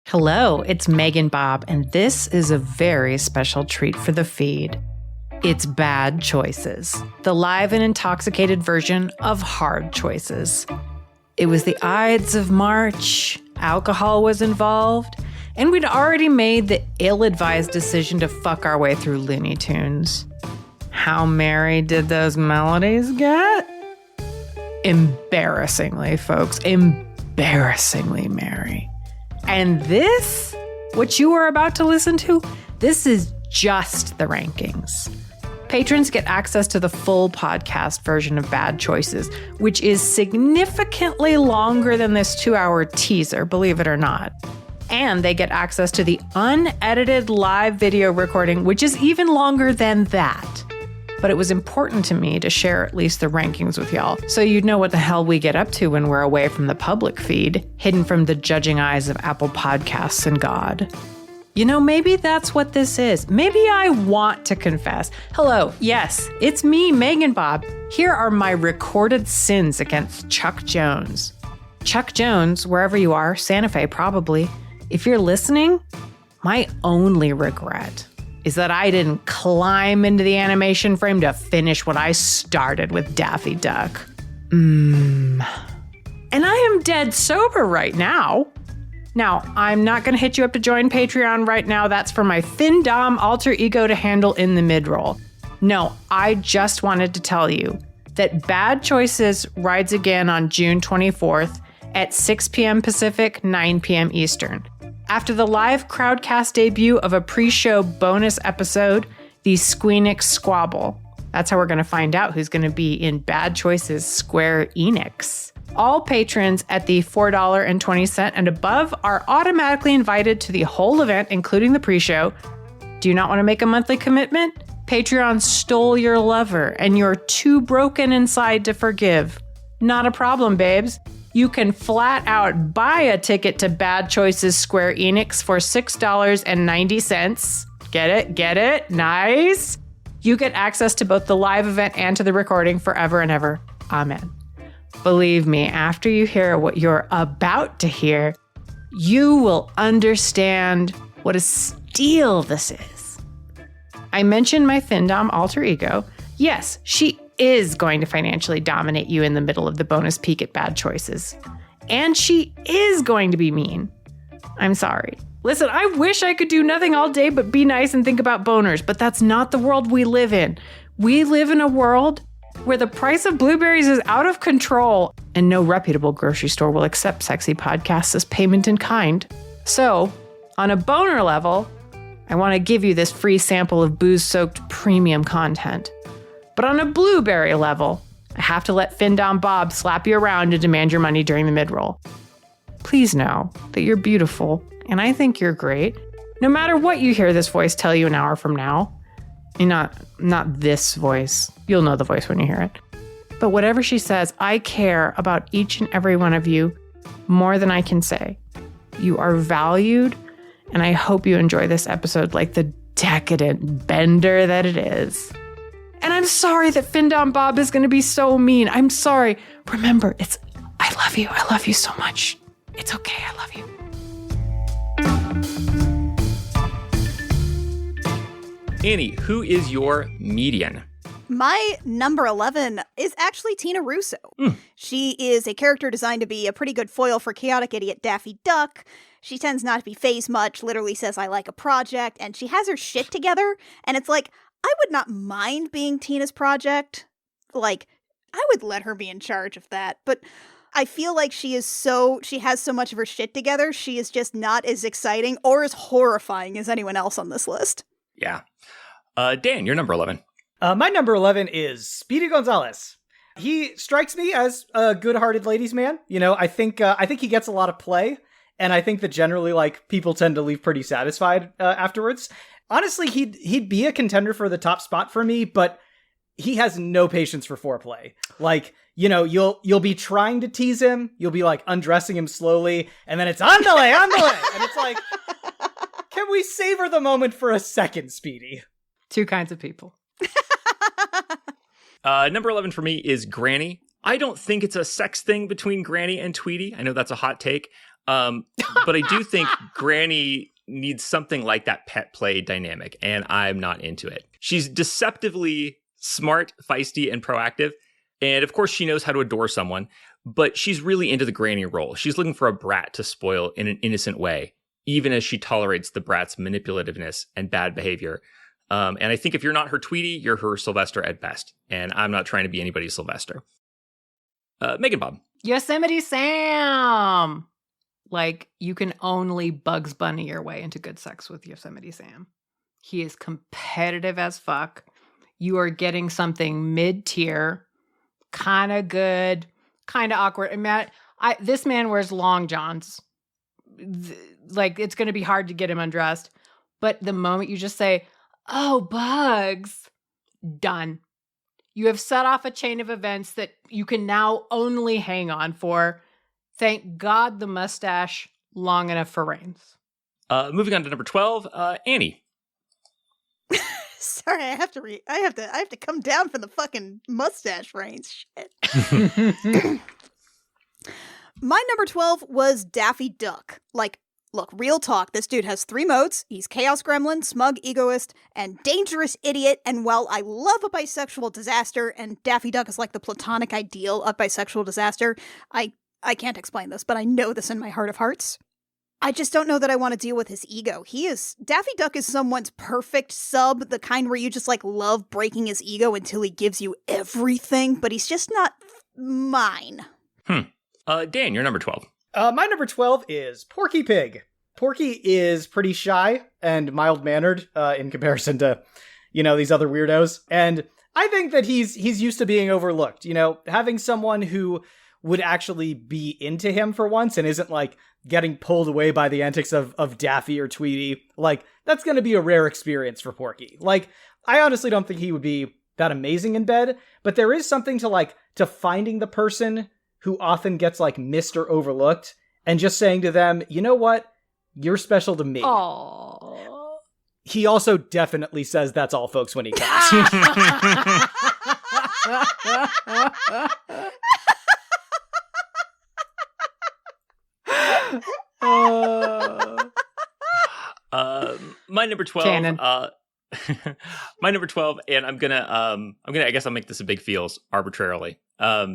Hello, it's MeganBob, and this is a very special treat for the feed. It's Bad Choices, the live and intoxicated version of Hard Choices. It was the Ides of March, alcohol was involved, and we'd already made the ill-advised decision to fuck our way through Looney Tunes. How merry did those melodies get? Embarrassingly, folks, embarrassingly merry. And this, what you are about to listen to, this is just the rankings. Patrons get access to the full podcast version of Bad Choices, which is significantly longer than this 2-hour teaser, believe it or not. And they get access to the unedited live video recording, which is even longer than that. But it was important to me to share at least the rankings with y'all, so you'd know what the hell we get up to when we're away from the public feed, hidden from the judging eyes of Apple Podcasts and God. You know, maybe that's what this is. Maybe I want to confess. Hello, yes, it's me, MeganBob. Here are my recorded sins against Chuck Jones. Chuck Jones, wherever you are, Santa Fe probably. If you're listening, my only regret is that I didn't climb into the animation frame to finish what I started with Daffy Duck. And I am dead sober right now. Now, I'm not going to hit you up to join Patreon right now. That's for my FinDom alter ego to handle in the mid-roll. No, I just wanted to tell you that Bad Choices rides again on June 24th at 6 p.m. Pacific, 9 p.m. Eastern. After the live crowdcast debut of a pre-show bonus episode, the Squeenix Squabble. That's how we're going to find out who's going to be in Bad Choices Square Enix. All patrons at the $4.20 and above are automatically invited to the whole event, including the pre-show. Do you not want to make a monthly commitment? Patreon stole your lover and you're too broken inside to forgive. Not a problem, babes. You can flat out buy a ticket to Bad Choices Square Enix for $6.90. Get it? Get it? Nice. You get access to both the live event and to the recording forever and ever. Amen. Believe me, after you hear what you're about to hear, you will understand what a steal this is. I mentioned my FinDom alter ego. Yes, she is going to financially dominate you in the middle of the bonus peak at Bad Choices. And she is going to be mean. I'm sorry. Listen, I wish I could do nothing all day but be nice and think about boners, but that's not the world we live in. We live in a world where the price of blueberries is out of control and no reputable grocery store will accept sexy podcasts as payment in kind. So, on a boner level, I want to give you this free sample of booze-soaked premium content. But on a blueberry level, I have to let FinDom Bob slap you around and demand your money during the mid-roll. Please know that you're beautiful, and I think you're great. No matter what you hear this voice tell you an hour from now. Not this voice. You'll know the voice when you hear it. But whatever she says, I care about each and every one of you more than I can say. You are valued, and I hope you enjoy this episode like the decadent bender that it is. And I'm sorry that FinDom Bob is going to be so mean. I'm sorry. Remember, I love you. I love you so much. It's okay. I love you. Annie, who is your median? My number 11 is actually Tina Russo. She is a character designed to be a pretty good foil for chaotic idiot Daffy Duck. She tends not to be phased much, literally says, I like a project, and she has her shit together, and it's like, I would not mind being Tina's project. Like, I would let her be in charge of that. But I feel like she has so much of her shit together, she is just not as exciting or as horrifying as anyone else on this list. Yeah. Dan, you're number 11. My number 11 is Speedy Gonzalez. He strikes me as a good-hearted ladies' man. You know, I think he gets a lot of play, and I think that generally, like, people tend to leave pretty satisfied afterwards. Honestly, he'd be a contender for the top spot for me, but he has no patience for foreplay. Like, you know, you'll be trying to tease him, you'll be like undressing him slowly, and then it's andale, and it's like, can we savor the moment for a second, Speedy? Two kinds of people. Number 11 for me is Granny. I don't think it's a sex thing between Granny and Tweety. I know that's a hot take. But I do think Granny needs something like that pet play dynamic, and I'm not into it. She's deceptively smart, feisty, and proactive. And of course, she knows how to adore someone, but she's really into the Granny role. She's looking for a brat to spoil in an innocent way, even as she tolerates the brat's manipulativeness and bad behavior. And I think if you're not her Tweety, you're her Sylvester at best. And I'm not trying to be anybody's Sylvester. MeganBob. Yosemite Sam. Like, you can only Bugs Bunny your way into good sex with Yosemite Sam. He is competitive as fuck. You are getting something mid-tier, kind of good, kind of awkward. This man wears long johns. Like, it's going to be hard to get him undressed. But the moment you just say, "Oh, Bugs," done. You have set off a chain of events that you can now only hang on for. Thank God the mustache long enough for reins. Moving on to number 12, Annie. Sorry, I have to come down from the fucking mustache reins. Shit. My number 12 was Daffy Duck. Like, look, real talk, this dude has 3 modes. He's Chaos Gremlin, Smug Egoist, and Dangerous Idiot. And while I love a bisexual disaster, and Daffy Duck is like the platonic ideal of bisexual disaster, I can't explain this, but I know this in my heart of hearts. I just don't know that I want to deal with his ego. Daffy Duck is someone's perfect sub, the kind where you just like love breaking his ego until he gives you everything, but he's just not mine. Dan, you're number 12. My number 12 is Porky Pig. Porky is pretty shy and mild-mannered in comparison to, these other weirdos. And I think that he's used to being overlooked. Having someone who would actually be into him for once and isn't, like, getting pulled away by the antics of Daffy or Tweety. Like, that's going to be a rare experience for Porky. Like, I honestly don't think he would be that amazing in bed, but there is something to finding the person who often gets, like, missed or overlooked and just saying to them, you know what? You're special to me. Aww. He also definitely says that's all, folks, when he comes. My number 12. Canon. My number 12, and I guess I'll make this a big feels arbitrarily,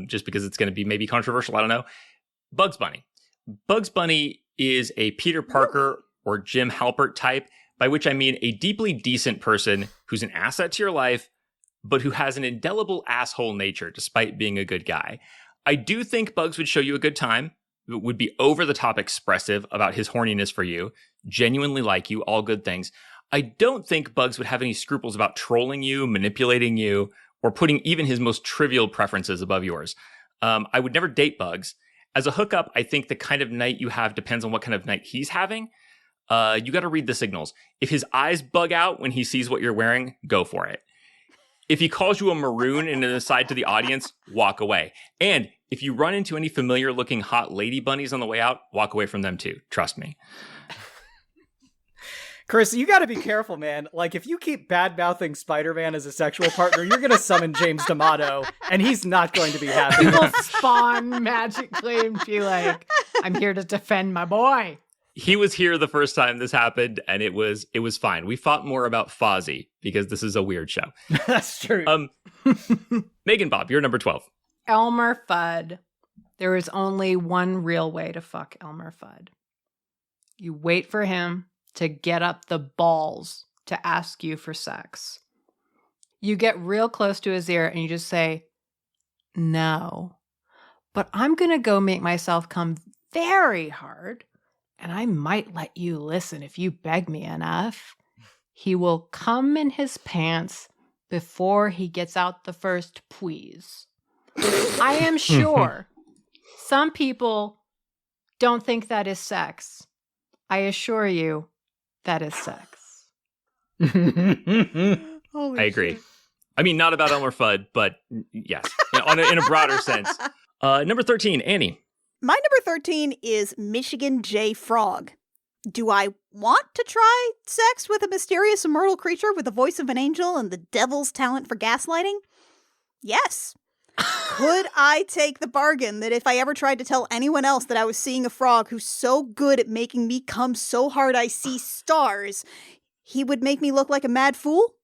just because it's gonna be maybe controversial. I don't know. Bugs Bunny. Bugs Bunny is a Peter Parker or Jim Halpert type, by which I mean a deeply decent person who's an asset to your life, but who has an indelible asshole nature despite being a good guy. I do think Bugs would show you a good time, would be over-the-top expressive about his horniness for you, genuinely like you, all good things. I don't think Bugs would have any scruples about trolling you, manipulating you, or putting even his most trivial preferences above yours. I would never date Bugs. As a hookup, I think the kind of night you have depends on what kind of night he's having. You got to read the signals. If his eyes bug out when he sees what you're wearing, go for it. If he calls you a maroon and an aside to the audience, walk away. And if you run into any familiar-looking hot lady bunnies on the way out, walk away from them too. Trust me. Kris, you gotta be careful, man. Like, if you keep bad-mouthing Spider-Man as a sexual partner, you're gonna summon James D'Amato, and he's not going to be happy. He will spawn magically and be like, I'm here to defend my boy. He was here the first time this happened, and it was fine. We fought more about Fozzie, because this is a weird show. That's true. MeganBob, you're number 12. Elmer Fudd. There is only one real way to fuck Elmer Fudd. You wait for him to get up the balls to ask you for sex. You get real close to his ear and you just say, no, but I'm going to go make myself come very hard and I might let you listen if you beg me enough. He will come in his pants before he gets out the first please. I am sure some people don't think that is sex. I assure you, that is sex. I agree. Shit. I mean, not about Elmer Fudd, but yes, in a broader sense. Number 13, Annie. My number 13 is Michigan J. Frog. Do I want to try sex with a mysterious immortal creature with the voice of an angel and the devil's talent for gaslighting? Yes. Could I take the bargain that if I ever tried to tell anyone else that I was seeing a frog who's so good at making me come so hard I see stars, he would make me look like a mad fool?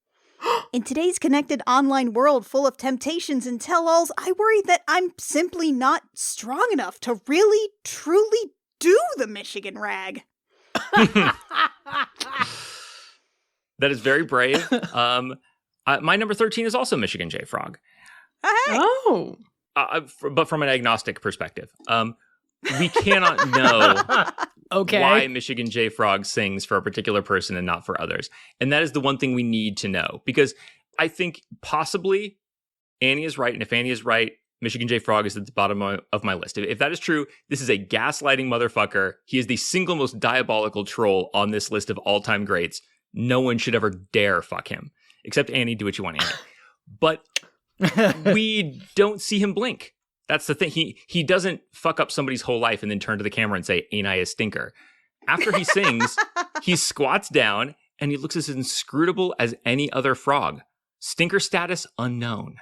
In today's connected online world full of temptations and tell-alls, I worry that I'm simply not strong enough to really, truly do the Michigan rag. That is very brave. My number 13 is also Michigan J Frog. Hey. Oh. But from an agnostic perspective. We cannot know why Michigan J Frog sings for a particular person and not for others. And that is the one thing we need to know. Because I think possibly Annie is right. And if Annie is right, Michigan J Frog is at the bottom of my list. If that is true, this is a gaslighting motherfucker. He is the single most diabolical troll on this list of all-time greats. No one should ever dare fuck him. Except Annie, do what you want, Annie. But we don't see him blink. That's the thing. He doesn't fuck up somebody's whole life and then turn to the camera and say, "Ain't I a stinker?" After he sings, he squats down and he looks as inscrutable as any other frog. Stinker status unknown.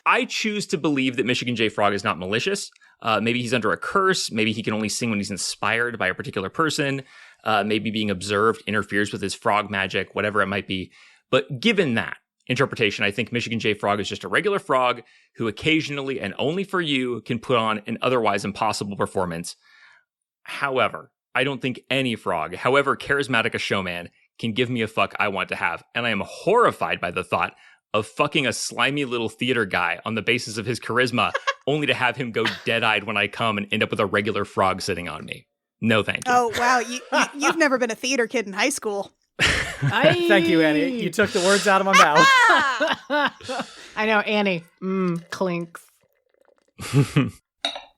I choose to believe that Michigan J Frog is not malicious. Maybe he's under a curse. Maybe he can only sing when he's inspired by a particular person. Maybe being observed interferes with his frog magic, whatever it might be. But given that interpretation, I think Michigan J Frog is just a regular frog who occasionally and only for you can put on an otherwise impossible performance. However, I don't think any frog, however charismatic a showman, can give me a fuck I want to have. And I am horrified by the thought of fucking a slimy little theater guy on the basis of his charisma, only to have him go dead-eyed when I come and end up with a regular frog sitting on me. No, thank you. Oh, wow. You've never been a theater kid in high school. Thank you, Annie. You took the words out of my mouth. I know, Annie. Clinks.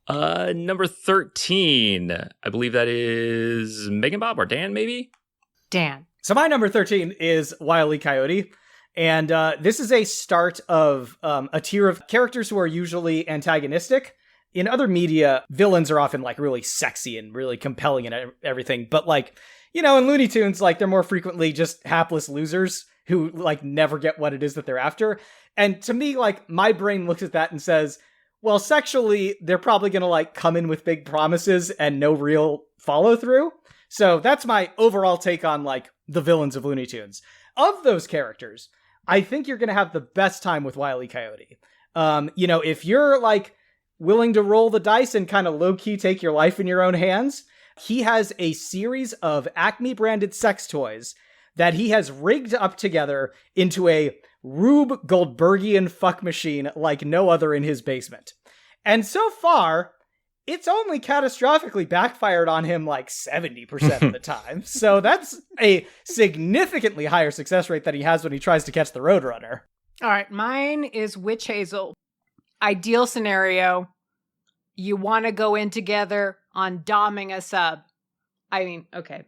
Number 13. I believe that is MeganBob or Dan, maybe? Dan. So my number 13 is Wile E. Coyote. And this is a start of a tier of characters who are usually antagonistic. In other media, villains are often like really sexy and really compelling and everything. But like, you know, in Looney Tunes, like they're more frequently just hapless losers who like never get what it is that they're after. And to me, like my brain looks at that and says, well, sexually, they're probably going to like come in with big promises and no real follow through. So that's my overall take on like the villains of Looney Tunes. Of those characters, I think you're going to have the best time with Wile E. Coyote. You know, if you're like willing to roll the dice and kind of low-key take your life in your own hands, he has a series of Acme branded sex toys that he has rigged up together into a Rube Goldbergian fuck machine like no other in his basement. And so far, it's only catastrophically backfired on him like 70% of the time. So that's a significantly higher success rate than he has when he tries to catch the Roadrunner. All right, mine is Witch Hazel. Ideal scenario, you want to go in together on doming a sub. I mean, okay.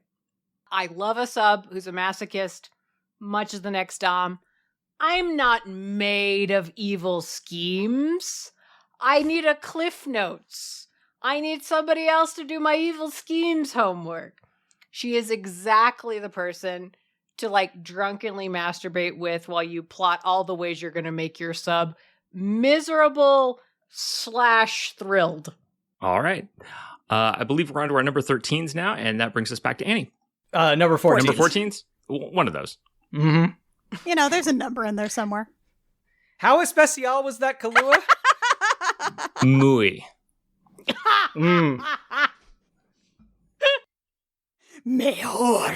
I love a sub who's a masochist, much as the next dom. I'm not made of evil schemes. I need a Cliff Notes. I need somebody else to do my evil schemes homework. She is exactly the person to like drunkenly masturbate with while you plot all the ways you're going to make your sub miserable / thrilled. All right. I believe we're on to our number 13s now, and that brings us back to Annie. Number 14. Number 14s? One of those. Mm-hmm. You know, there's a number in there somewhere. How especial was that, Kahlua? Muy. Mejor.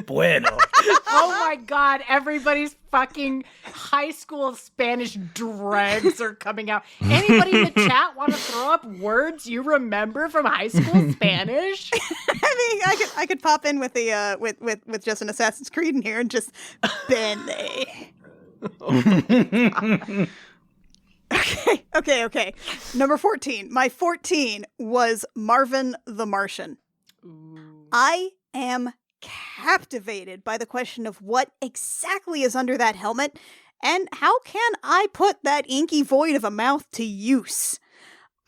Bueno. Oh my God, everybody's fucking high school Spanish dregs are coming out. Anybody in the chat want to throw up words you remember from high school Spanish? I mean, I could pop in with the with just an Assassin's Creed in here and just Bene. Okay. Number 14. My 14 was Marvin the Martian. Ooh. I am captivated by the question of what exactly is under that helmet and how can I put that inky void of a mouth to use.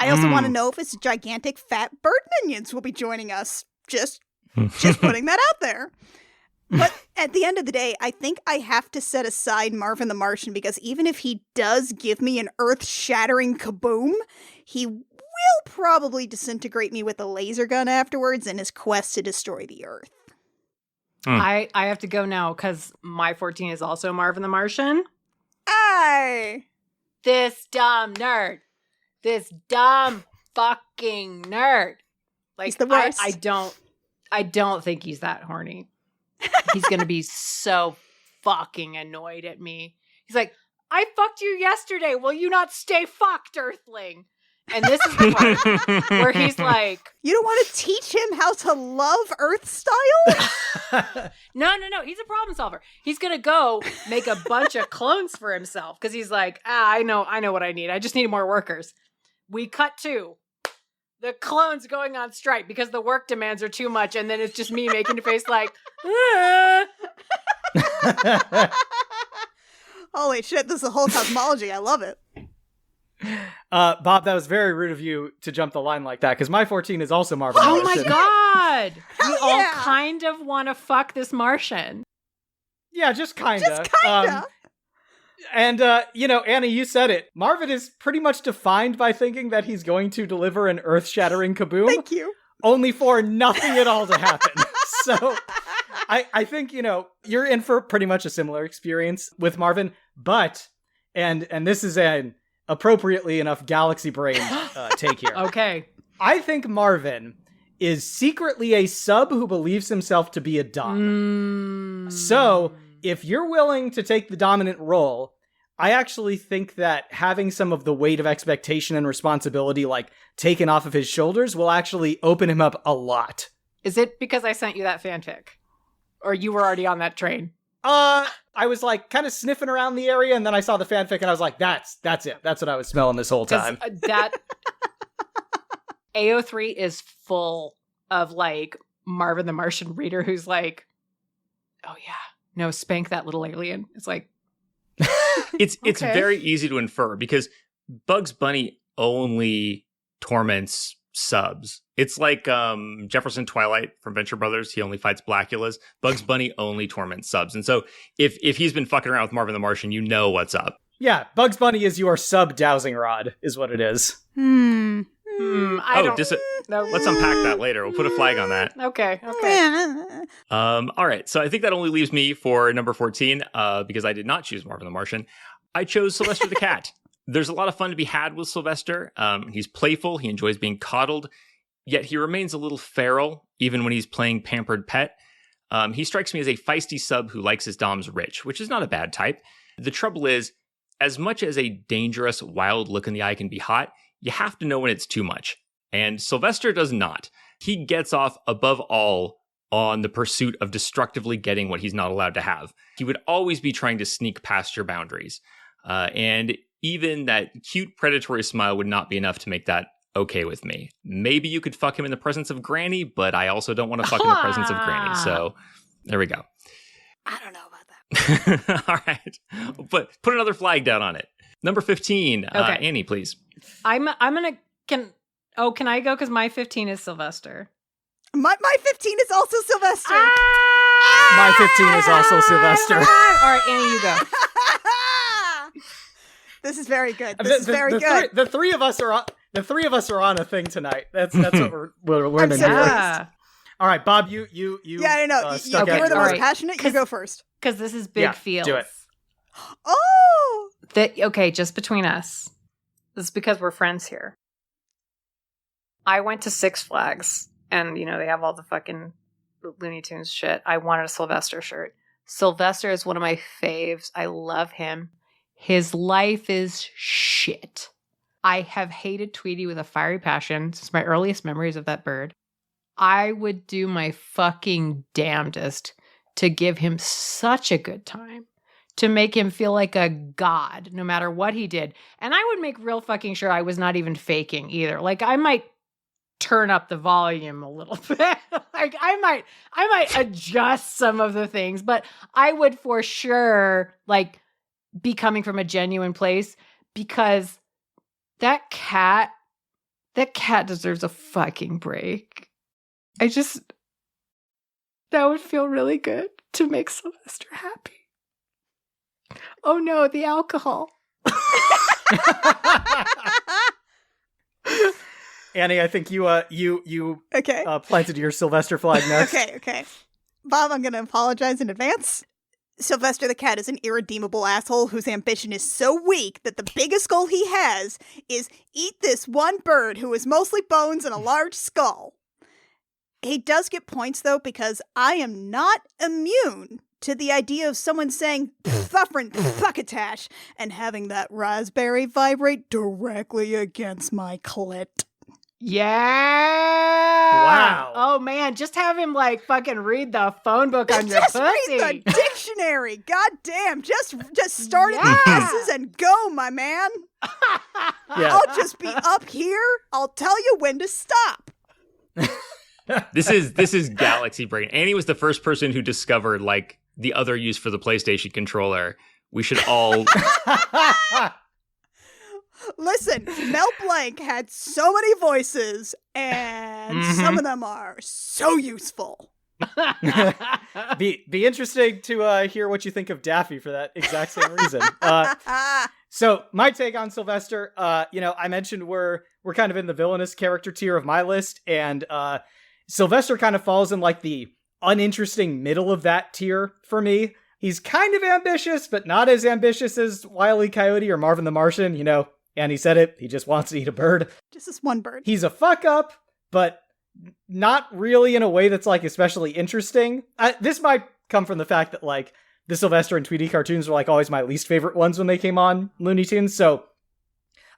I also want to know if it's gigantic fat bird minions will be joining us. Just putting that out there. But at the end of the day, I think I have to set aside Marvin the Martian, because even if he does give me an earth-shattering kaboom, he will probably disintegrate me with a laser gun afterwards in his quest to destroy the Earth. I have to go now because my 14 is also Marvin the Martian. Aye! This dumb nerd. This dumb fucking nerd. Like, He's the worst. I don't think he's that horny. He's going to be so fucking annoyed at me. He's like, I fucked you yesterday. Will you not stay fucked, Earthling? And this is the part where he's like, You don't want to teach him how to love Earth style? no. He's a problem solver. He's going to go make a bunch of clones for himself because he's like, I know what I need. I just need more workers. We cut to the clones going on strike because the work demands are too much. And then it's just me making a face like, Holy shit, this is a whole cosmology. I love it. Bob, that was very rude of you to jump the line like that, because my 14 is also Marvin the Oh my Martian. God. We all yeah. kind of want to fuck this Martian. Yeah, just kinda. Just kinda. And, Annie, you said it. Marvin is pretty much defined by thinking that he's going to deliver an earth-shattering kaboom. Thank you. Only for nothing at all to happen. So, I think, you're in for pretty much a similar experience with Marvin, but, and this is an appropriately enough galaxy brain take here. Okay. I think Marvin is secretly a sub who believes himself to be a dom. So, if you're willing to take the dominant role, I actually think that having some of the weight of expectation and responsibility, like, taken off of his shoulders will actually open him up a lot. Is it because I sent you that fanfic? Or you were already on that train? I was, like, kind of sniffing around the area, and then I saw the fanfic, and I was like, that's it. That's what I was smelling this whole time. That AO3 is full of, like, Marvin the Martian reader who's like, oh, yeah. No, spank that little alien. It's like... It's Okay. very easy to infer because Bugs Bunny only torments subs. It's like Jefferson Twilight from Venture Brothers. He only fights Blackulas. Bugs Bunny only torments subs. And so if he's been fucking around with Marvin the Martian, you know what's up. Yeah, Bugs Bunny is your sub-dowsing rod, is what it is. I don't... No. Let's unpack that later. We'll put a flag on that. Okay. All right. So I think that only leaves me for number 14 because I did not choose Marvin the Martian. I chose Sylvester the Cat. There's a lot of fun to be had with Sylvester. He's playful. He enjoys being coddled. Yet he remains a little feral, even when he's playing pampered pet. He strikes me as a feisty sub who likes his doms rich, which is not a bad type. The trouble is, as much as a dangerous, wild look in the eye can be hot, you have to know when it's too much. And Sylvester does not. He gets off above all on the pursuit of destructively getting what he's not allowed to have. He would always be trying to sneak past your boundaries. And even that cute predatory smile would not be enough to make that okay with me. Maybe you could fuck him in the presence of Granny, but I also don't want to fuck in the presence of Granny. So there we go. I don't know about that. All right. But put another flag down on it. Number 15. Okay. Annie, please. I'm gonna... Can I go? Because my 15 is Sylvester. My 15 is also Sylvester. My 15 is also Sylvester. All right, Annie, you go. This is very good. This is very the good. The three of us are on a thing tonight. That's what we're I'm in so here. Yeah. All right, Bob, you. Yeah, I know. Stuck okay, You're the out most right. passionate. You go first. Because this is big Yeah, feels. do it. Oh! Okay, just between us. This is because we're friends here. I went to Six Flags, and, they have all the fucking Looney Tunes shit. I wanted a Sylvester shirt. Sylvester is one of my faves. I love him. His life is shit. I have hated Tweety with a fiery passion since my earliest memories of that bird. I would do my fucking damnedest to give him such a good time, to make him feel like a god, no matter what he did. And I would make real fucking sure I was not even faking either. Like, I might turn up the volume a little bit. Like, I might adjust some of the things, but I would for sure, like, be coming from a genuine place, because that cat deserves a fucking break. That would feel really good to make Sylvester happy. Oh no, the alcohol. Annie, I think you Okay. planted your Sylvester flag next. Okay. Bob, I'm going to apologize in advance. Sylvester the cat is an irredeemable asshole whose ambition is so weak that the biggest goal he has is eat this one bird who is mostly bones and a large skull. He does get points, though, because I am not immune to the idea of someone saying "thuffrin' fuckatash" and having that raspberry vibrate directly against my clit. Yeah. Wow. Oh man, just have him like fucking read the phone book on your Just pussy. read the dictionary. God damn. Just start at Yeah. the S's and go, my man. Yeah. I'll just be up here. I'll tell you when to stop. This is Galaxy Brain. Annie was the first person who discovered like the other use for the PlayStation controller. We should all Listen, Mel Blanc had so many voices, and some of them are so useful. be interesting to hear what you think of Daffy for that exact same reason. So my take on Sylvester, I mentioned we're kind of in the villainous character tier of my list, and Sylvester kind of falls in like the uninteresting middle of that tier for me. He's kind of ambitious, but not as ambitious as Wile E. Coyote or Marvin the Martian, And he said it, he just wants to eat a bird. Just this one bird. He's a fuck up, but not really in a way that's like especially interesting. This might come from the fact that like the Sylvester and Tweety cartoons were like always my least favorite ones when they came on Looney Tunes. So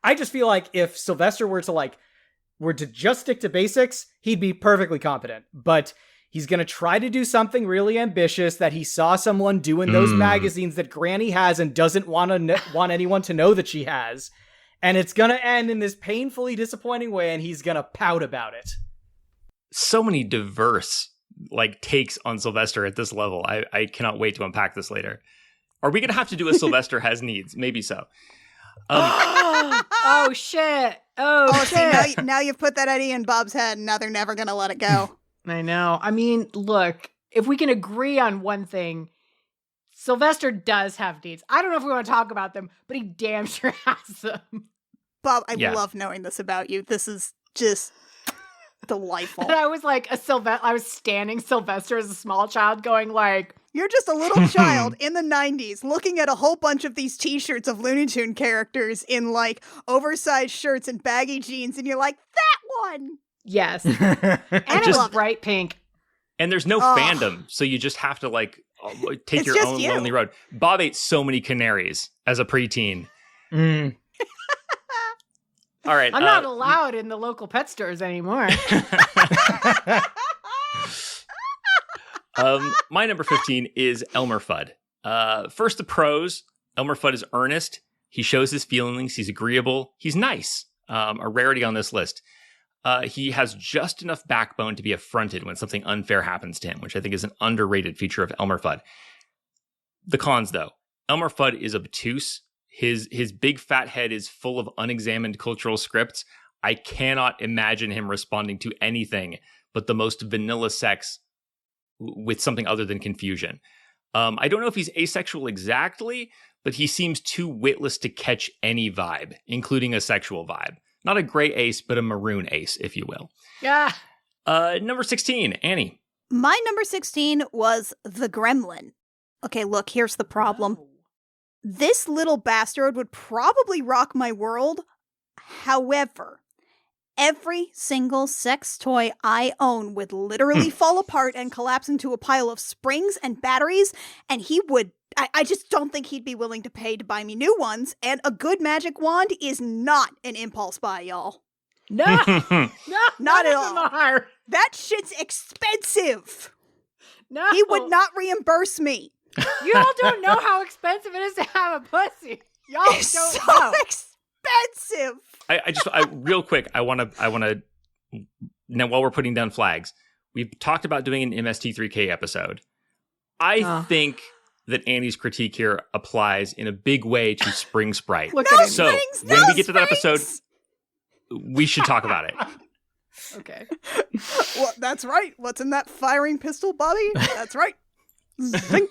I just feel like if Sylvester were to just stick to basics, he'd be perfectly competent. But he's going to try to do something really ambitious that he saw someone do in those magazines that Granny has and doesn't want anyone to know that she has. And it's going to end in this painfully disappointing way, and he's going to pout about it. so many diverse like takes on Sylvester at this level. I cannot wait to unpack this later. Are we going to have to do a Sylvester Has Needs? Maybe so. Oh, shit. Oh, shit. See, now you've put that idea in Bob's head, and now they're never going to let it go. I know. I mean, look, if we can agree on one thing, Sylvester does have needs. I don't know if we want to talk about them, but he damn sure has them. Bob, I love knowing this about you. This is just delightful. And I was like I was standing Sylvester as a small child going like, you're just a little child in the 90s looking at a whole bunch of these t-shirts of Looney Tune characters in like oversized shirts and baggy jeans, and you're like, that one! yes. And it was bright pink. And there's no fandom, so you just have to like take your own lonely road. Bob ate so many canaries as a preteen. All right. I'm not allowed in the local pet stores anymore. My number 15 is Elmer Fudd. First, the pros. Elmer Fudd is earnest. He shows his feelings. He's agreeable. He's nice. A rarity on this list. He has just enough backbone to be affronted when something unfair happens to him, which I think is an underrated feature of Elmer Fudd. The cons, though. Elmer Fudd is obtuse. His big fat head is full of unexamined cultural scripts. I cannot imagine him responding to anything but the most vanilla sex with something other than confusion. I don't know if he's asexual exactly, but he seems too witless to catch any vibe, including a sexual vibe. Not a gray ace, but a maroon ace, if you will. Yeah. Number 16, Annie. My number 16 was the Gremlin. Okay, look, here's the problem. Oh. This little bastard would probably rock my world. However, every single sex toy I own would literally fall apart and collapse into a pile of springs and batteries, and he would... I just don't think he'd be willing to pay to buy me new ones, and a good magic wand is not an impulse buy, y'all. No, Not at all. Mar. That shit's expensive. No. He would not reimburse me. You all don't know how expensive it is to have a pussy. Y'all It's don't so know. expensive. I real quick, I want to, now while we're putting down flags, we've talked about doing an MST3K episode. I think that Annie's critique here applies in a big way to Spring Sprite. Look No at him. So springs, when no we get to that springs. episode, we should talk about it. Okay. Well, that's right. What's in that firing pistol, Bobby? That's right. Zing.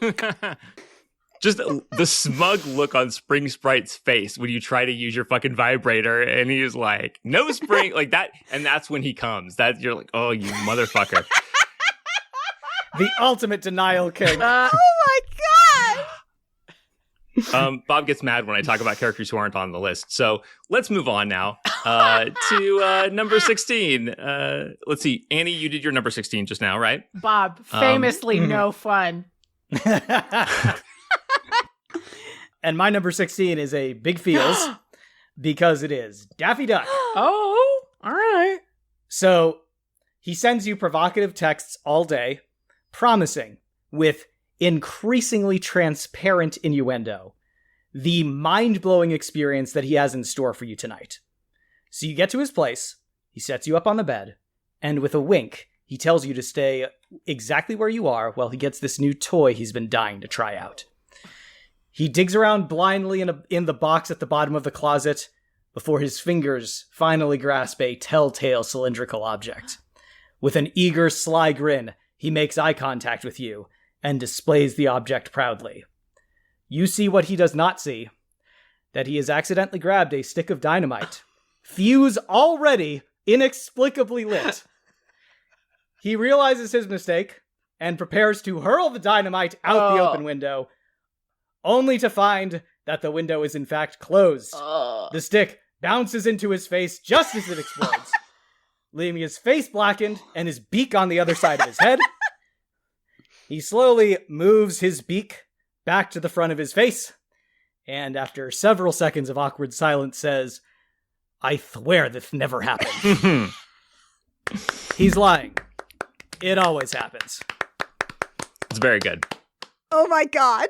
Just the smug look on Spring Sprite's face when you try to use your fucking vibrator, and he's like, "No spring," like that, and that's when he comes. That you're like, "Oh, you motherfucker!" The ultimate denial king. Oh my god! Bob gets mad when I talk about characters who aren't on the list. So let's move on now to number 16. Let's see, Annie, you did your number 16 just now, right? Bob, famously no fun. And my number 16 is a big feels because it is Daffy Duck. Oh, all right. So he sends you provocative texts all day, promising, with increasingly transparent innuendo, the mind-blowing experience that he has in store for you tonight. So you get to his place, he sets you up on the bed, and with a wink, he tells you to stay exactly where you are while he gets this new toy he's been dying to try out. He digs around blindly in the box at the bottom of the closet before his fingers finally grasp a telltale cylindrical object. With an eager, sly grin, he makes eye contact with you and displays the object proudly. You see what he does not see, that he has accidentally grabbed a stick of dynamite, fuse already inexplicably lit. He realizes his mistake and prepares to hurl the dynamite out the open window, only to find that the window is in fact closed. The stick bounces into his face just as it explodes, leaving his face blackened and his beak on the other side of his head. He slowly moves his beak back to the front of his face, and after several seconds of awkward silence says, "I swear this never happened." He's lying. It always happens. It's very good. Oh my god.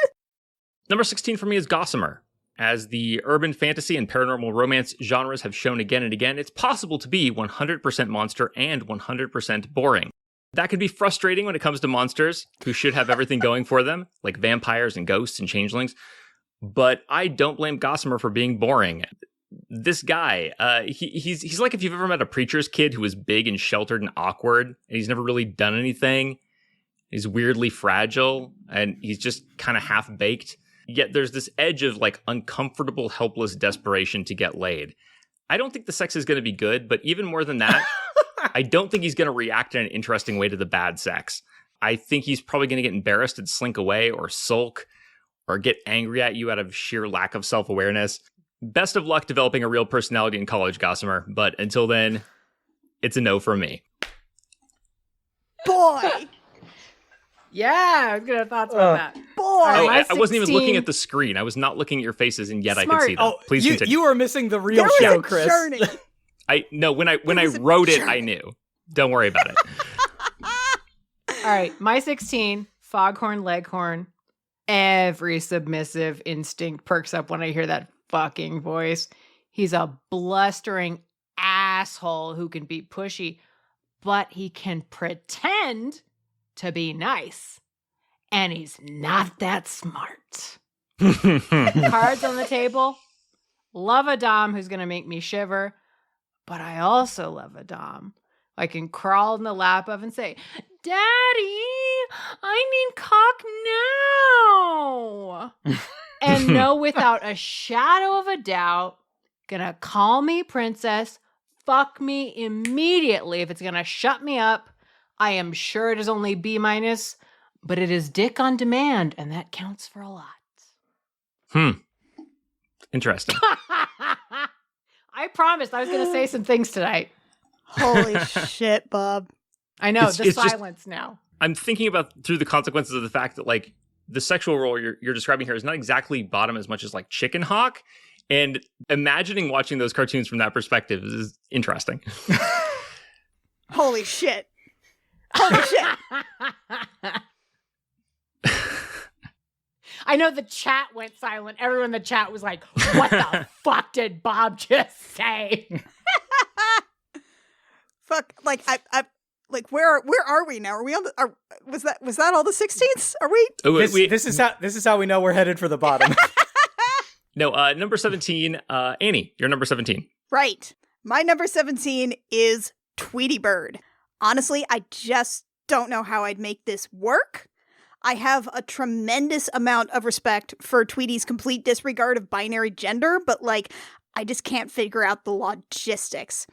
Number 16 for me is Gossamer. As the urban fantasy and paranormal romance genres have shown again and again, it's possible to be 100% monster and 100% boring. That can be frustrating when it comes to monsters who should have everything going for them, like vampires and ghosts and changelings. But I don't blame Gossamer for being boring. This guy, he's like if you've ever met a preacher's kid who is big and sheltered and awkward, and he's never really done anything. He's weirdly fragile, and he's just kind of half-baked. Yet there's this edge of like uncomfortable, helpless desperation to get laid. I don't think the sex is going to be good, but even more than that, I don't think he's going to react in an interesting way to the bad sex. I think he's probably going to get embarrassed and slink away or sulk or get angry at you out of sheer lack of self-awareness. Best of luck developing a real personality in college, Gossamer. But until then, it's a no from me. Boy. Yeah, I was going to have thoughts about that. Boy. Oh, my I wasn't even 16 looking at the screen. I was not looking at your faces, and yet I Smart. could see them. Oh, Please you, continue. you are missing the real There show, was a Chris. journey. When I was a wrote it, journey. I knew. Don't worry about it. All right, my 16, Foghorn Leghorn. Every submissive instinct perks up when I hear that fucking voice. He's a blustering asshole who can be pushy, but he can pretend to be nice. And he's not that smart. Cards on the table. Love a dom who's going to make me shiver. But I also love a dom I can crawl in the lap of and say, "Daddy, I need cock now." And know without a shadow of a doubt, gonna call me princess, fuck me immediately if it's gonna shut me up. I am sure it is only B-, but it is dick on demand, and that counts for a lot. Interesting. I promised I was going to say some things tonight. Holy shit, Bob. I know, It's just- silence now. I'm thinking about through the consequences of the fact that like the sexual role you're describing here is not exactly bottom as much as like chicken hawk. And imagining watching those cartoons from that perspective is interesting. Holy shit. Holy shit. I know the chat went silent. Everyone in the chat was like, what the fuck did Bob just say? Fuck, like I like where are we now? Are we on the was that all the 16s? Are we? Oh, This is how we know we're headed for the bottom. No, number 17, Annie, you're number 17. Right. My number 17 is Tweety Bird. Honestly, I just don't know how I'd make this work. I have a tremendous amount of respect for Tweety's complete disregard of binary gender, but I just can't figure out the logistics.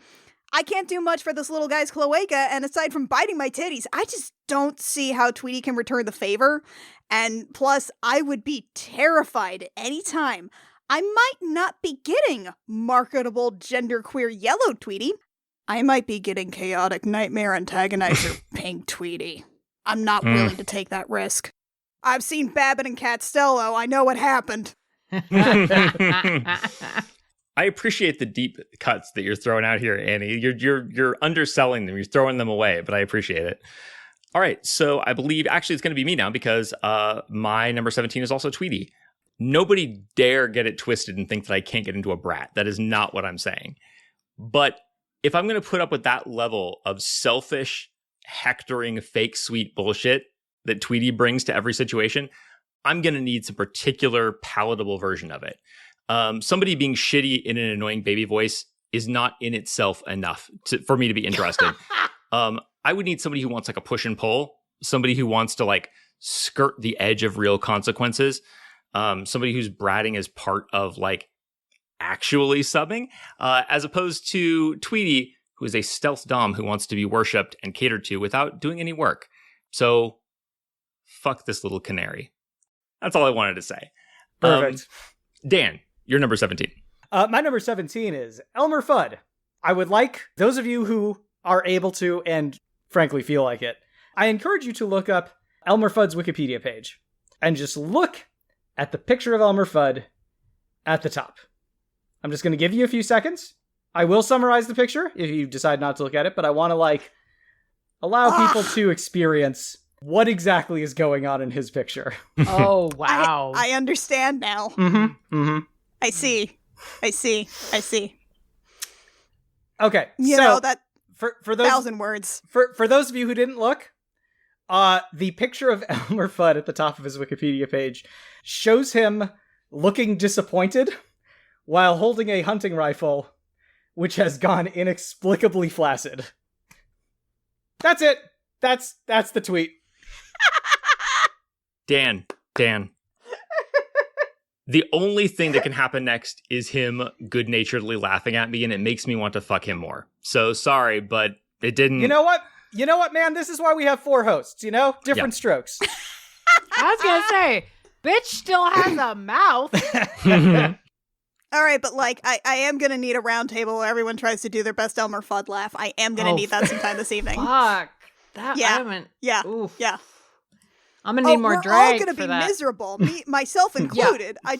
I can't do much for this little guy's cloaca, and aside from biting my titties, I just don't see how Tweety can return the favor. And plus, I would be terrified anytime I might not be getting marketable genderqueer yellow Tweety. I might be getting chaotic nightmare antagonizer pink Tweety. I'm not willing to take that risk. I've seen Babbitt and Catstello. I know what happened. I appreciate the deep cuts that you're throwing out here, Annie. You're underselling them. You're throwing them away, but I appreciate it. All right, so I believe actually it's going to be me now because my number 17 is also Tweety. Nobody dare get it twisted and think that I can't get into a brat. That is not what I'm saying. But if I'm going to put up with that level of selfish, hectoring, fake sweet bullshit that Tweety brings to every situation, I'm going to need some particular palatable version of it. Somebody being shitty in an annoying baby voice is not in itself enough for me to be interested. I would need somebody who wants a push and pull, somebody who wants to skirt the edge of real consequences, somebody who's bratting as part of actually subbing, as opposed to Tweety, who is a stealth dom who wants to be worshipped and catered to without doing any work. So, fuck this little canary. That's all I wanted to say. Perfect. Dan, your number 17. My number 17 is Elmer Fudd. I would like those of you who are able to and frankly feel like it, I encourage you to look up Elmer Fudd's Wikipedia page and just look at the picture of Elmer Fudd at the top. I'm just going to give you a few seconds. I will summarize the picture if you decide not to look at it, but I want to allow people to experience what exactly is going on in his picture. Oh, wow. I understand now. Mm-hmm. Mm-hmm. I see. Okay. You so know, that for those 1,000 words. For those of you who didn't look, the picture of Elmer Fudd at the top of his Wikipedia page shows him looking disappointed while holding a hunting rifle, which has gone inexplicably flaccid. That's it. That's the tweet. Dan. The only thing that can happen next is him good-naturedly laughing at me, and it makes me want to fuck him more. So sorry, but it didn't. You know what, man? This is why we have 4 hosts, Different strokes. I was going to say, bitch still has a mouth. All right, but I am going to need a round table where everyone tries to do their best Elmer Fudd laugh. I am going to need that sometime this evening. Fuck. Yeah. I'm going to need more drag We're all going to be that. miserable, myself included. I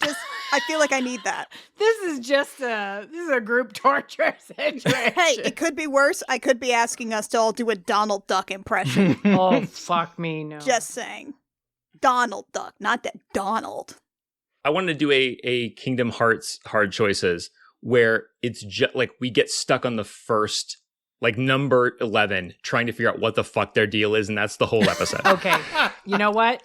feel like I need that. This is a group torture situation. Hey, it could be worse. I could be asking us to all do a Donald Duck impression. Oh, fuck me, no. Just saying. Donald Duck, not that Donald. I wanted to do a Kingdom Hearts Hard Choices where it's just we get stuck on the first number 11 trying to figure out what the fuck their deal is, and that's the whole episode. Okay. You know what?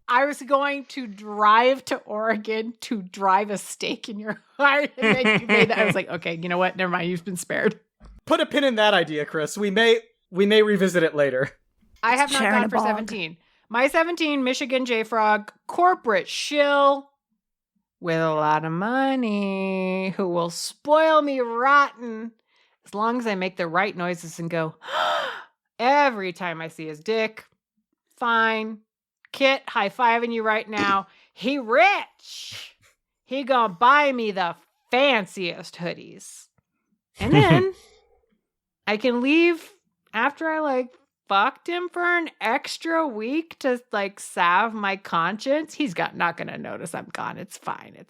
I was going to drive to Oregon to drive a stake in your heart, and then you made that. I was like, okay, you know what? Never mind. You've been spared. Put a pin in that idea, Chris. We may revisit it later. I have not gone for 17. My 17, Michigan J-Frog, corporate shill with a lot of money who will spoil me rotten as long as I make the right noises and go, every time I see his dick. Fine. Kit, high-fiving you right now. He rich. He gonna buy me the fanciest hoodies. And then I can leave after I fucked him for an extra week to salve my conscience. He's not gonna notice I'm gone. It's fine.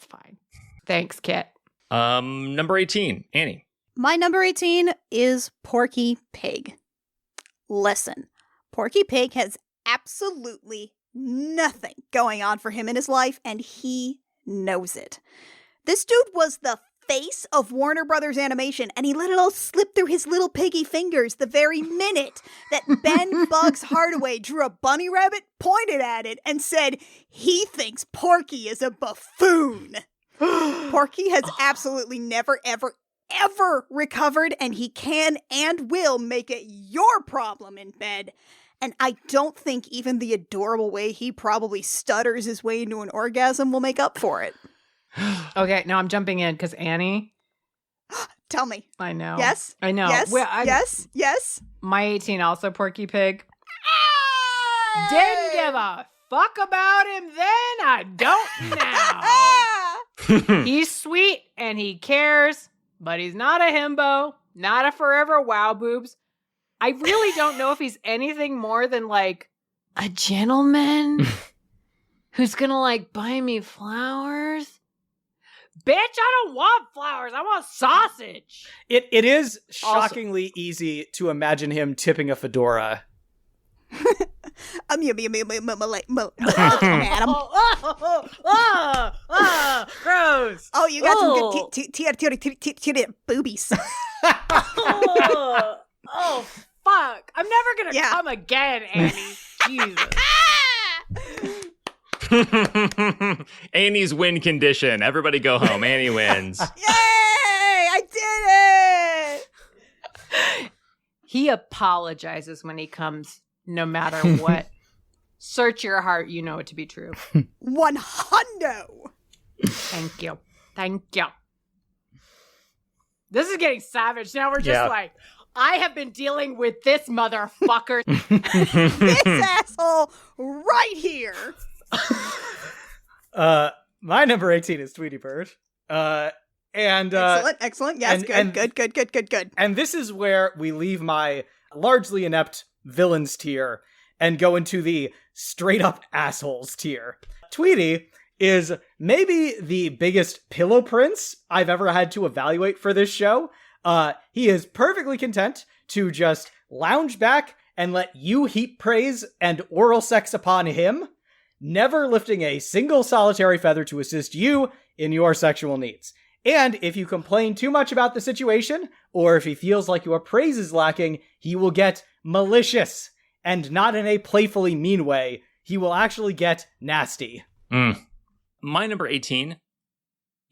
Thanks, Kit. Number 18, Annie. My number 18 is Porky Pig. Listen, Porky Pig has absolutely nothing going on for him in his life, and he knows it. This dude was the face of Warner Brothers Animation, and he let it all slip through his little piggy fingers the very minute that Ben Bugs Hardaway drew a bunny rabbit, pointed at it, and said he thinks Porky is a buffoon. Porky has absolutely never, ever, ever recovered, and he can and will make it your problem in bed. And I don't think even the adorable way he probably stutters his way into an orgasm will make up for it. Okay, now I'm jumping in because Annie. Tell me. I know. Yes? I know. Yes? Well, Yes? My 18 also Porky Pig. Didn't give a fuck about him then. I don't now. He's sweet and he cares, but he's not a himbo, not a forever wow boobs. I really don't know if he's anything more than like a gentleman who's gonna like buy me flowers. Bitch, I don't want flowers. I want sausage. It is shockingly easy to imagine him tipping a fedora. Madam. Gross. Oh, you got some good boobies. Oh, fuck. I'm never gonna come again, Annie. Jesus. Annie's win condition. Everybody go home. Annie wins. Yay! I did it! He apologizes when he comes, no matter what. Search your heart. You know it to be true. 100. Thank you. Thank you. This is getting savage. Now we're just like, I have been dealing with this motherfucker. This asshole right here. My number 18 is Tweety Bird. Excellent. Yes, good. And this is where we leave my largely inept villains tier and go into the straight up assholes tier. Tweety is maybe the biggest pillow prince I've ever had to evaluate for this show. He is perfectly content to just lounge back and let you heap praise and oral sex upon him, never lifting a single solitary feather to assist you in your sexual needs. And if you complain too much about the situation, or if he feels like your praise is lacking, he will get malicious, and not in a playfully mean way. He will actually get nasty. My number 18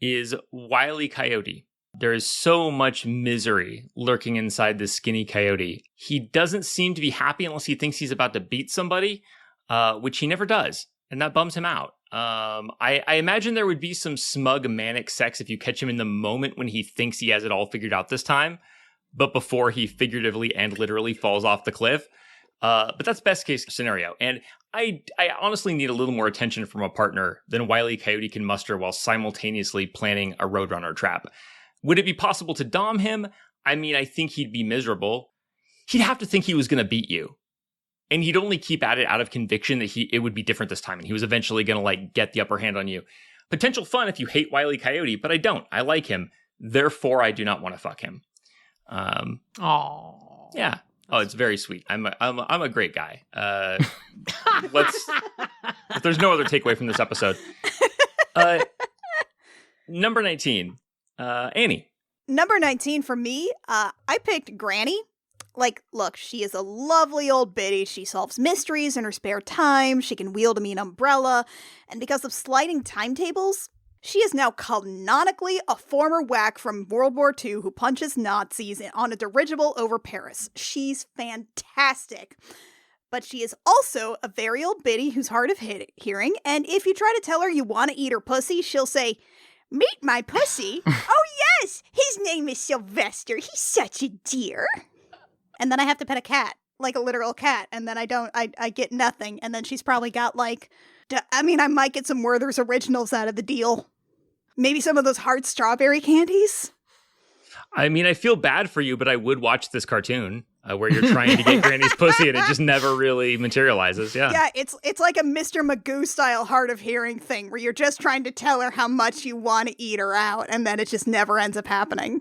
is Wile E. Coyote. There is so much misery lurking inside this skinny coyote. He doesn't seem to be happy unless he thinks he's about to beat somebody, which he never does. And that bums him out. I imagine there would be some smug manic sex if you catch him in the moment when he thinks he has it all figured out this time, but before he figuratively and literally falls off the cliff. But that's best case scenario. And I honestly need a little more attention from a partner than Wile E. Coyote can muster while simultaneously planning a Roadrunner trap. Would it be possible to dom him? I mean, I think he'd be miserable. He'd have to think he was going to beat you. And he'd only keep at it out of conviction that it would be different this time. And he was eventually going to like get the upper hand on you. Potential fun if you hate Wile E. Coyote, but I don't. I like him. Therefore, I do not want to fuck him. Oh, yeah. Oh, it's very sweet. I'm a great guy. If there's no other takeaway from this episode. Number 19, Annie. Number 19 for me, I picked Granny. Like, look, she is a lovely old biddy. She solves mysteries in her spare time. She can wield a mean umbrella. And because of sliding timetables, she is now canonically a former whack from World War II who punches Nazis on a dirigible over Paris. She's fantastic. But she is also a very old biddy who's hard of hearing. And if you try to tell her you want to eat her pussy, she'll say, "Meet my pussy? Oh, yes, his name is Sylvester. He's such a dear." And then I have to pet a cat, like a literal cat, and then I get nothing. And then she's probably got like, I might get some Werther's Originals out of the deal. Maybe some of those hard strawberry candies. I mean, I feel bad for you, but I would watch this cartoon where you're trying to get Granny's pussy and it just never really materializes. Yeah. Yeah, it's like a Mr. Magoo style hard of hearing thing where you're just trying to tell her how much you want to eat her out, and then it just never ends up happening.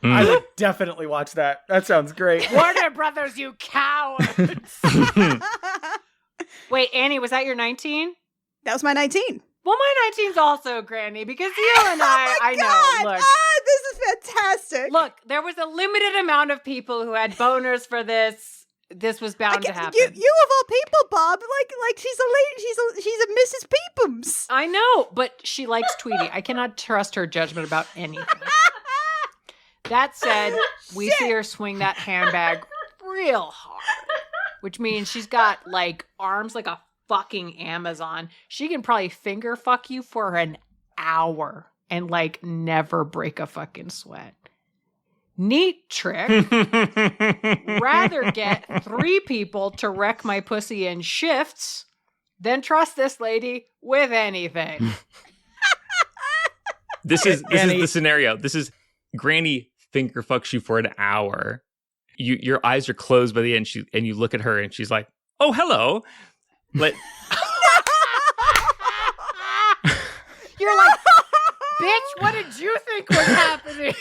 I would definitely watch that. That sounds great. Warner Brothers, you cowards! Wait, Annie, was that your 19? That was my 19. Well, my 19's also Granny because you and I know. Look, this is fantastic. Look, there was a limited amount of people who had boners for this. This was bound to happen. You of all people, Bob, like she's a lady. She's a Mrs. Peepums. I know, but she likes Tweety. I cannot trust her judgment about anything. That said, we see her swing that handbag real hard, which means she's got like arms like a fucking Amazon. She can probably finger fuck you for an hour and like never break a fucking sweat. Neat trick. Rather get 3 people to wreck my pussy in shifts than trust this lady with anything. This is the scenario. This is Granny finger fucks you for an hour. Your eyes are closed by the end, and you look at her and she's like, "Oh, hello." You're like, "Bitch, what did you think was happening?"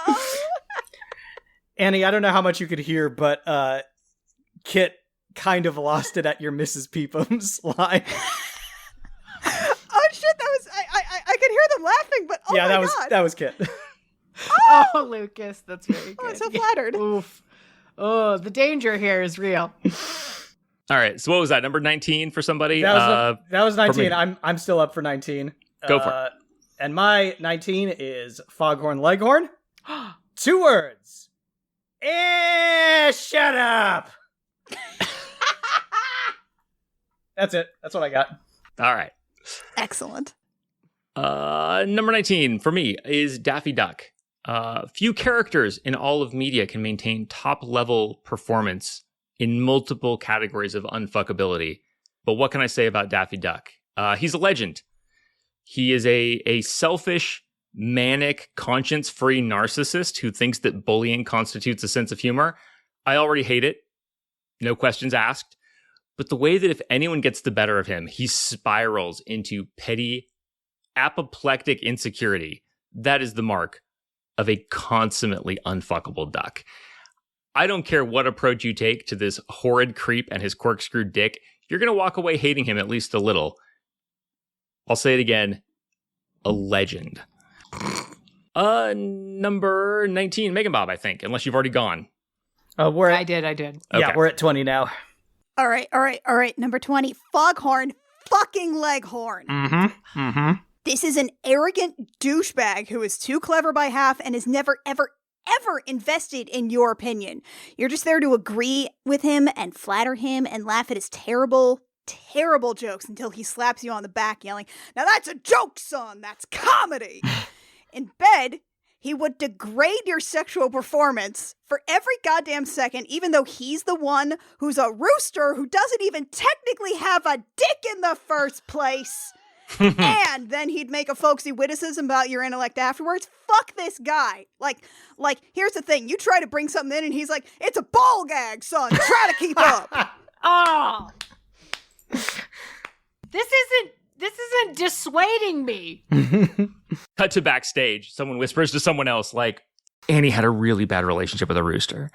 No. Annie, I don't know how much you could hear, but Kit kind of lost it at your Mrs. Peepham's line. Oh shit! That was I could hear them laughing, but oh yeah, my that God. was Kit. Oh, Lucas, that's very good. I'm so flattered. Oof. Oh, the danger here is real. All right. So what was that? Number 19 for somebody? That was 19. me. I'm still up for 19. Go for it. And my 19 is Foghorn Leghorn. 2 words. Shut up. That's it. That's what I got. All right. Excellent. Number 19 for me is Daffy Duck. Few characters in all of media can maintain top-level performance in multiple categories of unfuckability. But what can I say about Daffy Duck? He's a legend. He is a selfish, manic, conscience-free narcissist who thinks that bullying constitutes a sense of humor. I already hate it. No questions asked. But the way that if anyone gets the better of him, he spirals into petty, apoplectic insecurity, that is the mark of a consummately unfuckable duck. I don't care what approach you take to this horrid creep and his corkscrew dick, you're going to walk away hating him at least a little. I'll say it again, a legend. Number 19, MeganBob, I think, unless you've already gone. I did. Yeah, Okay. we're at 20 now. All right. Number 20, Foghorn fucking Leghorn. Mm-hmm. This is an arrogant douchebag who is too clever by half and is never, ever, ever invested in your opinion. You're just there to agree with him and flatter him and laugh at his terrible, terrible jokes until he slaps you on the back yelling, "Now that's a joke, son! That's comedy!" In bed, he would degrade your sexual performance for every goddamn second, even though he's the one who's a rooster who doesn't even technically have a dick in the first place. And then he'd make a folksy witticism about your intellect afterwards. Fuck this guy. Like, here's the thing. You try to bring something in and he's like, "It's a ball gag, son. Try to keep up." Oh. This isn't dissuading me. Cut to backstage. Someone whispers to someone else, like, Annie had a really bad relationship with a rooster.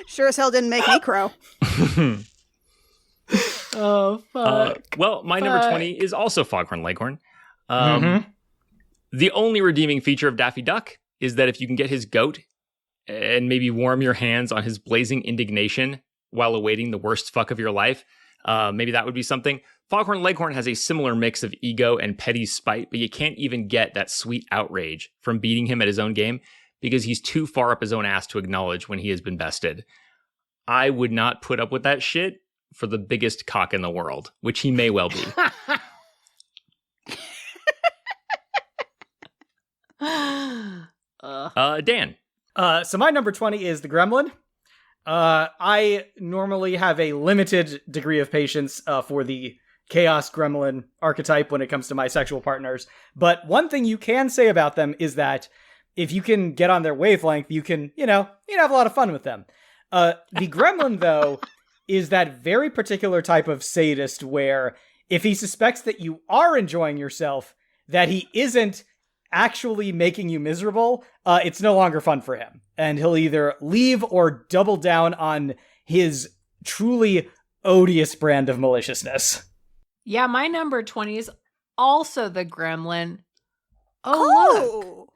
Sure as hell didn't make me crow. Oh, fuck. Well, my number 20 is also Foghorn Leghorn. The only redeeming feature of Daffy Duck is that if you can get his goat and maybe warm your hands on his blazing indignation while awaiting the worst fuck of your life, maybe that would be something. Foghorn Leghorn has a similar mix of ego and petty spite, but you can't even get that sweet outrage from beating him at his own game because he's too far up his own ass to acknowledge when he has been bested. I would not put up with that shit for the biggest cock in the world, which he may well be. Dan. So my number 20 is the Gremlin. I normally have a limited degree of patience for the Chaos Gremlin archetype when it comes to my sexual partners. But one thing you can say about them is that if you can get on their wavelength, you can have a lot of fun with them. The Gremlin, though, is that very particular type of sadist where if he suspects that you are enjoying yourself, that he isn't actually making you miserable, it's no longer fun for him. And he'll either leave or double down on his truly odious brand of maliciousness. Yeah, my number 20 is also the Gremlin. Oh, look.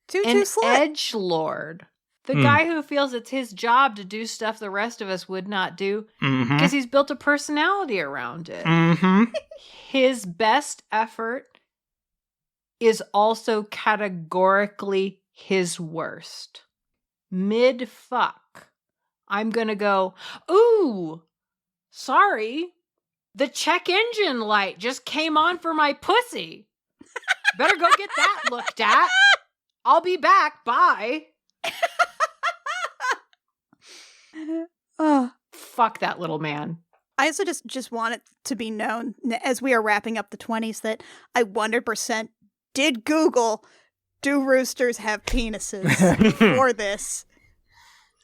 Tutu An slut. edgelord. The guy who feels it's his job to do stuff the rest of us would not do because he's built a personality around it. His best effort is also categorically his worst. Mid-fuck, I'm going to go, ooh, sorry, the check engine light just came on for my pussy. Better go get that looked at. I'll be back. Bye. Fuck that little man. I also just want it to be known, as we are wrapping up the 20s, that I 100% did Google, do roosters have penises for this?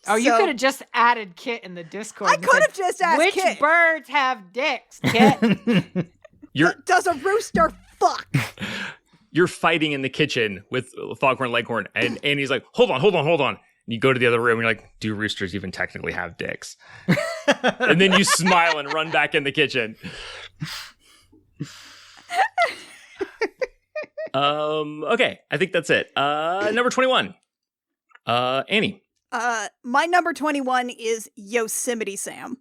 Oh, you could have just added Kit in the Discord. I could have just asked which Kit. birds have dicks, Kit? Does a rooster fuck? You're fighting in the kitchen with Foghorn Leghorn, and Annie's like, hold on. And you go to the other room, and you're like, do roosters even technically have dicks? And then you smile and run back in the kitchen. Okay, I think that's it. Number 21. Annie. My number 21 is Yosemite Sam.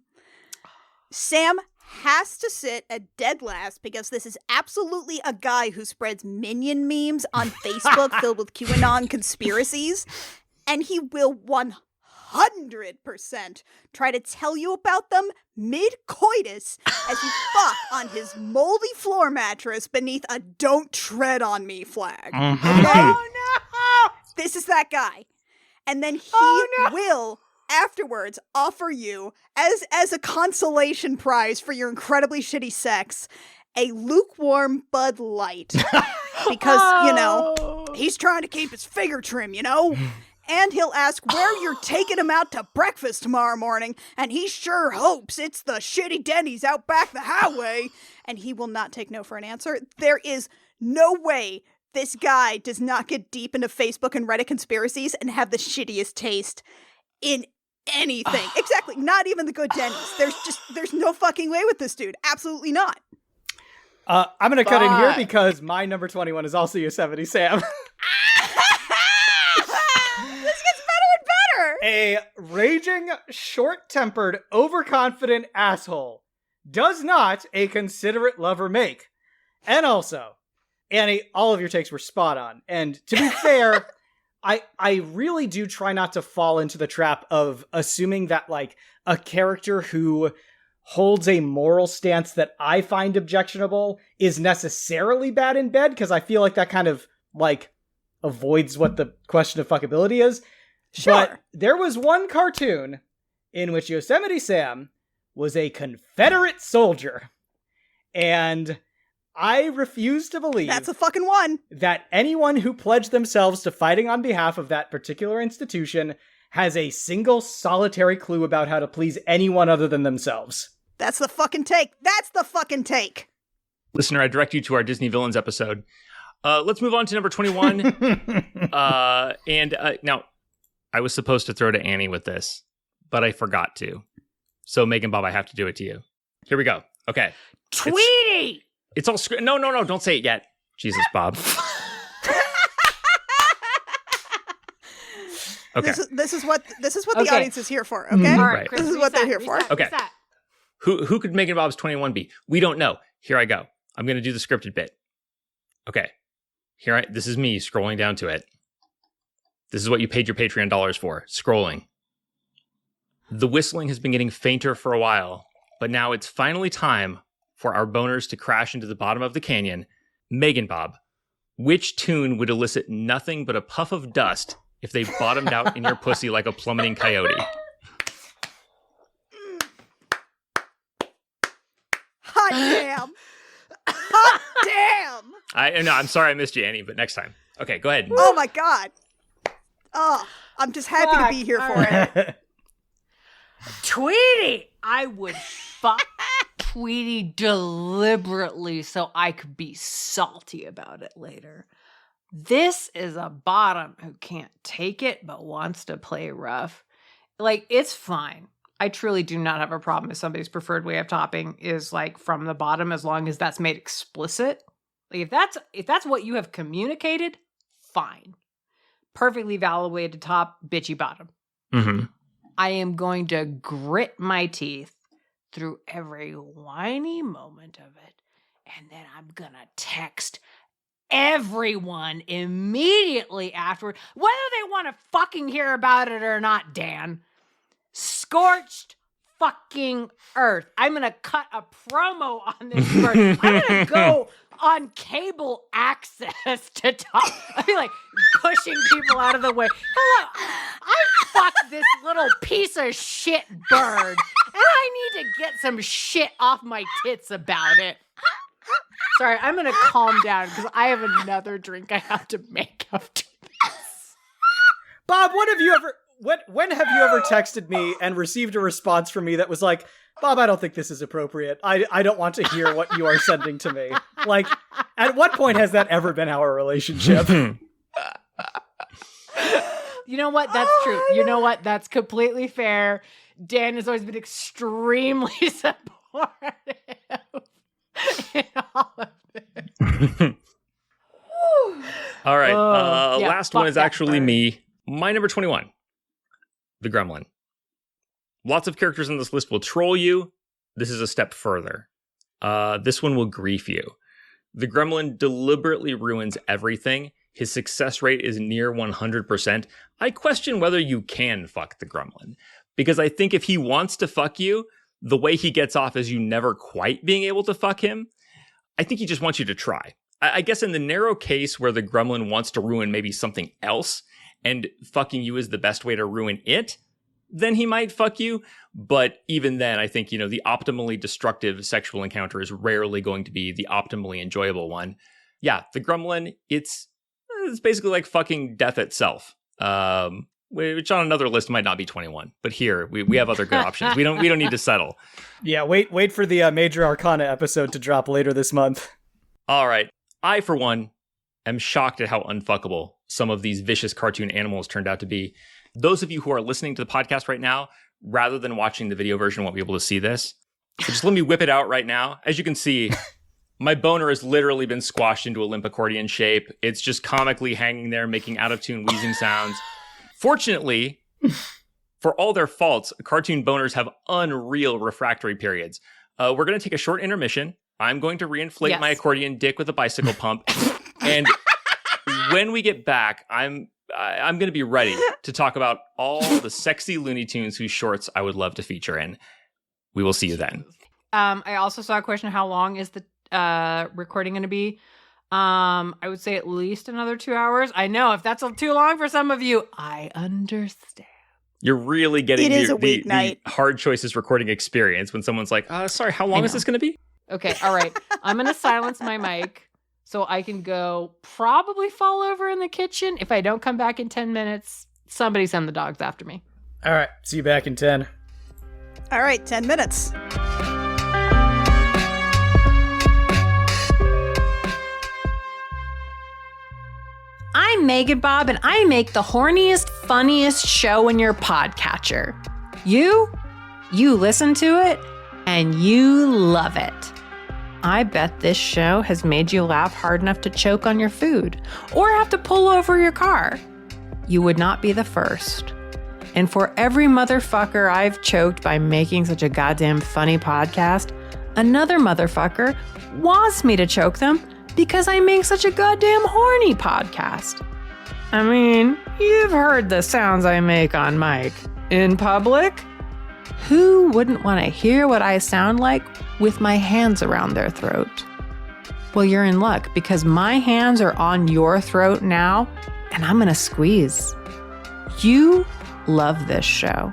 Sam has to sit at dead last because this is absolutely a guy who spreads minion memes on Facebook filled with QAnon conspiracies, and he will 100% try to tell you about them mid-coitus as you fuck on his moldy floor mattress beneath a "Don't Tread on Me" flag. Okay? Oh, no! This is that guy. And then he will afterwards offer you, as a consolation prize for your incredibly shitty sex, a lukewarm Bud Light. Because, he's trying to keep his figure trim, And he'll ask where you're taking him out to breakfast tomorrow morning, and he sure hopes it's the shitty Denny's out back the highway. And he will not take no for an answer. There is no way this guy does not get deep into Facebook and Reddit conspiracies and have the shittiest taste in anything. Exactly. Not even the good Denny's. There's no fucking way with this dude. Absolutely not. I'm going to cut in here because my number 21 is also Yosemite Sam. This gets better and better. A raging, short-tempered, overconfident asshole does not a considerate lover make. And also, Annie, all of your takes were spot on. And to be fair, I really do try not to fall into the trap of assuming that, like, a character who holds a moral stance that I find objectionable is necessarily bad in bed, because I feel like that kind of, like, avoids what the question of fuckability is. Sure. But there was one cartoon in which Yosemite Sam was a Confederate soldier. And I refuse to believe that's a fucking one. That anyone who pledged themselves to fighting on behalf of that particular institution has a single solitary clue about how to please anyone other than themselves. That's the fucking take. That's the fucking take. Listener, I direct you to our Disney Villains episode. Let's move on to number 21. Now, I was supposed to throw to Annie with this, but I forgot to. So, MeganBob, I have to do it to you. Here we go. Okay. Tweety! It's all script. No, don't say it yet. Jesus, Bob. Okay. This is what the audience is here for, okay? All right, Chris, this is what they're here for. Okay. Who could MeganBob's 21 be? We don't know. Here I go. I'm going to do the scripted bit. Okay. This is me scrolling down to it. This is what you paid your Patreon dollars for. Scrolling. The whistling has been getting fainter for a while, but now it's finally time for our boners to crash into the bottom of the canyon. MeganBob, which tune would elicit nothing but a puff of dust if they bottomed out in your pussy like a plummeting coyote? Hot damn. Hot damn. I'm sorry I missed you, Annie, but next time. Okay, go ahead. Oh my God. Oh, I'm just happy to be here for it. Tweety! I would fuck Tweety deliberately so I could be salty about it later. This is a bottom who can't take it but wants to play rough. Like, it's fine. I truly do not have a problem if somebody's preferred way of topping is like from the bottom, as long as that's made explicit. Like, if that's what you have communicated, fine. perfectly valid way to top bitchy bottom. Mm-hmm. I am going to grit my teeth through every whiny moment of it. And then I'm going to text everyone immediately afterward, whether they want to fucking hear about it or not, Dan. Scorched fucking earth. I'm going to cut a promo on this bird. I'm going to go on cable access to talk. I feel like pushing people out of the way. Hello, I fucked this little piece of shit bird, and I need to get some shit off my tits about it. Sorry, I'm going to calm down because I have another drink I have to make after this. Bob, when have you ever texted me and received a response from me that was like, Bob, I don't think this is appropriate. I don't want to hear what you are sending to me. Like, at what point has that ever been our relationship? You know what? That's true. You know what? That's completely fair. Dan has always been extremely supportive in all of this. All right. Yeah, last one is actually bird. me. My number 21, the Gremlin. Lots of characters on this list will troll you. This is a step further. This one will grief you. The Gremlin deliberately ruins everything. His success rate is near 100%. I question whether you can fuck the Gremlin, because I think if he wants to fuck you, the way he gets off is you never quite being able to fuck him. I think he just wants you to try. I guess in the narrow case where the Gremlin wants to ruin maybe something else and fucking you is the best way to ruin it, then he might fuck you. But even then, I think, the optimally destructive sexual encounter is rarely going to be the optimally enjoyable one. Yeah, the Gremlin, it's basically like fucking death itself, which on another list might not be 21. But here, we have other good options. We don't need to settle. Yeah, wait for the Major Arcana episode to drop later this month. All right. I, for one, am shocked at how unfuckable some of these vicious cartoon animals turned out to be. Those of you who are listening to the podcast right now, rather than watching the video version, won't be able to see this. So just let me whip it out right now. As you can see, my boner has literally been squashed into a limp accordion shape. It's just comically hanging there, making out-of-tune wheezing sounds. Fortunately, for all their faults, cartoon boners have unreal refractory periods. We're going to take a short intermission. I'm going to reinflate my accordion dick with a bicycle pump. And when we get back, I'm going to be ready to talk about all the sexy Looney Tunes whose shorts I would love to feature in. We will see you then. I also saw a question, how long is the recording going to be? I would say at least another 2 hours. I know if that's too long for some of you, I understand. You're really getting the Hard Choices recording experience when someone's like, sorry, how long is this going to be? Okay, all right. I'm going to silence my mic so I can go probably fall over in the kitchen. If I don't come back in 10 minutes, somebody send the dogs after me. All right, see you back in 10. All right, 10 minutes. I'm MeganBob, and I make the horniest, funniest show in your podcatcher. You listen to it, and you love it. I bet this show has made you laugh hard enough to choke on your food or have to pull over your car. You would not be the first. And for every motherfucker I've choked by making such a goddamn funny podcast, another motherfucker wants me to choke them because I make such a goddamn horny podcast. I mean, you've heard the sounds I make on mic. In public? Who wouldn't want to hear what I sound like with my hands around their throat? Well, you're in luck because my hands are on your throat now, and I'm going to squeeze. You love this show.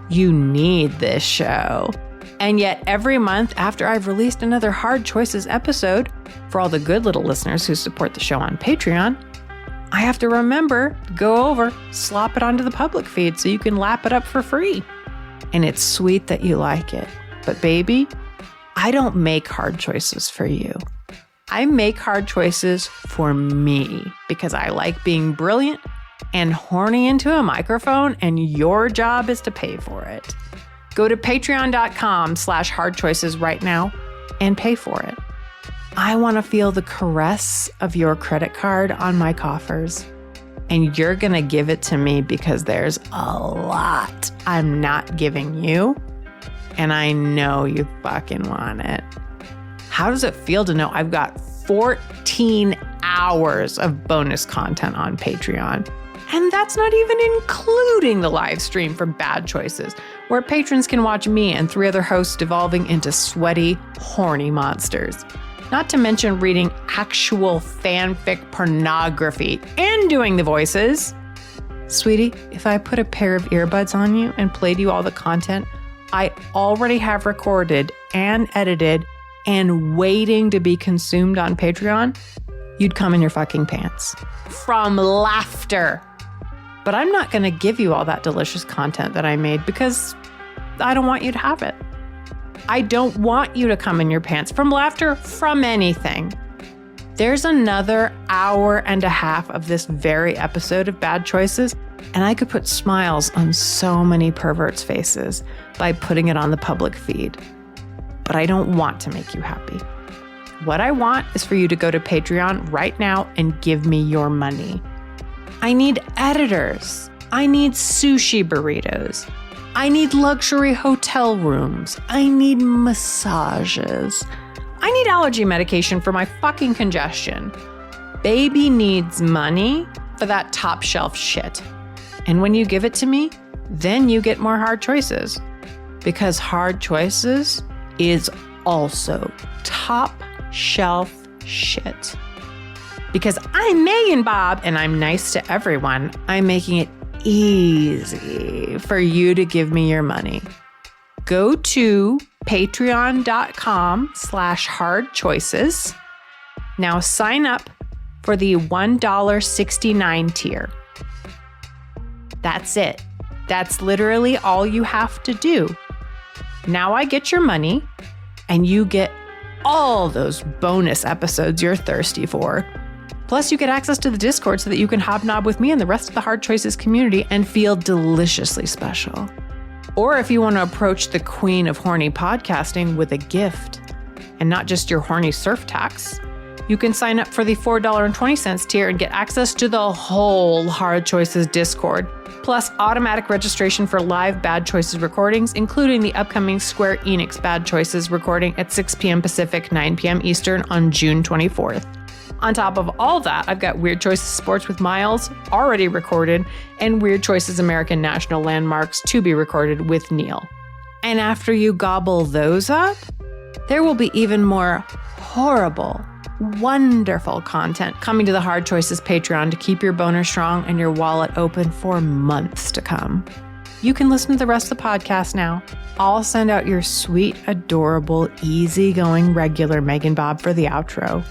You need this show. And yet every month after I've released another Hard Choices episode, for all the good little listeners who support the show on Patreon, I have to remember, go over, slop it onto the public feed so you can lap it up for free. And it's sweet that you like it. But baby, I don't make hard choices for you. I make hard choices for me because I like being brilliant and horny into a microphone, and your job is to pay for it. Go to patreon.com/hardchoices right now and pay for it. I want to feel the caress of your credit card on my coffers. and you're going to give it to me because there's a lot I'm not giving you, and I know you fucking want it. How does it feel to know I've got 14 hours of bonus content on Patreon? And that's not even including the live stream from Bad Choices, where patrons can watch me and 3 other hosts devolving into sweaty, horny monsters. Not to mention reading actual fanfic pornography and doing the voices. Sweetie, if I put a pair of earbuds on you and played you all the content I already have recorded and edited and waiting to be consumed on Patreon, you'd come in your fucking pants. From laughter. But I'm not going to give you all that delicious content that I made because I don't want you to have it. I don't want you to come in your pants from laughter from anything. There's another hour and a half of this very episode of Bad Choices, and I could put smiles on so many perverts' faces by putting it on the public feed. But I don't want to make you happy. What I want is for you to go to Patreon right now and give me your money. I need editors. I need sushi burritos. I need luxury hotel rooms. I need massages. I need allergy medication for my fucking congestion. Baby needs money for that top shelf shit. And when you give it to me, then you get more hard choices. Because hard choices is also top shelf shit. Because I'm MeganBob and I'm nice to everyone, I'm making it easy for you to give me your money. Go to patreon.com/hardchoices. Now sign up for the $1.69 tier. That's it. That's literally all you have to do. Now I get your money and you get all those bonus episodes you're thirsty for. Plus, you get access to the Discord so that you can hobnob with me and the rest of the Hard Choices community and feel deliciously special. Or if you want to approach the queen of horny podcasting with a gift and not just your horny surf tax, you can sign up for the $4.20 tier and get access to the whole Hard Choices Discord, plus automatic registration for live Bad Choices recordings, including the upcoming Square Enix Bad Choices recording at 6 p.m. Pacific, 9 p.m. Eastern on June 24th. On top of all that, I've got Weird Choices Sports with Miles already recorded and Weird Choices American National Landmarks to be recorded with Neil. And after you gobble those up, there will be even more horrible, wonderful content coming to the Hard Choices Patreon to keep your boner strong and your wallet open for months to come. You can listen to the rest of the podcast now. I'll send out your sweet, adorable, easygoing, regular MeganBob for the outro.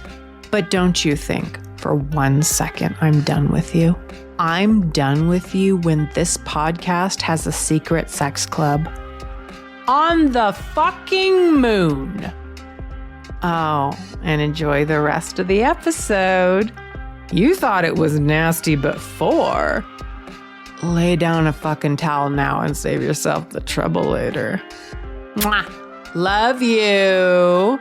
But don't you think for 1 second I'm done with you. I'm done with you when this podcast has a secret sex club on the fucking moon. Oh, and enjoy the rest of the episode. You thought it was nasty before. Lay down a fucking towel now and save yourself the trouble later. Mwah. Love you.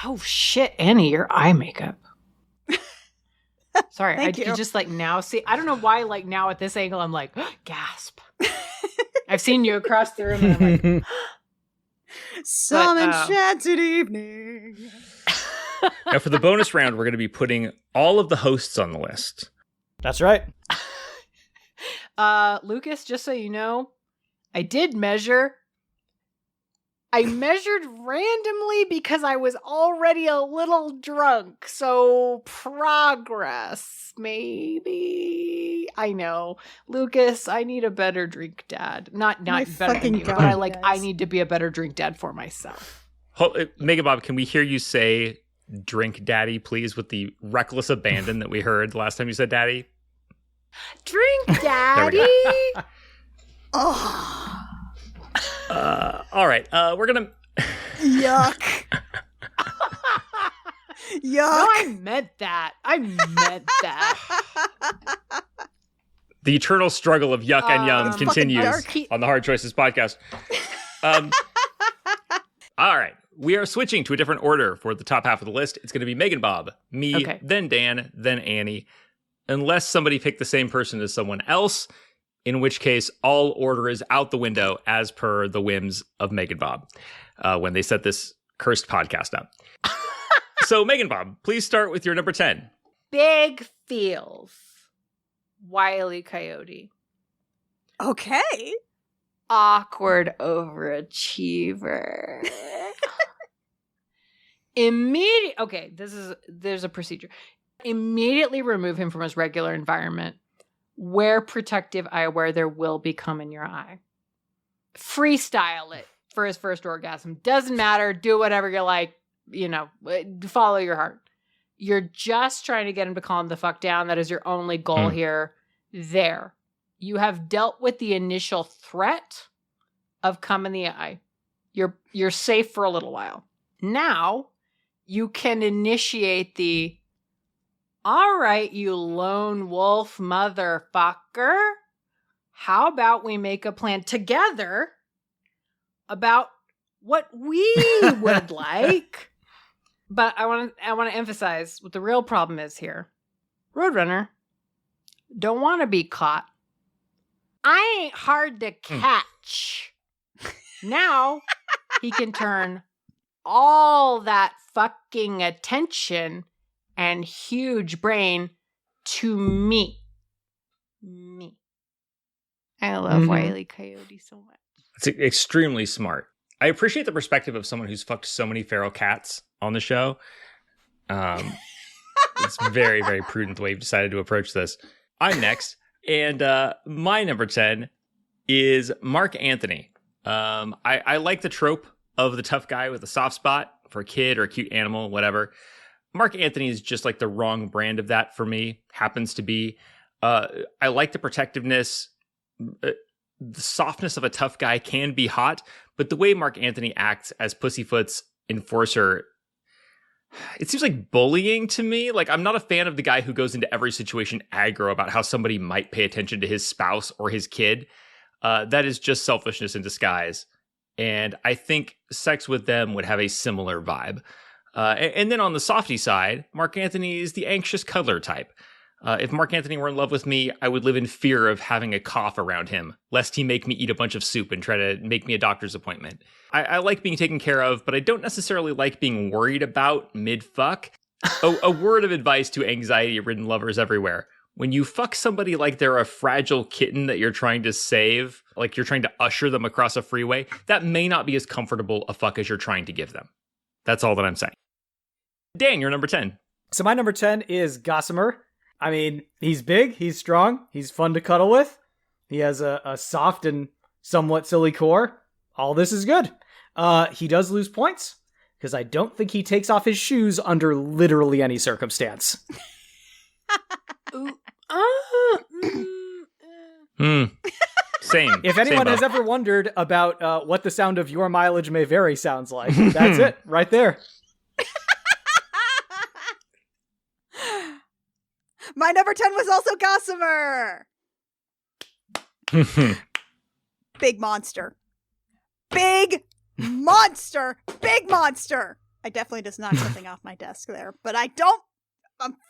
Oh shit, Annie, your eye makeup. Sorry, I can just like now see. I don't know why, like now at this angle, I'm like, gasp. I've seen you across the room and I'm like, some enchanted evening. Now, for the bonus round, we're going to be putting all of the hosts on the list. That's right. Lucas, just so you know, I did measure. I measured randomly because I was already a little drunk. So progress, maybe. I know. Lucas, I need a better drink dad. Not better than you, but I need to be a better drink dad for myself. MeganBob, can we hear you say drink daddy, please, with the reckless abandon that we heard last time you said daddy? Drink daddy. Oh. All right. We're gonna. Yuck. Yuck. No, I meant that. The eternal struggle of yuck and yum continues on the Hard Choices podcast. All right. We are switching to a different order for the top half of the list. It's going to be MeganBob, me, then Dan, then Annie, unless somebody picked the same person as someone else, in which case all order is out the window as per the whims of MeganBob when they set this cursed podcast up. So, MeganBob, please start with your number 10. Big feels. Wile E. Coyote. Okay. Awkward overachiever. Okay, there's a procedure. Immediately remove him from his regular environment. Wear protective eyewear. There will be cum in your eye. Freestyle it for his first orgasm. Doesn't matter. Do whatever you like. Follow your heart. You're just trying to get him to calm the fuck down. That is your only goal here. There. You have dealt with the initial threat of cum in the eye. You're safe for a little while. Now, you can initiate the, all right, you lone wolf motherfucker. How about we make a plan together about what we would like? But I want to emphasize what the real problem is here. Roadrunner don't want to be caught. I ain't hard to catch. Now he can turn all that fucking attention and huge brain to me. I love Wile E. Coyote so much. It's extremely smart. I appreciate the perspective of someone who's fucked so many feral cats on the show. It's very, very prudent the way you've decided to approach this. I'm next, and my number 10 is Mark Anthony. I like the trope of the tough guy with a soft spot for a kid or a cute animal, whatever. Mark Anthony is just like the wrong brand of that for me, happens to be. I like the protectiveness. The softness of a tough guy can be hot, but the way Mark Anthony acts as Pussyfoot's enforcer, it seems like bullying to me. Like, I'm not a fan of the guy who goes into every situation aggro about how somebody might pay attention to his spouse or his kid. That is just selfishness in disguise. And I think sex with them would have a similar vibe. And then on the softy side, Mark Anthony is the anxious cuddler type. If Mark Anthony were in love with me, I would live in fear of having a cough around him, lest he make me eat a bunch of soup and try to make me a doctor's appointment. I like being taken care of, but I don't necessarily like being worried about mid-fuck. A word of advice to anxiety-ridden lovers everywhere. When you fuck somebody like they're a fragile kitten that you're trying to save, like you're trying to usher them across a freeway, that may not be as comfortable a fuck as you're trying to give them. That's all that I'm saying. Dan, you're number 10. So my number 10 is Gossamer. I mean, he's big, he's strong, he's fun to cuddle with. He has a soft and somewhat silly core. All this is good. He does lose points, because I don't think he takes off his shoes under literally any circumstance. Same. If anyone has ever wondered about what the sound of Your Mileage May Vary sounds like, that's it, right there. My number 10 was also Gossamer. Big monster. Big monster. Big monster. I definitely just knocked something off my desk there, but I'm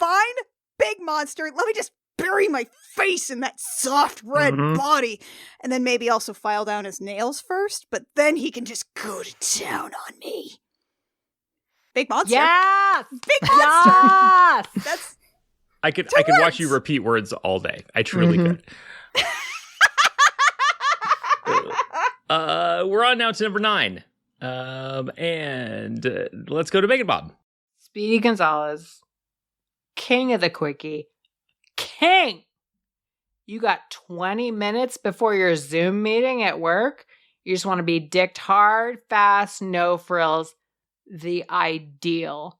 fine. Big monster. Let me just bury my face in that soft red body, and then maybe also file down his nails first, but then he can just go to town on me. Big monster. Yes! Big monster. Yes! That's I could watch you repeat words all day. I truly could. We're on now to number 9. And let's go to MeganBob. Speedy Gonzalez, king of the quickie. King! You got 20 minutes before your Zoom meeting at work. You just want to be dicked hard, fast, no frills. The ideal.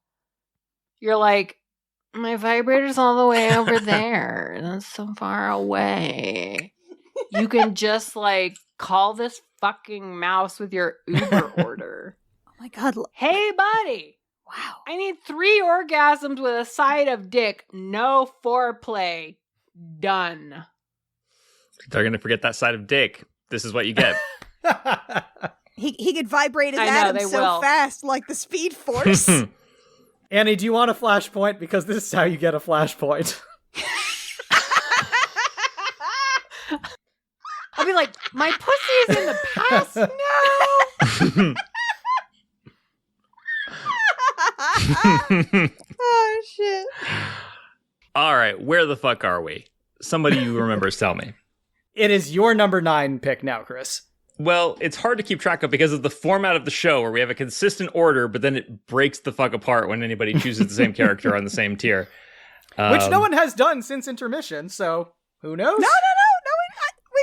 You're like, my vibrator's all the way over there. That's so far away. You can just call this fucking mouse with your Uber order. oh my god. Hey, buddy. Wow. I need 3 orgasms with a side of dick. No foreplay. Done. They're going to forget that side of dick. This is what you get. He could vibrate his I know, atoms they so will. fast, like the Speed Force. Annie, do you want a flashpoint? Because this is how you get a flashpoint. I'll be like, my pussy is in the past. No. Oh, shit. All right, where the fuck are we? Somebody who remembers, tell me. It is your number 9 pick now, Chris. Well, it's hard to keep track of because of the format of the show where we have a consistent order, but then it breaks the fuck apart when anybody chooses the same character on the same tier. Which no one has done since intermission, so who knows? No,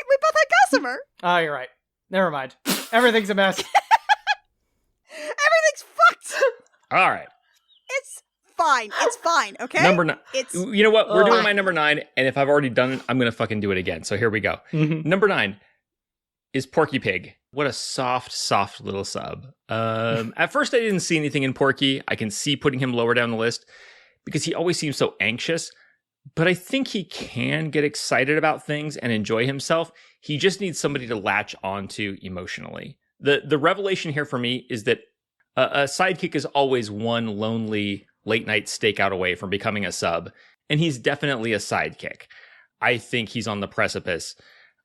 we both had Gossamer. Oh, you're right. Never mind. Everything's a mess. Everything's fucked. All right. It's fine, okay? Number 9. It's You know what? We're doing fine. my number 9, and if I've already done it, I'm going to fucking do it again. So here we go. Mhm. Number 9 is Porky Pig. What a soft little sub. At first, I didn't see anything in Porky. I can see putting him lower down the list because he always seems so anxious. But I think he can get excited about things and enjoy himself. He just needs somebody to latch onto emotionally. The revelation here for me is that a sidekick is always one lonely late night stakeout away from becoming a sub. And he's definitely a sidekick. I think he's on the precipice.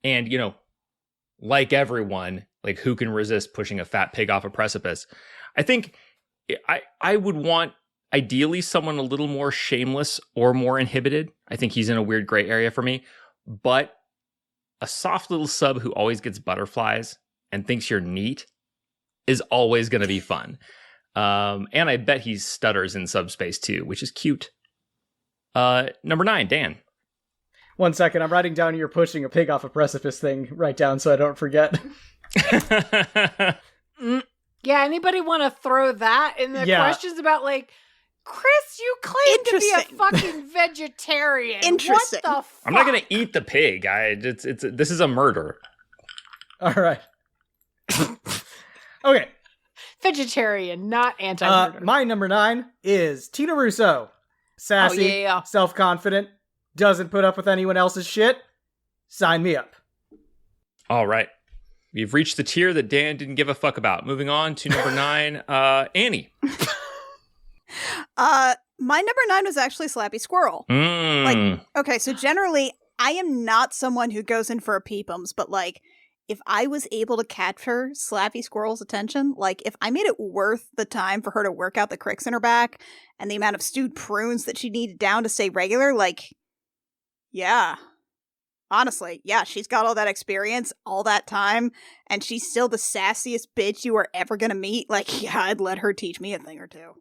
And, you know, like everyone, like who can resist pushing a fat pig off a precipice? I think I would want ideally someone a little more shameless or more inhibited. I think he's in a weird gray area for me. But a soft little sub who always gets butterflies and thinks you're neat is always going to be fun. And I bet he stutters in subspace too, which is cute. Number 9, Dan. 1 second, I'm writing down your pushing a pig off a precipice thing right down so I don't forget. Yeah, anybody want to throw that in the Yeah. questions about, like, Chris, you claim to be a Interesting. fucking vegetarian. Interesting. What the fuck? I'm not going to eat the pig. This is a murder. All right. Okay. Vegetarian, not anti-murder. My number 9 is Tina Russo. Sassy, yeah. self-confident, doesn't put up with anyone else's shit. Sign me up. All right. We've reached the tier that Dan didn't give a fuck about. Moving on to number 9, Annie. my number 9 was actually Slappy Squirrel. Mm. Okay, so generally, I am not someone who goes in for a peepums, but like, if I was able to capture Slappy Squirrel's attention, like, if I made it worth the time for her to work out the cricks in her back and the amount of stewed prunes that she needed down to stay regular, like, yeah. Honestly, yeah, she's got all that experience, all that time, and she's still the sassiest bitch you are ever gonna meet. Like, yeah, I'd let her teach me a thing or two.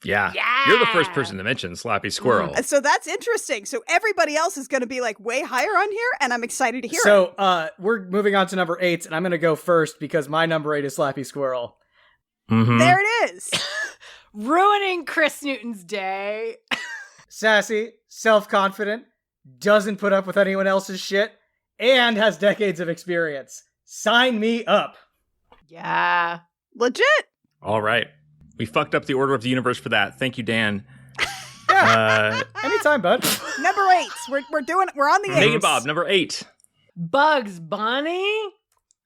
Yeah. Yeah. You're the first person to mention Slappy Squirrel. So that's interesting. So everybody else is gonna be, like, way higher on here, and I'm excited to hear it. So, we're moving on to number 8, and I'm going to go first because my number 8 is Slappy Squirrel. Mm-hmm. There it is. Ruining Kris Newton's day. Sassy, self-confident, doesn't put up with anyone else's shit, and has decades of experience. Sign me up. Yeah. Legit. All right. We fucked up the order of the universe for that. Thank you, Dan. Yeah, anytime, bud. Number 8. We're doing it. We're on the 8s. MeganBob, number 8. Bugs Bunny?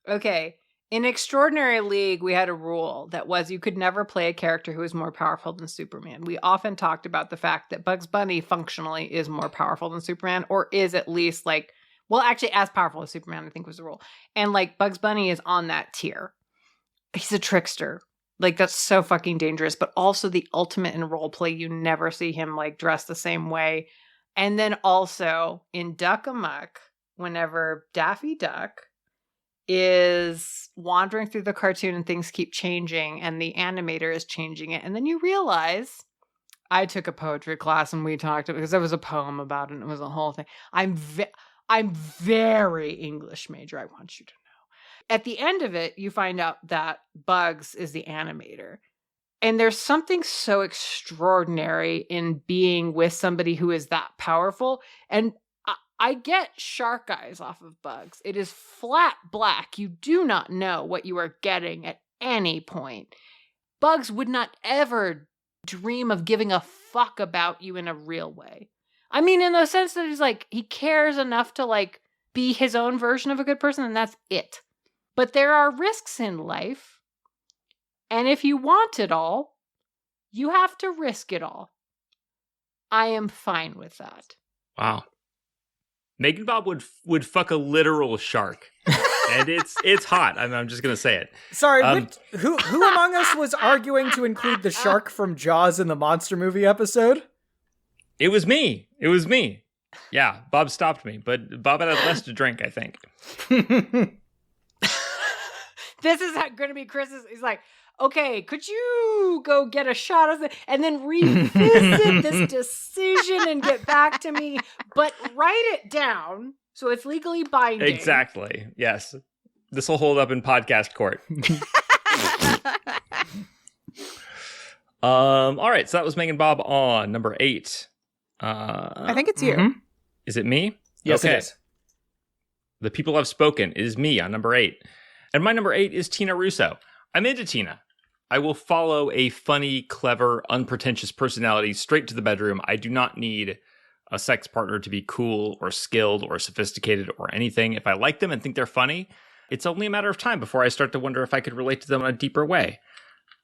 Okay. In Extraordinary League, we had a rule that was you could never play a character who is more powerful than Superman. We often talked about the fact that Bugs Bunny functionally is more powerful than Superman, or is at least like, well, actually as powerful as Superman, I think was the rule. And like Bugs Bunny is on that tier. He's a trickster. Like, that's so fucking dangerous, but also the ultimate in role play. You never see him like dressed the same way. And then also in Duck Amuck, whenever Daffy Duck is wandering through the cartoon and things keep changing and the animator is changing it. And then you realize, I took a poetry class and we talked because there was a poem about it and it was a whole thing. I'm very English major, I want you to know. At the end of it, you find out that Bugs is the animator. And there's something so extraordinary in being with somebody who is that powerful. And I get shark eyes off of Bugs. It is flat black. You do not know what you are getting at any point. Bugs would not ever dream of giving a fuck about you in a real way. I mean, in the sense that he's like, he cares enough to like be his own version of a good person, and that's it. But there are risks in life. And if you want it all, you have to risk it all. I am fine with that. Wow. MeganBob would fuck a literal shark. And it's hot. I'm just going to say it. Sorry, who among us was arguing to include the shark from Jaws in the monster movie episode? It was me. Yeah, Bob stopped me, but Bob had less to drink, I think. This is going to be Chris's. He's like, okay, could you go get a shot of it and then revisit this decision and get back to me, but write it down so it's legally binding. Exactly. Yes. This will hold up in podcast court. All right. So that was MeganBob on number 8. I think it's you. Is it me? Yes, okay. It is. The people have spoken. It is me on number 8. And my number 8 is Tina Russo. I'm into Tina. I will follow a funny, clever, unpretentious personality straight to the bedroom. I do not need a sex partner to be cool or skilled or sophisticated or anything. If I like them and think they're funny, it's only a matter of time before I start to wonder if I could relate to them in a deeper way.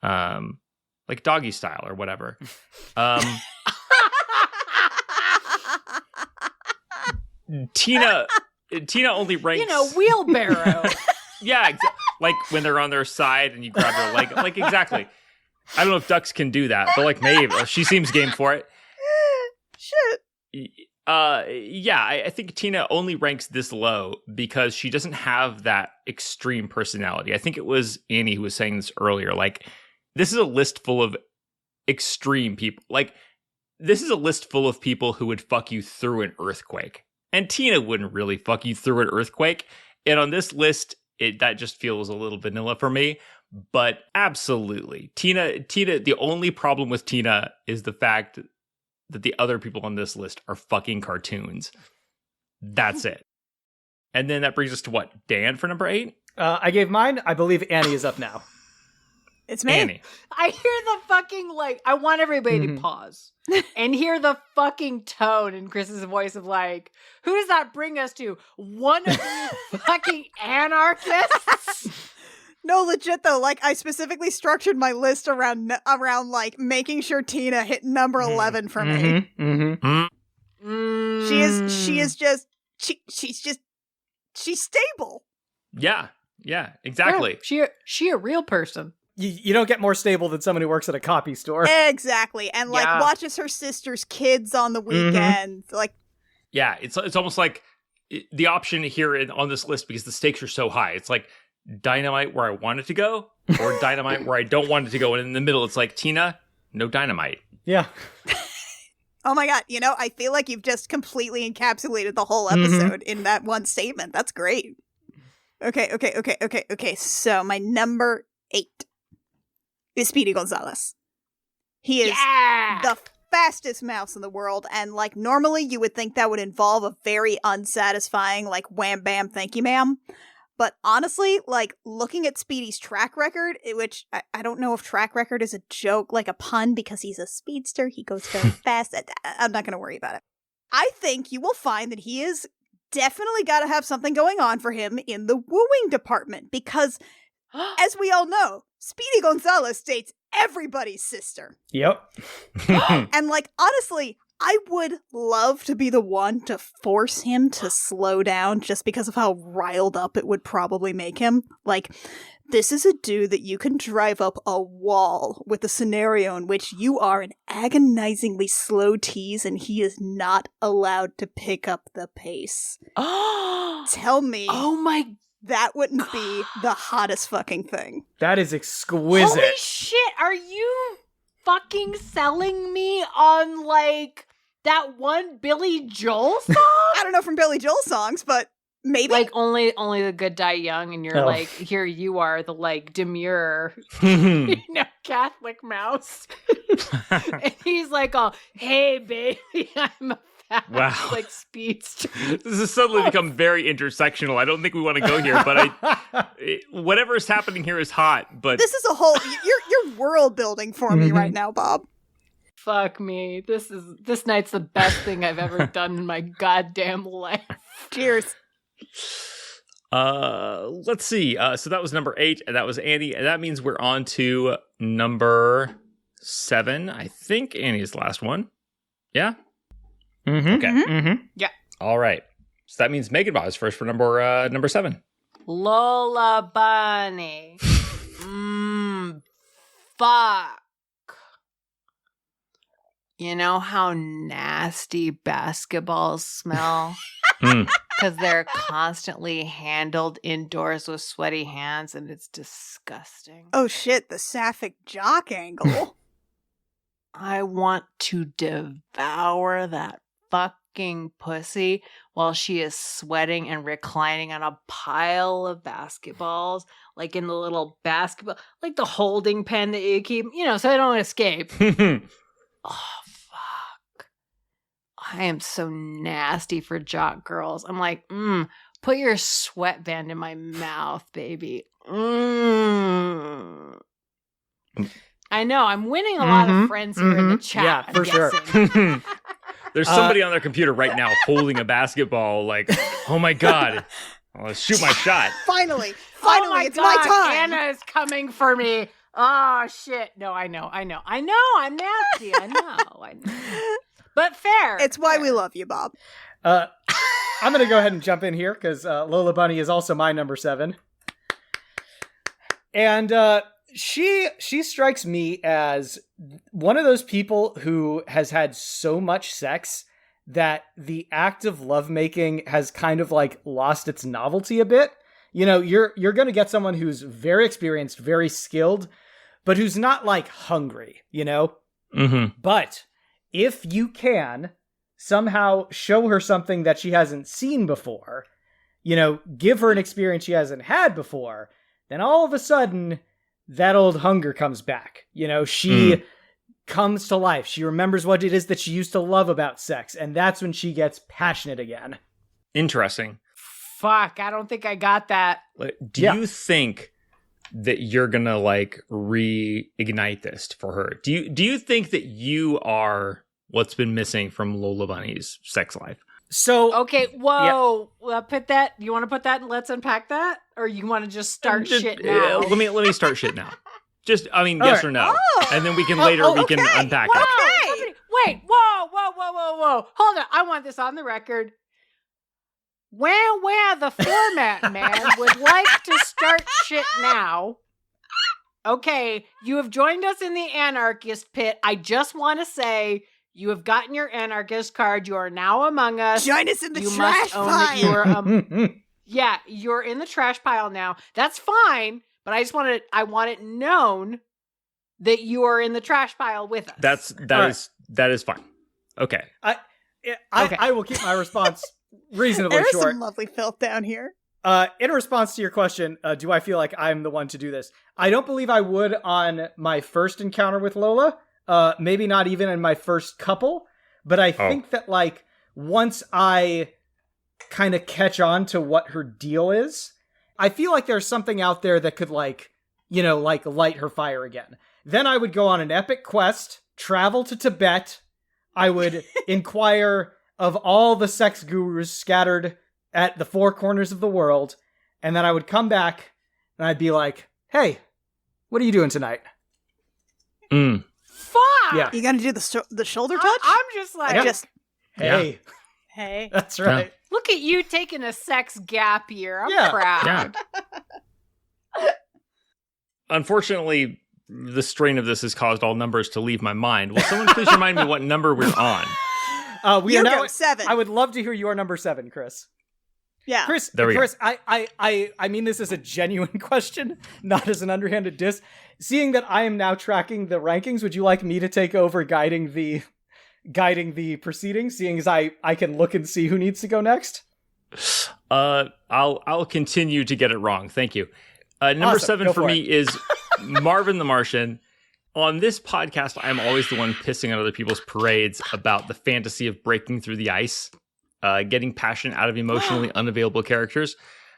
Like doggy style or whatever. Tina only ranks... wheelbarrow. Yeah, like when they're on their side and you grab their leg. Like, exactly. I don't know if ducks can do that, but like maybe. She seems game for it. Shit. Yeah, I think Tina only ranks this low because she doesn't have that extreme personality. I think it was Annie who was saying this earlier. Like, this is a list full of extreme people. Like, this is a list full of people who would fuck you through an earthquake. And Tina wouldn't really fuck you through an earthquake. And on this list, that just feels a little vanilla for me. But absolutely. Tina, the only problem with Tina is the fact that the other people on this list are fucking cartoons. That's it. And then that brings us to what? Dan for number 8? I gave mine. I believe Annie is up now. It's me. Annie. I hear the fucking, like, I want everybody to pause and hear the fucking tone in Chris's voice of like, who does that bring us to? One of you fucking anarchists? No, legit though. Like, I specifically structured my list around like making sure Tina hit number 11 for me. She's stable. Yeah, exactly. Yeah, she a real person. You don't get more stable than someone who works at a copy store. Exactly. And like watches her sister's kids on the weekend. Like, yeah, it's almost like the option here on this list, because the stakes are so high. It's like dynamite where I want it to go, or dynamite where I don't want it to go. And in the middle, it's like, Tina, no dynamite. Yeah. Oh my God. I feel like you've just completely encapsulated the whole episode in that one statement. That's great. Okay. So my number 8 is Speedy Gonzalez. He is the fastest mouse in the world, and like normally you would think that would involve a very unsatisfying like wham bam thank you ma'am. But honestly, like looking at Speedy's track record, which I don't know if track record is a joke, like a pun, because he's a speedster, he goes very fast. I'm not going to worry about it. I think you will find that he is definitely got to have something going on for him in the wooing department, because as we all know, Speedy Gonzalez dates everybody's sister. Yep. And like, honestly, I would love to be the one to force him to slow down just because of how riled up it would probably make him. Like, this is a dude that you can drive up a wall with a scenario in which you are an agonizingly slow tease and he is not allowed to pick up the pace. Tell me. Oh my that wouldn't be the hottest fucking thing. That is exquisite. Holy shit, are you fucking selling me on, like, that one Billy Joel song? I don't know from Billy Joel songs, but maybe. Like, only the good die young, and you're like, here you are, the, like, demure, Catholic mouse. And he's like, oh, hey, baby, I'm a wow. like speedster. This has suddenly become very intersectional. I don't think we want to go here, but whatever is happening here is hot. But this is a whole you're world building for me right now, Bob. Fuck me. This night's the best thing I've ever done in my goddamn life. Cheers. Let's see. So that was number 8, and that was Annie, and that means we're on to number 7. I think Annie's last one. Yeah. Mm-hmm. Okay. Mm-hmm. Yeah. All right. So that means MeganBob is first for number 7. Lola Bunny. Fuck. You know how nasty basketballs smell? Because they're constantly handled indoors with sweaty hands, and it's disgusting. Oh shit, the sapphic jock angle. I want to devour that fucking pussy while she is sweating and reclining on a pile of basketballs, like in the little basketball, like the holding pen that you keep, so they don't escape. Oh, fuck. I am so nasty for jock girls. I'm like, put your sweatband in my mouth, baby. I know, I'm winning a lot of friends here in the chat. Yeah, for sure. There's somebody on their computer right now holding a basketball, like, oh my God, I'll shoot my shot. Finally, Oh it's my time. Anna is coming for me. Oh, shit. No, I know. I'm nasty. I know. But fair. It's why we love you, Bob. I'm going to go ahead and jump in here because Lola Bunny is also my number 7. And she strikes me as one of those people who has had so much sex that the act of lovemaking has kind of like lost its novelty a bit. You're going to get someone who's very experienced, very skilled, but who's not like hungry, Mm-hmm. But if you can somehow show her something that she hasn't seen before, give her an experience she hasn't had before, then all of a sudden that old hunger comes back. She comes to life. She remembers what it is that she used to love about sex, and that's when she gets passionate again. Interesting. Fuck, I don't think I got that. Do you think that you're gonna like reignite this for her? Do you think that you are what's been missing from Lola Bunny's sex life? So okay, whoa, put that. You want to put that and let's unpack that, or you want to just start shit now? Let me start shit now. Just, yes or no, and then we can later we can unpack it. Okay. Wait, whoa! Hold on, I want this on the record. Where the format man would like to start shit now. Okay, you have joined us in the anarchist pit. I just want to say you have gotten your anarchist card. You are now among us. Join us in the you trash must own pile. that you are, yeah, you're in the trash pile now. That's fine, but I want it known that you are in the trash pile with us. That is fine. Okay. I will keep my response reasonably There's short. some lovely filth down here. In response to your question, do I feel like I'm the one to do this? I don't believe I would on my first encounter with Lola. Maybe not even in my first couple. But I think that like once I kind of catch on to what her deal is, I feel like there's something out there that could like light her fire again. Then I would go on an epic quest, travel to Tibet. I would inquire of all the sex gurus scattered at the 4 corners of the world, and then I would come back, and I'd be like, hey, what are you doing tonight? Fuck! Yeah. You gonna do the shoulder touch? I'm just like, Hey. Hey. That's right. look at you taking a sex gap year. I'm Yeah. proud. Yeah. Unfortunately, the strain of this has caused all numbers to leave my mind. Will someone please remind me what number we're on? We are now 7. I would love to hear your number 7, Chris. Yeah. Chris, There we go. I mean this as a genuine question, not as an underhanded diss. Seeing that I am now tracking the rankings, would you like me to take over guiding the proceedings, seeing as I can look and see who needs to go next? I'll continue to get it wrong. Thank you. Number Awesome. 7 Go for for me is Marvin the Martian. On this podcast, I'm always the one pissing on other people's parades about the fantasy of breaking through the ice, getting passion out of emotionally unavailable characters.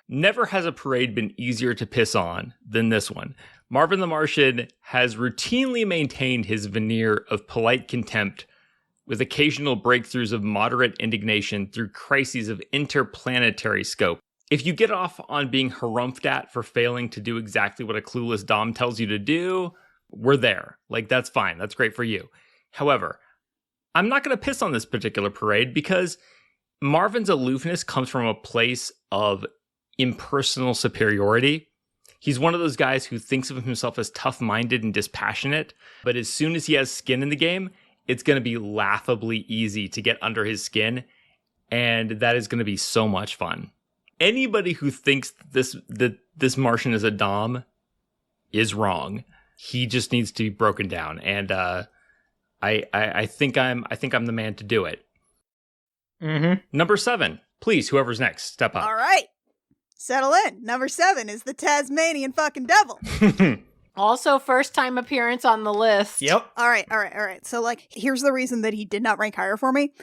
Never has a parade been easier to piss on than this one. Marvin the Martian has routinely maintained his veneer of polite contempt with occasional breakthroughs of moderate indignation through crises of interplanetary scope. If you get off on being harumphed at for failing to do exactly what a clueless dom tells you to do, we're there. Like, that's fine. That's great for you. However, I'm not going to piss on this particular parade because Marvin's aloofness comes from a place of impersonal superiority. He's one of those guys who thinks of himself as tough-minded and dispassionate, but as soon as he has skin in the game, it's going to be laughably easy to get under his skin, and that is going to be so much fun. Anybody who thinks that this Martian is a dom is wrong. He just needs to be broken down, and I think I'm the man to do it. Mm-hmm. Number 7, please, whoever's next, step up. All right. Settle in. Number 7 is the Tazmanian fucking Devil. Also, first time appearance on the list. Yep. All right. So, like, here's the reason that he did not rank higher for me.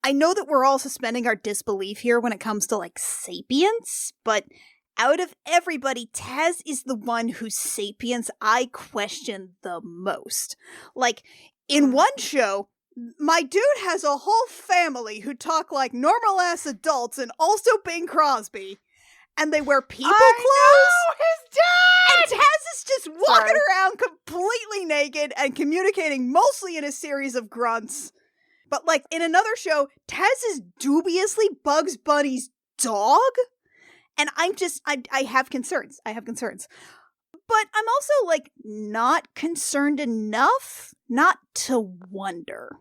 I know that we're all suspending our disbelief here when it comes to, like, sapience, but out of everybody, Taz is the one whose sapience I question the most. Like, in one show, my dude has a whole family who talk like normal-ass adults and also Bing Crosby. And they wear people clothes. His dad! And Taz is just walking around completely naked and communicating mostly in a series of grunts. But, like, in another show, Taz is dubiously Bugs Bunny's dog? And I have concerns. But I'm also, like, not concerned enough not to wonder.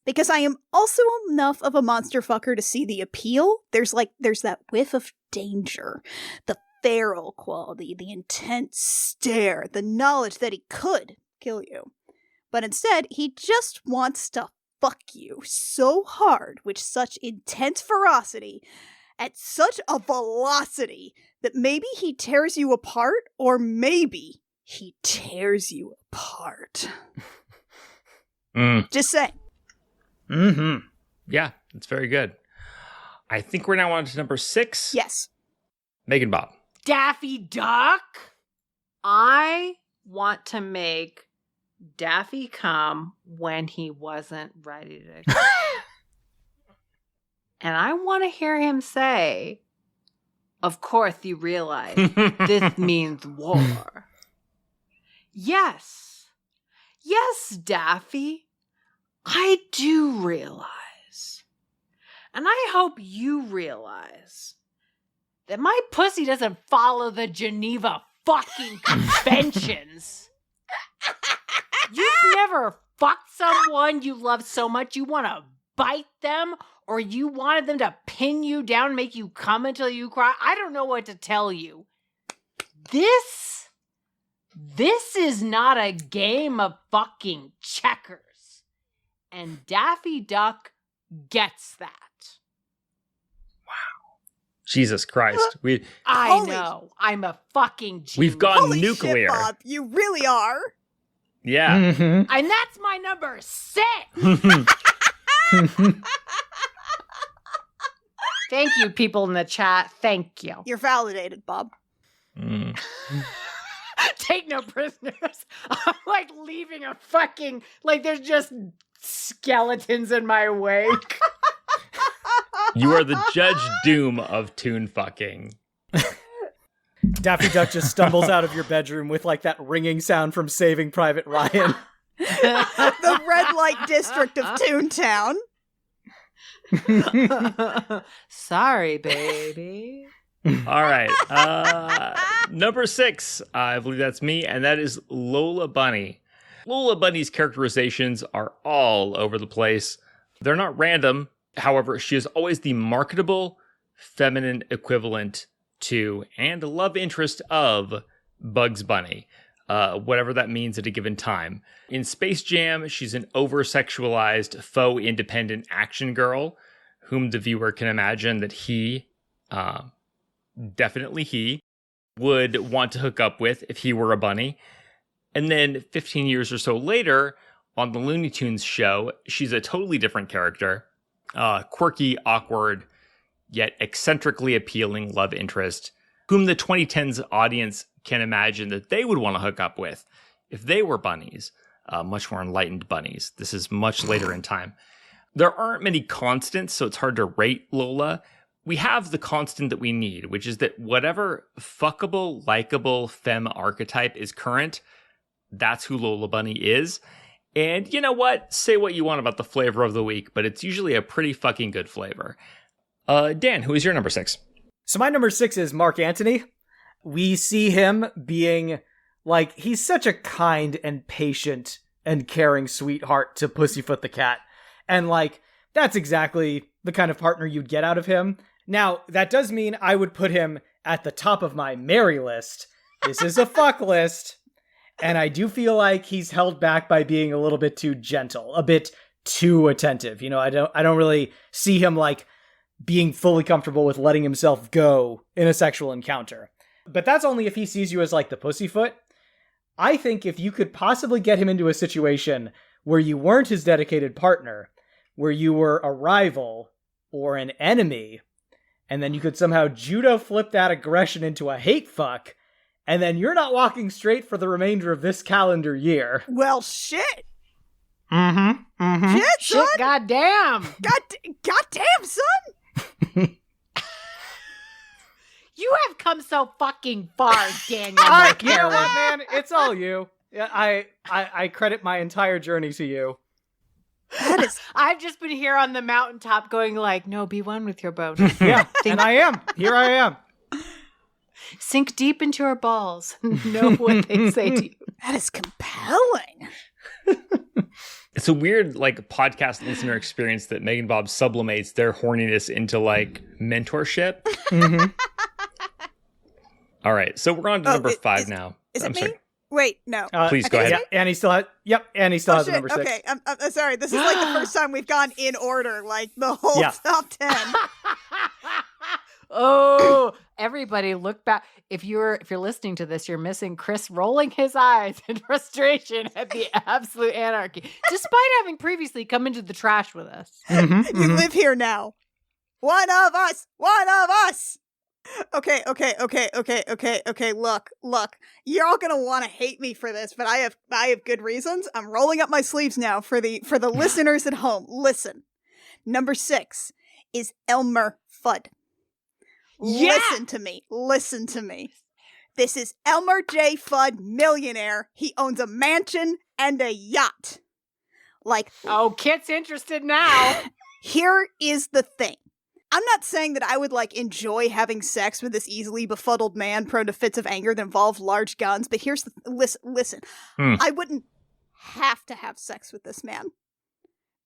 Because I am also enough of a monster fucker to see the appeal. There's that whiff of danger, the feral quality, the intense stare, the knowledge that he could kill you. But instead, he just wants to fuck you so hard with such intense ferocity at such a velocity that maybe he tears you apart, or maybe he tears you apart. Just saying. Mm-hmm. Yeah, it's very good. I think we're now on to number 6. Yes. MeganBob. Daffy Duck? I want to make Daffy come when he wasn't ready to come. And I want to hear him say, "Of course you realize this means war." Yes, Daffy, I do realize. And I hope you realize that my pussy doesn't follow the Geneva fucking conventions. You've never fucked someone you love so much you want to bite them, or you wanted them to pin you down, make you come until you cry. I don't know what to tell you. This is not a game of fucking checkers. And Daffy Duck gets that. Jesus Christ. I know. I'm a fucking genius. We've gone Holy nuclear. shit, Bob. You really are. Yeah. Mm-hmm. And that's my number 6. Thank you, people in the chat. Thank you. You're validated, Bob. Take no prisoners. I'm like leaving a fucking, like there's just skeletons in my wake. You are the Judge Doom of tune fucking. Daffy Duck just stumbles out of your bedroom with like that ringing sound from Saving Private Ryan. The red light district of Toontown. Sorry, baby. All right. Number 6, I believe that's me, and that is Lola Bunny. Lola Bunny's characterizations are all over the place. They're not random. However, she is always the marketable, feminine equivalent to and love interest of Bugs Bunny, whatever that means at a given time. In Space Jam, she's an over-sexualized, faux-independent action girl, whom the viewer can imagine that he, definitely he, would want to hook up with if he were a bunny. And then 15 years or so later, on the Looney Tunes show, she's a totally different character. Quirky, awkward, yet eccentrically appealing love interest, whom the 2010s audience can imagine that they would want to hook up with if they were bunnies, much more enlightened bunnies. This is much later in time. There aren't many constants, so it's hard to rate Lola. we have the constant that we need, which is that whatever fuckable, likable femme archetype is current, that's who Lola Bunny is. And you know what? Say what you want about the flavor of the week, but it's usually a pretty fucking good flavor. Dan, who is your number 6? So my number 6 is Mark Antony. We see him being like, he's such a kind and patient and caring sweetheart to Pussyfoot the cat. And like, that's exactly the kind of partner you'd get out of him. Now, that does mean I would put him at the top of my Mary list. This is a fuck list. And I do feel like he's held back by being a little bit too gentle, a bit too attentive. You know, I don't really see him like being fully comfortable with letting himself go in a sexual encounter. But that's only if he sees you as like the pussyfoot. I think if you could possibly get him into a situation where you weren't his dedicated partner, where you were a rival or an enemy, and then you could somehow judo flip that aggression into a hate fuck, and then you're not walking straight for the remainder of this calendar year. Well, shit. Mm-hmm. Shit, son. Goddamn. Goddamn, son. You have come so fucking far, Daniel. You know what, man? It's all you. Yeah, I credit my entire journey to you. That is. I've just been here on the mountaintop going like, no, be one with your boat. Yeah, and I am. Here I am. Sink deep into our balls. Know what they say to you. That is compelling. It's a weird like podcast listener experience that MeganBob sublimates their horniness into like mentorship. Mm-hmm. All right, so we're on to number 5 now. Is I'm it me? sorry. Wait, no. Please go ahead. Yeah, Annie still has. Yep, Annie still has the number 6. Okay, I'm sorry. This is like the first time we've gone in order, like the whole top 10. Oh, everybody look back. If you're listening to this, you're missing Kris rolling his eyes in frustration at the absolute anarchy, despite having previously come into the trash with us. Mm-hmm, you live here now. One of us. Okay. Look. You're all gonna want to hate me for this, but I have good reasons. I'm rolling up my sleeves now for the listeners at home. Listen, number 6 is Elmer Fudd. Yeah! Listen to me. This is Elmer J. Fudd, millionaire. He owns a mansion and a yacht. Like, oh, Kit's interested now. Here is the thing. I'm not saying that I would, like, enjoy having sex with this easily befuddled man prone to fits of anger that involve large guns, but here's the... Listen. I wouldn't have to have sex with this man.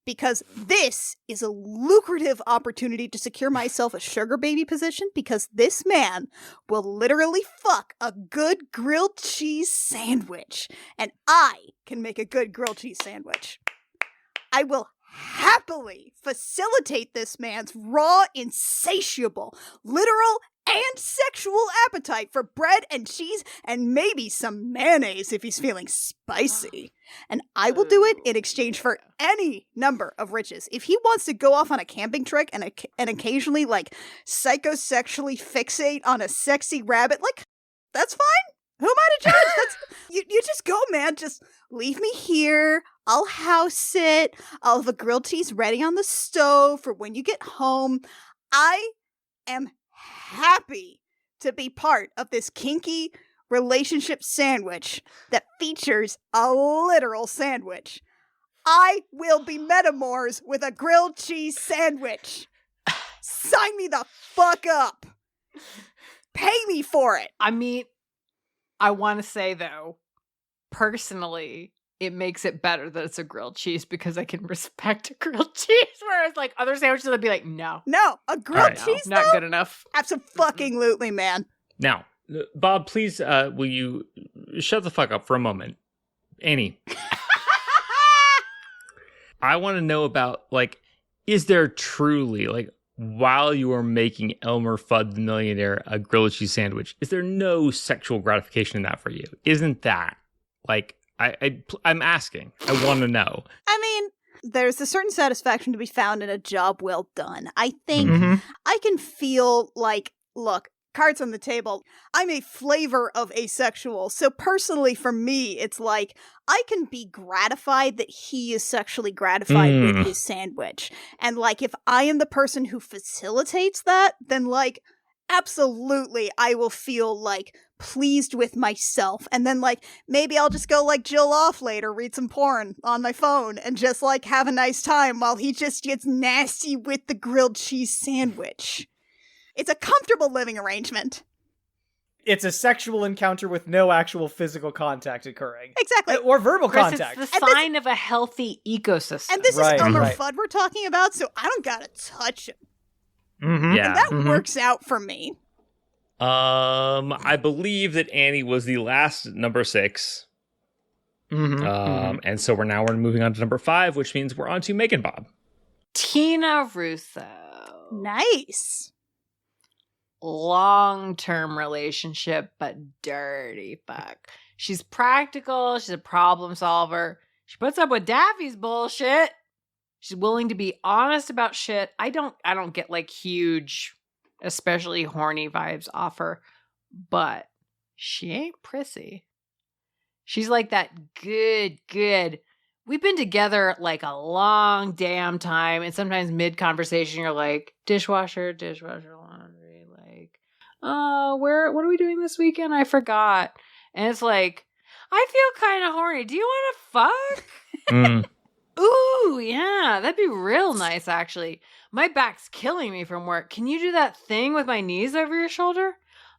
Because this is a lucrative opportunity to secure myself a sugar baby position, because this man will literally fuck a good grilled cheese sandwich. And I can make a good grilled cheese sandwich. I will happily facilitate this man's raw, insatiable, literal, and sexual appetite for bread and cheese and maybe some mayonnaise if he's feeling spicy. And I will do it in exchange for any number of riches. If he wants to go off on a camping trip and occasionally, like, psychosexually fixate on a sexy rabbit, like, that's fine. Who am I to judge? That's you just go, man. Just leave me here. I'll house it. I'll have a grilled cheese ready on the stove for when you get home. I am happy to be part of this kinky relationship sandwich that features a literal sandwich. I will be metamors with a grilled cheese sandwich. Sign me the fuck up. Pay me for it. I mean, I want to say, though, personally, it makes it better that it's a grilled cheese because I can respect a grilled cheese, whereas, like, other sandwiches, I'd be like, no. No, a grilled cheese, not good enough. Absolutely, man. Now, Bob, please, will you shut the fuck up for a moment? Annie. I want to know about, like, is there truly, like, while you are making Elmer Fudd the millionaire a grilled cheese sandwich, is there no sexual gratification in that for you? Isn't that, like, I'm asking. I want to know. I mean, there's a certain satisfaction to be found in a job well done. I think I can feel like, look, cards on the table. I'm a flavor of asexual. So personally for me, it's like, I can be gratified that he is sexually gratified with his sandwich. And like, if I am the person who facilitates that, then like, absolutely, I will feel like pleased with myself. And then like, maybe I'll just go like Jill off later, read some porn on my phone and just like have a nice time while he just gets nasty with the grilled cheese sandwich. It's a comfortable living arrangement. It's a sexual encounter with no actual physical contact occurring. Exactly. Or verbal Chris, contact. it's the sign of a healthy ecosystem. And this Right, is Elmer right. Fudd we're talking about, so I don't gotta touch him. Yeah. And that works out for me. I believe that Annie was the last number 6. And so we're moving on to number 5, which means we're on to MeganBob. Tina Russo. Nice. Long-term relationship, but dirty fuck. She's practical. She's a problem solver. She puts up with Daffy's bullshit. She's willing to be honest about shit. I don't get like huge, especially horny vibes off her, but she ain't prissy. She's like that good. We've been together like a long damn time, and sometimes mid-conversation you're like, dishwasher, laundry, like, oh, what are we doing this weekend? I forgot. And it's like, I feel kind of horny. Do you want to fuck? Ooh, yeah, that'd be real nice, actually. My back's killing me from work. Can you do that thing with my knees over your shoulder?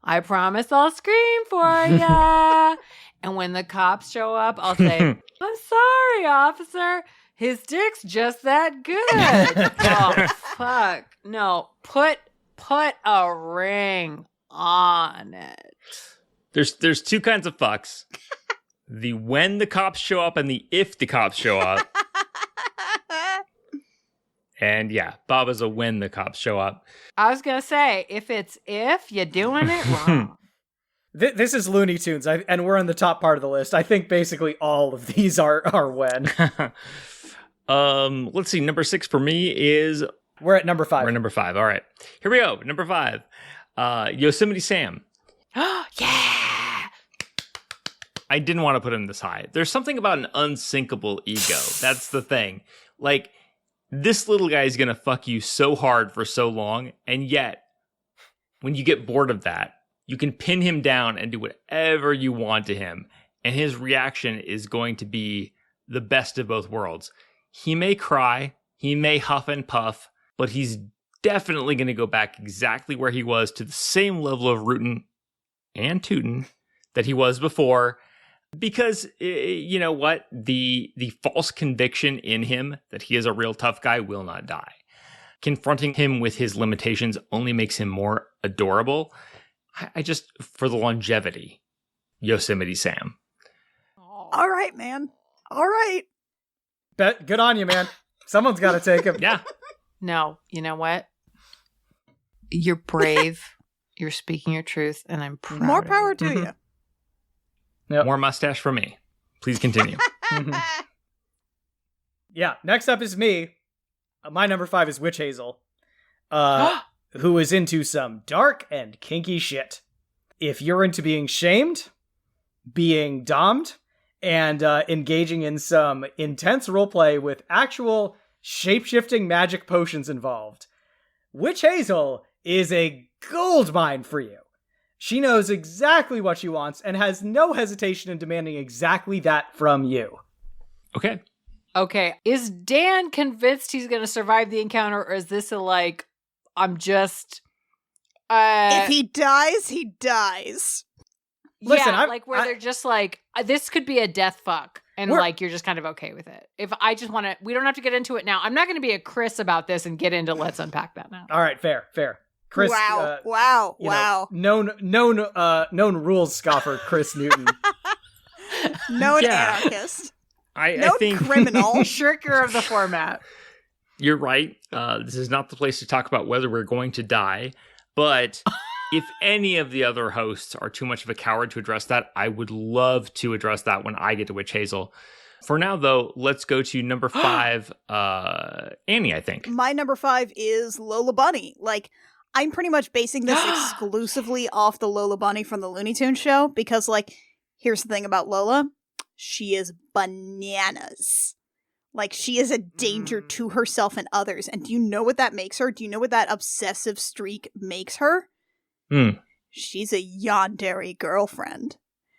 I promise I'll scream for ya. And when the cops show up, I'll say, I'm sorry, officer. His dick's just that good. Oh, fuck. No, put a ring on it. There's two kinds of fucks. The when the cops show up and the if the cops show up. And yeah, Bob is a when the cops show up. I was going to say, if you're doing it wrong. This is Looney Tunes, and we're in the top part of the list. I think basically all of these are when. Let's see. Number 6 for me is... We're at number 5. We're at number 5. All right. Here we go. Number 5. Yosemite Sam. Yeah! I didn't want to put him this high. There's something about an unsinkable ego. That's the thing. Like, this little guy is going to fuck you so hard for so long, and yet, when you get bored of that, you can pin him down and do whatever you want to him, and his reaction is going to be the best of both worlds. He may cry, he may huff and puff, but he's definitely going to go back exactly where he was, to the same level of rootin' and tootin' that he was before. Because, you know what? The false conviction in him that he is a real tough guy will not die. Confronting him with his limitations only makes him more adorable. I just, for the longevity, Yosemite Sam. All right, man. All right. Good on you, man. Someone's got to take him. Yeah. No, you know what? You're brave. You're speaking your truth, and I'm proud More of power you. to you. Yep. More mustache for me. Please continue. Yeah, next up is me. My number 5 is Witch Hazel, who is into some dark and kinky shit. If you're into being shamed, being dommed, and engaging in some intense roleplay with actual shape-shifting magic potions involved, Witch Hazel is a goldmine for you. She knows exactly what she wants and has no hesitation in demanding exactly that from you. Okay. Okay, is Dan convinced he's going to survive the encounter, or is this I'm just... if he dies, he dies. Listen, yeah, where they're just like, this could be a death fuck, and you're just kind of okay with it. If I just want to, we don't have to get into it now. I'm not going to be a Chris about this and get into let's unpack that now. All right, fair. Chris, Wow. known rules scoffer Kris Newton. Known Yeah. anarchist. I think criminal. Shirker of the format. you're right. This is not the place to talk about whether we're going to die, but if any of the other hosts are too much of a coward to address that, I would love to address that when I get to Witch Hazel. For now, though, let's go to number 5, Annie, I think. My number 5 is Lola Bunny. Like, I'm pretty much basing this exclusively off the Lola Bunny from the Looney Tunes show because, like, here's the thing about Lola. She is bananas. Like, she is a danger to herself and others. And do you know what that makes her? Do you know what that obsessive streak makes her? She's a yandere girlfriend.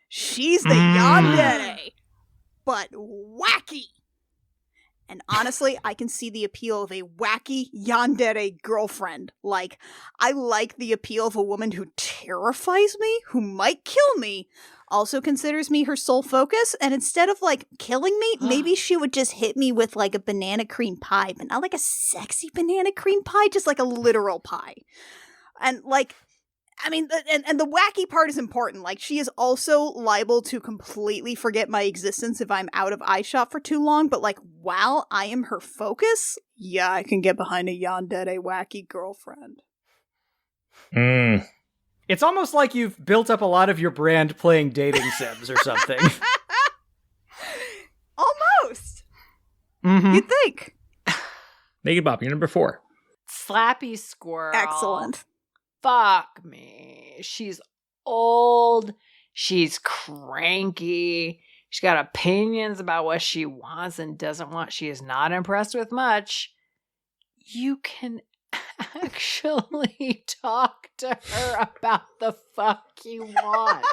She's the yandere, but wacky. And honestly, I can see the appeal of a wacky yandere girlfriend. Like, I like the appeal of a woman who terrifies me, who might kill me, also considers me her sole focus, and instead of, like, killing me, maybe she would just hit me with, like, a banana cream pie, but not like a sexy banana cream pie, just like a literal pie. And, like, I mean, and the wacky part is important. Like, she is also liable to completely forget my existence if I'm out of eyeshot for too long, but, like, while I am her focus, yeah, I can get behind a yandere wacky girlfriend. It's almost like you've built up a lot of your brand playing dating sims or something. Almost. You'd think. MeganBob, you're number 4. Slappy Squirrel. Excellent. Fuck me. She's old. She's cranky. She's got opinions about what she wants and doesn't want. She is not impressed with much. You can actually talk to her about the fuck you want.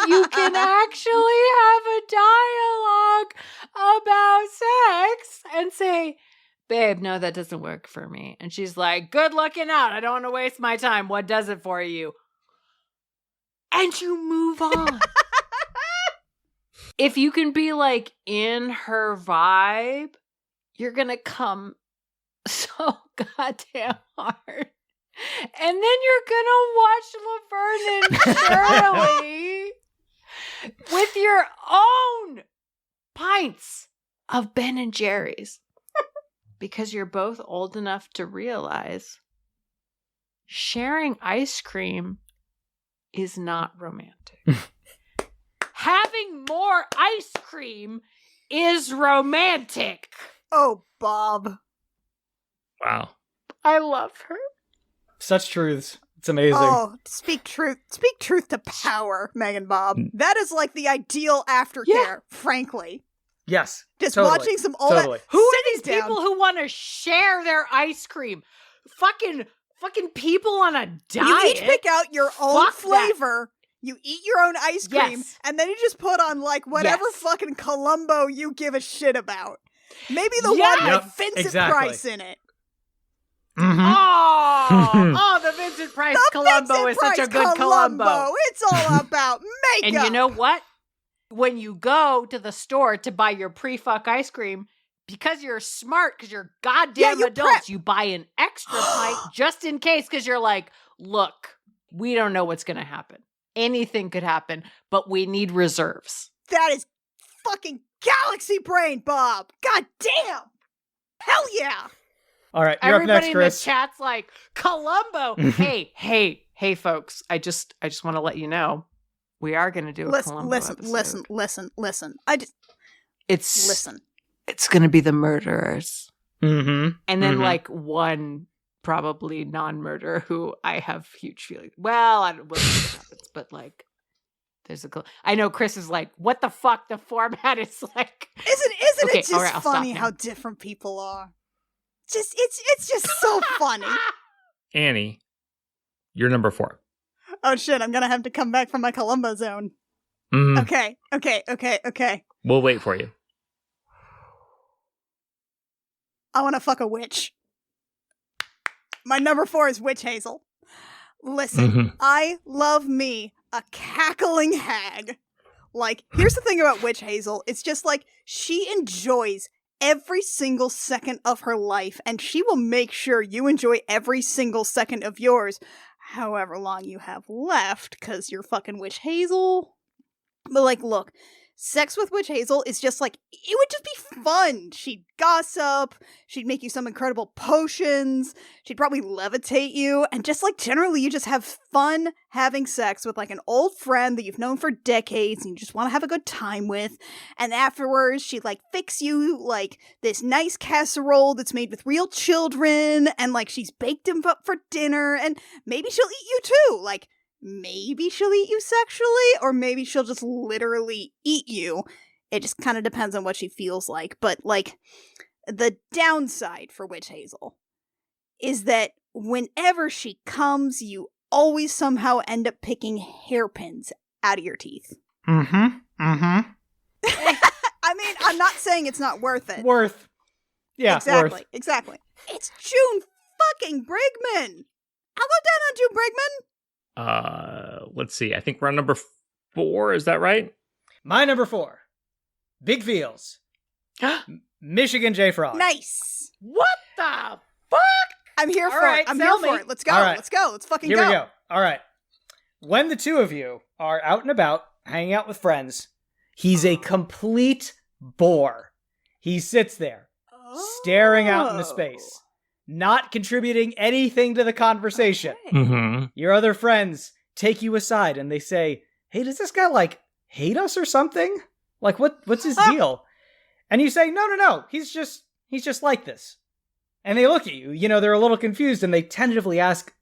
You can actually have a dialogue about sex and say, babe, no, that doesn't work for me. And she's like, good looking out. I don't want to waste my time. What does it for you? And you move on. If you can be like in her vibe, you're going to come so goddamn hard. And then you're going to watch Laverne and Shirley with your own pints of Ben and Jerry's. Because you're both old enough to realize sharing ice cream is not romantic. Having more ice cream is romantic. Oh, Bob. Wow. I love her. Such truths. It's amazing. Oh, speak truth. Speak truth to power, MeganBob. That is like the ideal aftercare, frankly. Yes. Just totally. watching some old... Totally. Who are these down. people who want to share their ice cream? Fucking people on a diet. You each pick out your own Fuck flavor. You eat your own ice cream, Yes. and then you just put on, like, whatever Yes. fucking Columbo you give a shit about. Maybe the Yes. one with Yep, Vincent exactly. Price in it. Oh, the Vincent Price Columbo Vincent is such a Price good Columbo. It's all about makeup. And you know what? When you go to the store to buy your pre-fuck ice cream, because you're smart, because you're goddamn you adults, prep. you buy an extra pint just in case, because you're like, look, we don't know what's going to happen. Anything could happen, but we need reserves. That is fucking galaxy brain, Bob. God damn. Hell yeah. All right, you're Everybody up next, in Chris. the chat's like, Columbo. hey, folks. I just want to let you know. We are going to do a Columbo episode. Listen. I just It's listen. It's going to be the murderers. Mm-hmm. And then like one probably non-murderer who I have huge feelings. Well, I don't know what happens, but like there's I know Chris is like, what the fuck? The format is like. Isn't Okay, it just all right, I'll funny stop now. how different people are? It's just so funny. Annie, you're number 4. Oh shit, I'm gonna have to come back from my Columbo zone. Mhm. Okay. We'll wait for you. I wanna fuck a witch. My number 4 is Witch Hazel. Listen, I love me a cackling hag. Like, here's the thing about Witch Hazel. It's just like, she enjoys every single second of her life, and she will make sure you enjoy every single second of yours, however long you have left, because you're fucking Witch Hazel. But, like, look, sex with Witch Hazel is just like, it would just be fun. She'd gossip, she'd make you some incredible potions, she'd probably levitate you, and just like generally you just have fun having sex with like an old friend that you've known for decades and you just want to have a good time with. And afterwards she'd like fix you like this nice casserole that's made with real children, and like she's baked them up for dinner, and maybe she'll eat you too. Like, maybe she'll eat you sexually, or maybe she'll just literally eat you. It just kind of depends on what she feels like. But, like, the downside for Witch Hazel is that whenever she comes, you always somehow end up picking hairpins out of your teeth. Mm-hmm. Mm-hmm. I mean, I'm not saying it's not worth it. Worth. Yeah, exactly, worth. Exactly. It's June fucking Brigman! I'll go down on June Brigman! Let's see. I think we're on number 4. Is that right? My number 4. Big Feels. Michigan J. Frog. Nice. What the fuck? I'm here for right, it. I'm tell here for me. it. Let's go. All right. Let's go. Let's fucking Here go. we go. All right. When the two of you are out and about, hanging out with friends, he's a complete bore. He sits there, staring out into space, not contributing anything to the conversation. Okay. Mm-hmm. Your other friends take you aside and they say, "Hey, does this guy like hate us or something? Like what's his deal?" And you say, No, he's just like this." And they look at you, you know, they're a little confused and they tentatively ask,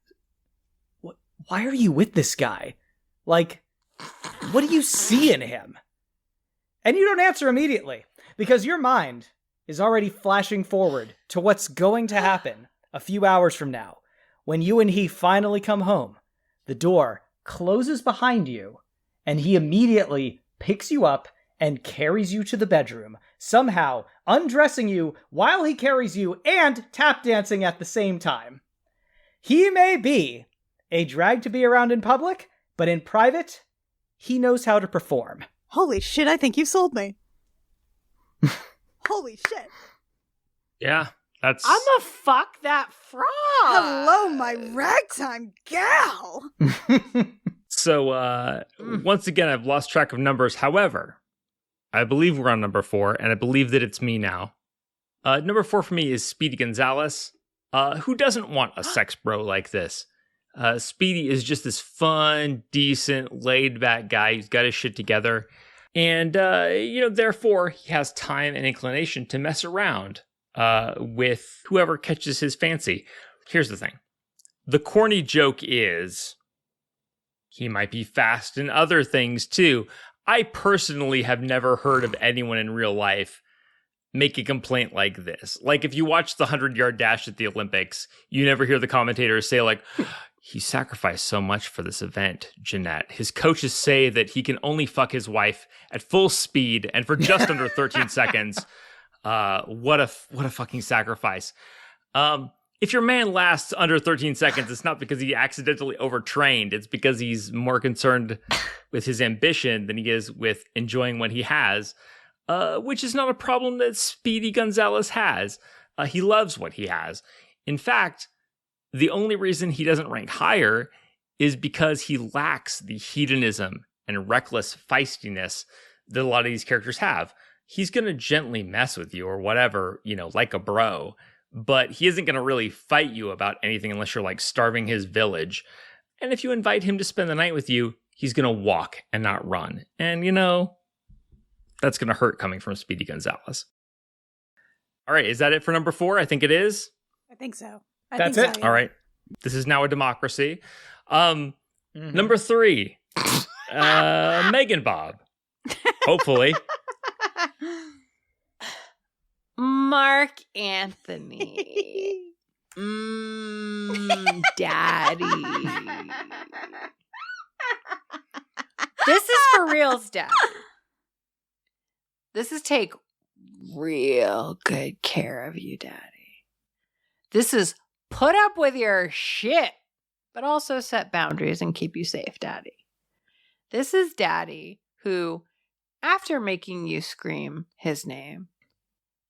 "Why are you with this guy? Like, what do you see in him?" And you don't answer immediately because your mind is already flashing forward to what's going to happen a few hours from now when you and he finally come home. The door closes behind you, and he immediately picks you up and carries you to the bedroom, somehow undressing you while he carries you and tap dancing at the same time. He may be a drag to be around in public, but in private, he knows how to perform. Holy shit, I think you sold me. Holy shit. Yeah, that's... I'ma fuck that frog. Hello, my ragtime gal. So, once again, I've lost track of numbers. However, I believe we're on number 4, and I believe that it's me now. Number 4 for me is Speedy Gonzalez. Who doesn't want a sex bro like this? Speedy is just this fun, decent, laid-back guy who's got his shit together. And, therefore, he has time and inclination to mess around with whoever catches his fancy. Here's the thing. The corny joke is he might be fast in other things, too. I personally have never heard of anyone in real life make a complaint like this. Like, if you watch the 100-yard dash at the Olympics, you never hear the commentators say, like, "He sacrificed so much for this event, Jeanette. His coaches say that he can only fuck his wife at full speed and for just under 13 seconds. What a fucking sacrifice." If your man lasts under 13 seconds, it's not because he accidentally overtrained. It's because he's more concerned with his ambition than he is with enjoying what he has, which is not a problem that Speedy Gonzalez has. He loves what he has. In fact, the only reason he doesn't rank higher is because he lacks the hedonism and reckless feistiness that a lot of these characters have. He's going to gently mess with you or whatever, like a bro, but he isn't going to really fight you about anything unless you're like starving his village. And if you invite him to spend the night with you, he's going to walk and not run. And, that's going to hurt coming from Speedy Gonzalez. All right, is that it for number 4? I think it is. I think so. That's it? Yeah. All right. This is now a democracy. Number 3, MeganBob. Hopefully. Mark Anthony. Daddy. This is for reals, Dad. This is take real good care of you, Daddy. This is put up with your shit, but also set boundaries and keep you safe, Daddy. This is Daddy who, after making you scream his name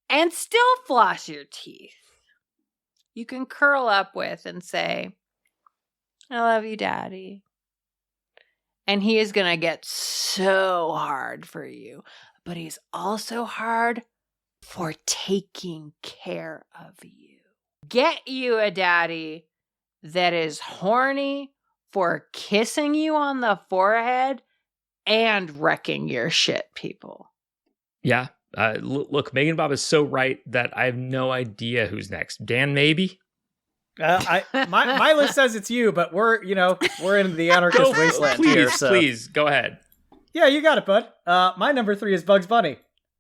and still floss your teeth, you can curl up with and say, "I love you, Daddy." and he is going to get so hard for you. But he's also hard for taking care of you. Get you a daddy that is horny for kissing you on the forehead and wrecking your shit, people. Yeah. Look, MeganBob is so right that I have no idea who's next. Dan, maybe? My list says it's you, but we're in the anarchist wasteland here. So. Please, go ahead. Yeah, you got it, bud. My number 3 is Bugs Bunny.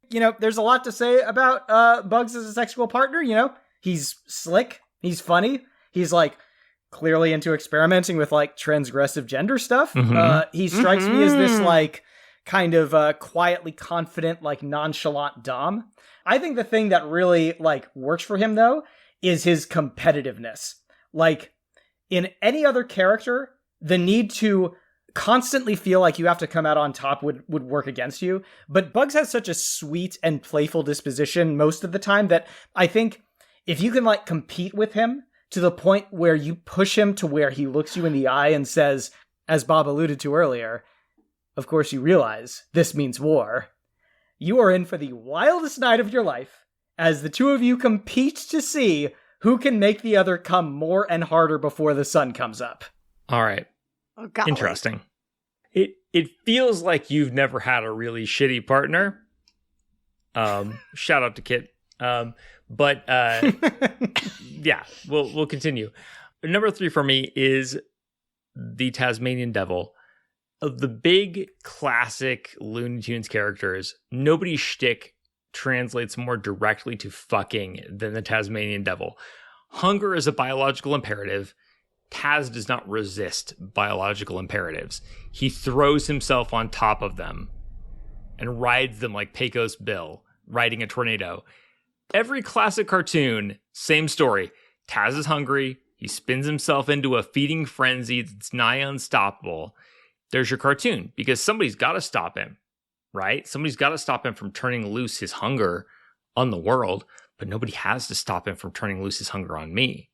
There's a lot to say about Bugs as a sexual partner. He's slick. He's funny. He's like clearly into experimenting with like transgressive gender stuff. Mm-hmm. He strikes me as this like kind of quietly confident, like nonchalant dom. I think the thing that really like works for him though is his competitiveness. Like in any other character, the need to constantly feel like you have to come out on top would work against you. But Bugs has such a sweet and playful disposition most of the time that I think if you can like compete with him to the point where you push him to where he looks you in the eye and says, as Bob alluded to earlier, of course you realize this means war. You are in for the wildest night of your life as the two of you compete to see who can make the other come more and harder before the sun comes up. All right. Oh, golly. Interesting. It feels like you've never had a really shitty partner. Shout out to Kit. But yeah, we'll continue. Number 3 for me is the Tazmanian Devil. Of the big classic Looney Tunes characters, nobody's shtick translates more directly to fucking than the Tazmanian Devil. Hunger is a biological imperative. Taz does not resist biological imperatives. He throws himself on top of them and rides them like Pecos Bill riding a tornado. Every classic cartoon, same story. Taz is hungry. He spins himself into a feeding frenzy that's nigh unstoppable. There's your cartoon, because somebody's got to stop him, right? Somebody's got to stop him from turning loose his hunger on the world, but nobody has to stop him from turning loose his hunger on me.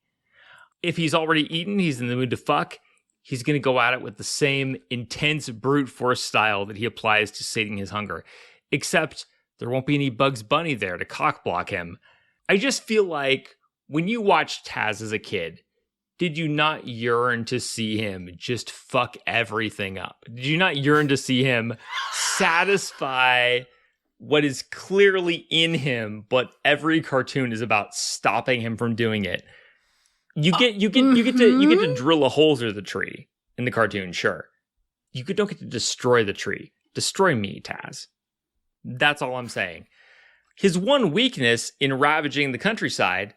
If he's already eaten, he's in the mood to fuck, he's going to go at it with the same intense brute force style that he applies to sating his hunger. Except there won't be any Bugs Bunny there to cockblock him. I just feel like when you watched Taz as a kid, did you not yearn to see him just fuck everything up? Did you not yearn to see him satisfy what is clearly in him, but every cartoon is about stopping him from doing it? You get to drill a hole through the tree in the cartoon, sure. You don't get to destroy the tree. Destroy me, Taz. That's all I'm saying. His one weakness in ravaging the countryside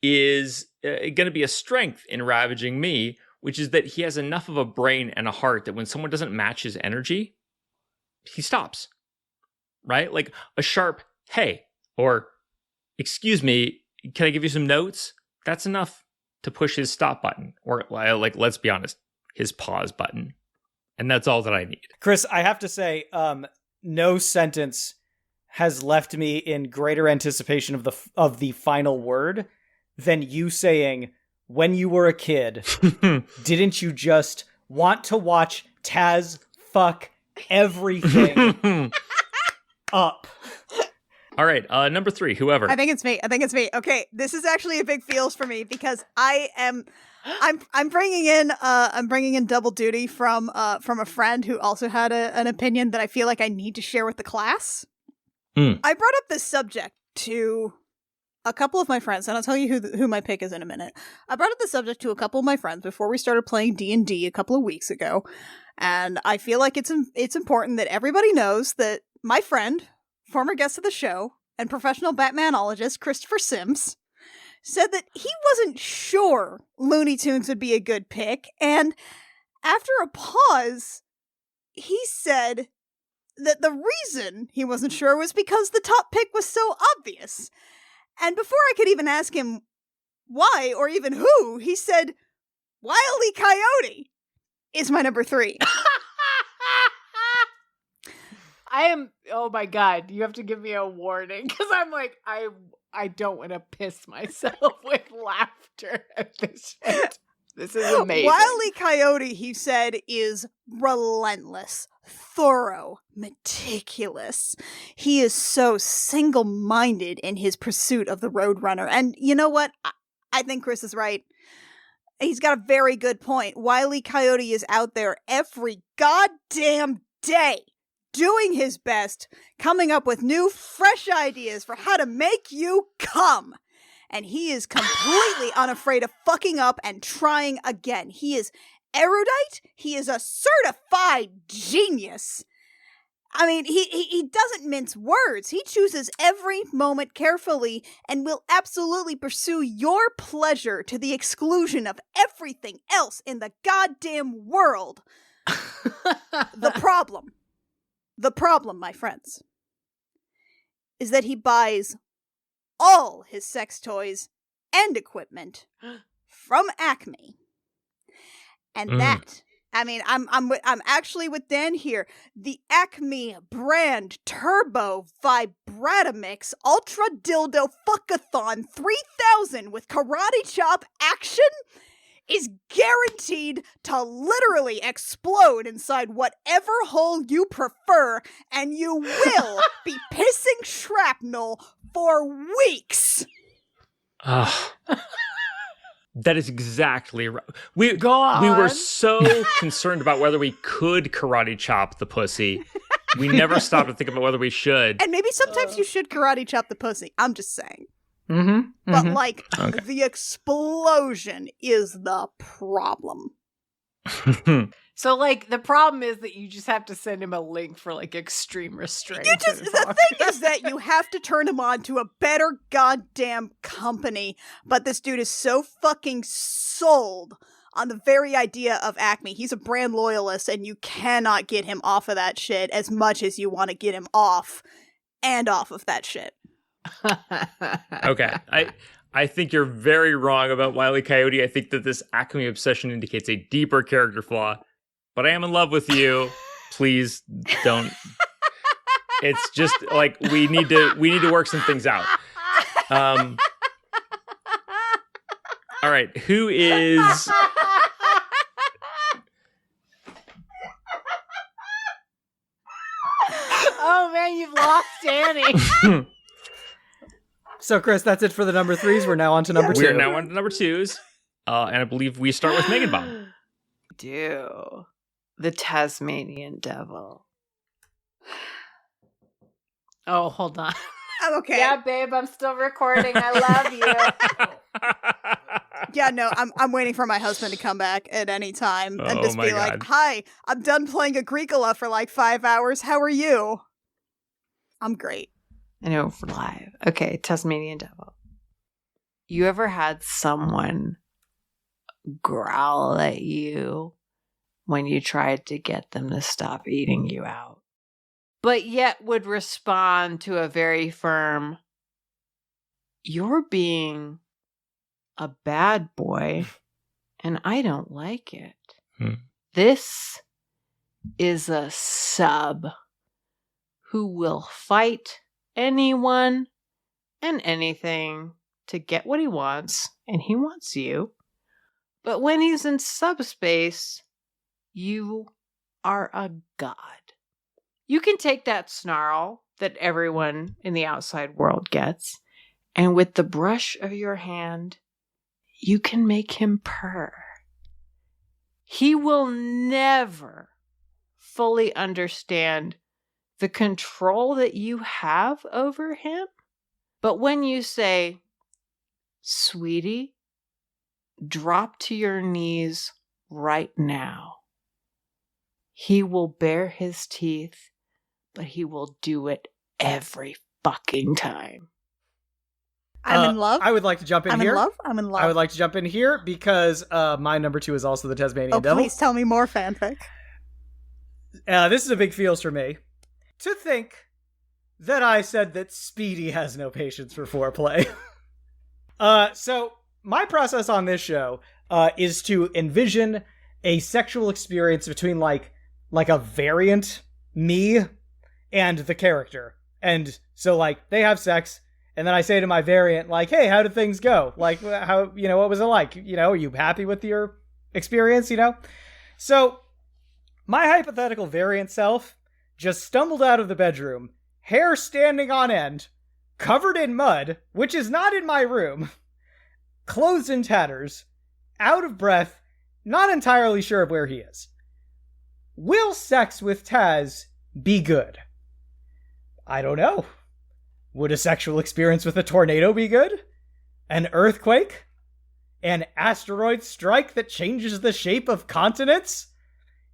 is going to be a strength in ravaging me, which is that he has enough of a brain and a heart that when someone doesn't match his energy, he stops. Right? Like a sharp, hey, or excuse me, can I give you some notes? That's enough to push his stop button, or like, let's be honest, his pause button. And that's all that I need. Kris, I have to say, no sentence has left me in greater anticipation of the final word than you saying, when you were a kid, didn't you just want to watch Taz fuck everything up? All right, number 3, whoever. I think it's me. Okay, this is actually a big feels for me because I'm bringing in double duty from a friend who also had an opinion that I feel like I need to share with the class. I brought up this subject to a couple of my friends, and I'll tell you who my pick is in a minute. I brought up the subject to a couple of my friends before we started playing D&D a couple of weeks ago, and I feel like it's important that everybody knows that my friend, former guest of the show, and professional Batmanologist Christopher Sims, said that he wasn't sure Looney Tunes would be a good pick, and after a pause, he said that the reason he wasn't sure was because the top pick was so obvious. And before I could even ask him why or even who, he said, Wile E. Coyote is my number 3. Oh my God, you have to give me a warning, because I'm like, I don't want to piss myself with laughter at this shit. This is amazing. Wile E. Coyote, he said, is relentless, thorough, meticulous. He is so single-minded in his pursuit of the Roadrunner. And you know what? I think Kris is right. He's got a very good point. Wile E. Coyote is out there every goddamn day doing his best, coming up with new, fresh ideas for how to make you come. And he is completely unafraid of fucking up and trying again. He is erudite. He is a certified genius. I mean, he doesn't mince words. He chooses every moment carefully and will absolutely pursue your pleasure to the exclusion of everything else in the goddamn world. The problem, my friends, is that he buys all his sex toys and equipment from Acme. And that, I mean, I'm actually with Dan here. The Acme brand Turbo Vibratomix Ultra Dildo Fuckathon 3000 with karate chop action is guaranteed to literally explode inside whatever hole you prefer, and you will be pissing shrapnel for weeks. That is exactly right. Go on. We were so concerned about whether we could karate chop the pussy. We never stopped to think about whether we should. And maybe sometimes you should karate chop the pussy. I'm just saying. Mm-hmm. But, the explosion is the problem. So, the problem is that you just have to send him a link for, extreme restraint. The thing is that you have to turn him on to a better goddamn company. But this dude is so fucking sold on the very idea of Acme. He's a brand loyalist, and you cannot get him off of that shit as much as you want to get him off of that shit. Okay. I think you're very wrong about Wile E. Coyote. I think that this Acme obsession indicates a deeper character flaw. But I am in love with you. Please don't. It's just we need to work some things out. All right, who is Oh man, you've lost Annie. So, Kris, that's it for the number threes. We're now on to number two. We're now on to number twos. And I believe we start with MeganBob. Do the Tazmanian Devil. Oh, hold on. I'm okay. Yeah, babe, I'm still recording. I love you. Yeah, no, I'm waiting for my husband to come back at any time and just be like, "Hi, I'm done playing Agricola for 5 hours. How are you?" I'm great. I know, for live. Okay, Tazmanian Devil. You ever had someone growl at you when you tried to get them to stop eating you out, but yet would respond to a very firm, "You're being a bad boy, and I don't like it." This is a sub who will fight anyone and anything to get what he wants, and he wants you. But when he's in subspace, you are a god. You can take that snarl that everyone in the outside world gets, and with the brush of your hand, you can make him purr. He will never fully understand the control that you have over him. But when you say, "Sweetie, drop to your knees right now," he will bare his teeth, but he will do it every fucking time. I'm in love. I would like to jump in here. I'm in love. I would like to jump in here because my number two is also the Tazmanian Devil. Please tell me more fanfic. This is a big feels for me. To think that I said that Speedy has no patience for foreplay. So my process on this show is to envision a sexual experience between like a variant me and the character. And so they have sex, and then I say to my variant, "Hey, how did things go? How, what was it like? Are you happy with your experience, you know? So, my hypothetical variant self just stumbled out of the bedroom, hair standing on end, covered in mud, which is not in my room, clothes in tatters, out of breath, not entirely sure of where he is. Will sex with Taz be good? I don't know. Would a sexual experience with a tornado be good? An earthquake? An asteroid strike that changes the shape of continents?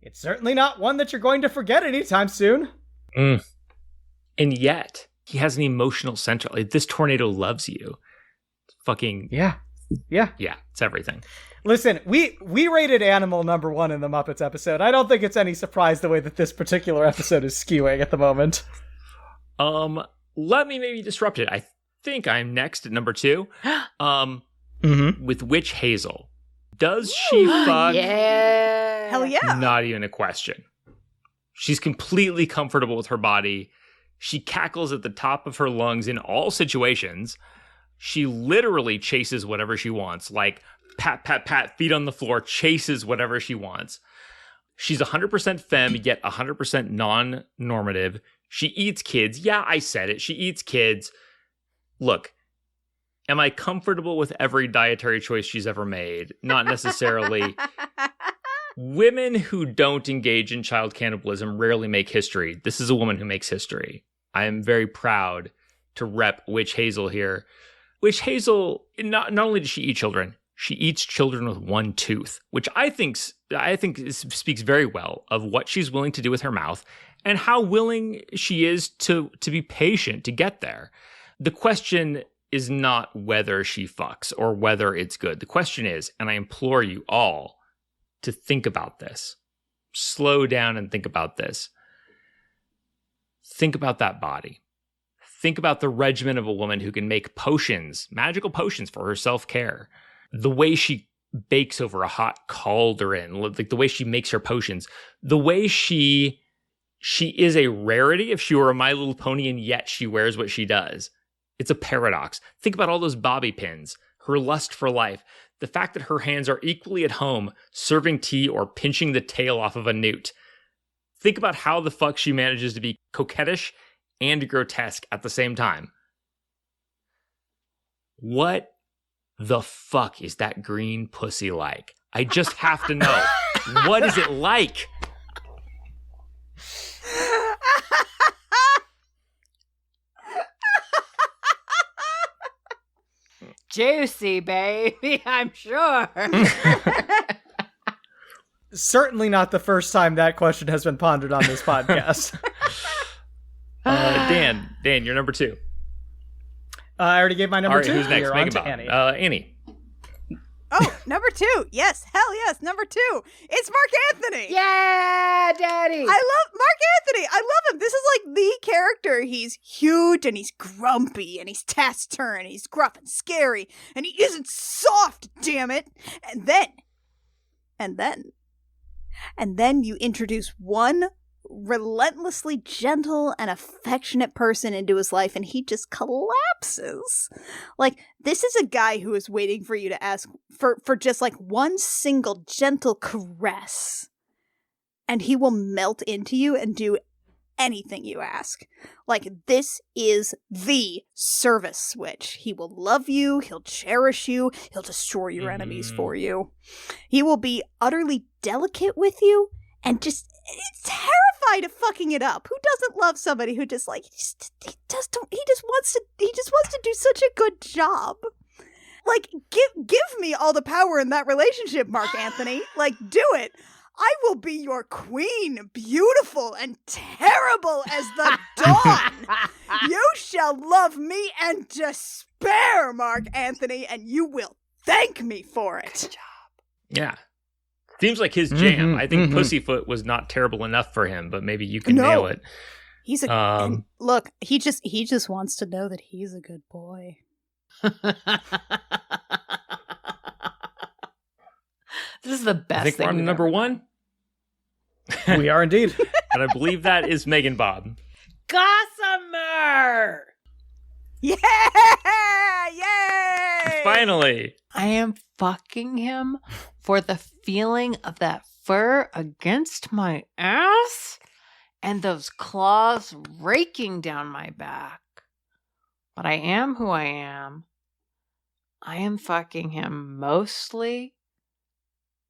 It's certainly not one that you're going to forget anytime soon. And yet, he has an emotional center. Like, this tornado loves you. Fucking... Yeah, it's everything. Listen, we rated Animal #1 in the Muppets episode. I don't think it's any surprise the way that this particular episode is skewing at the moment. Let me maybe disrupt it. I think I'm next at number 2. With Witch Hazel. Does she fuck? Yeah. Hell yeah. Not even a question. She's completely comfortable with her body. She cackles at the top of her lungs in all situations. She literally chases whatever she wants. Like, pat, pat, pat, feet on the floor, chases whatever she wants. She's 100% femme, yet 100% non-normative. She eats kids. Yeah, I said it. She eats kids. Look, am I comfortable with every dietary choice she's ever made? Not necessarily. Women who don't engage in child cannibalism rarely make history. This is a woman who makes history. I am very proud to rep Witch Hazel here. Witch Hazel, not only does she eat children, she eats children with one tooth, which I think speaks very well of what she's willing to do with her mouth and how willing she is to be patient to get there. The question is not whether she fucks or whether it's good. The question is, and I implore you all to think about this, slow down and think about this. Think about that body. Think about the regimen of a woman who can make potions, magical potions for her self-care. The way she bakes over a hot cauldron, like the way she makes her potions, the way she is a rarity if she were a My Little Pony and yet she wears what she does. It's a paradox. Think about all those bobby pins, her lust for life, the fact that her hands are equally at home serving tea or pinching the tail off of a newt. Think about how the fuck she manages to be coquettish and grotesque at the same time. What the fuck is that green pussy like? I just have to know. What is it like? Juicy, baby, I'm sure. Certainly not the first time that question has been pondered on this podcast. Dan, you're number 2. I already gave my number 2. Who's next? You're on to MeganBob. Annie. Annie. Oh, number 2. Yes, hell yes, number 2. It's Mark Anthony. Yeah, daddy. I love Mark Anthony. I love him. This is like the character. He's huge and he's grumpy and he's taciturn. He's gruff and scary and he isn't soft, damn it. And then you introduce one relentlessly gentle and affectionate person into his life and he just collapses. Like, this is a guy who is waiting for you to ask for just like one single gentle caress and he will melt into you and do anything you ask. Like, this is the service switch. He will love you, he'll cherish you, he'll destroy your enemies for you. He will be utterly delicate with you and just terrified of fucking it up. Who doesn't love somebody who just like he just wants to do such a good job? Like, give me all the power in that relationship, Mark Anthony. Like, do it. I will be your queen, beautiful and terrible as the dawn. You shall love me and despair, Mark Anthony, and you will thank me for it. Good job. Yeah. Seems like his jam. I think Pussyfoot was not terrible enough for him, but maybe you can nail it. He's a and look. He just wants to know that he's a good boy. This is the best I think thing. we're on to number 1. We are indeed. And I believe that is MeganBob. Gossamer! Yeah! Yay! Finally. I am fucking him for the feeling of that fur against my ass and those claws raking down my back. But I am who I am. I am fucking him mostly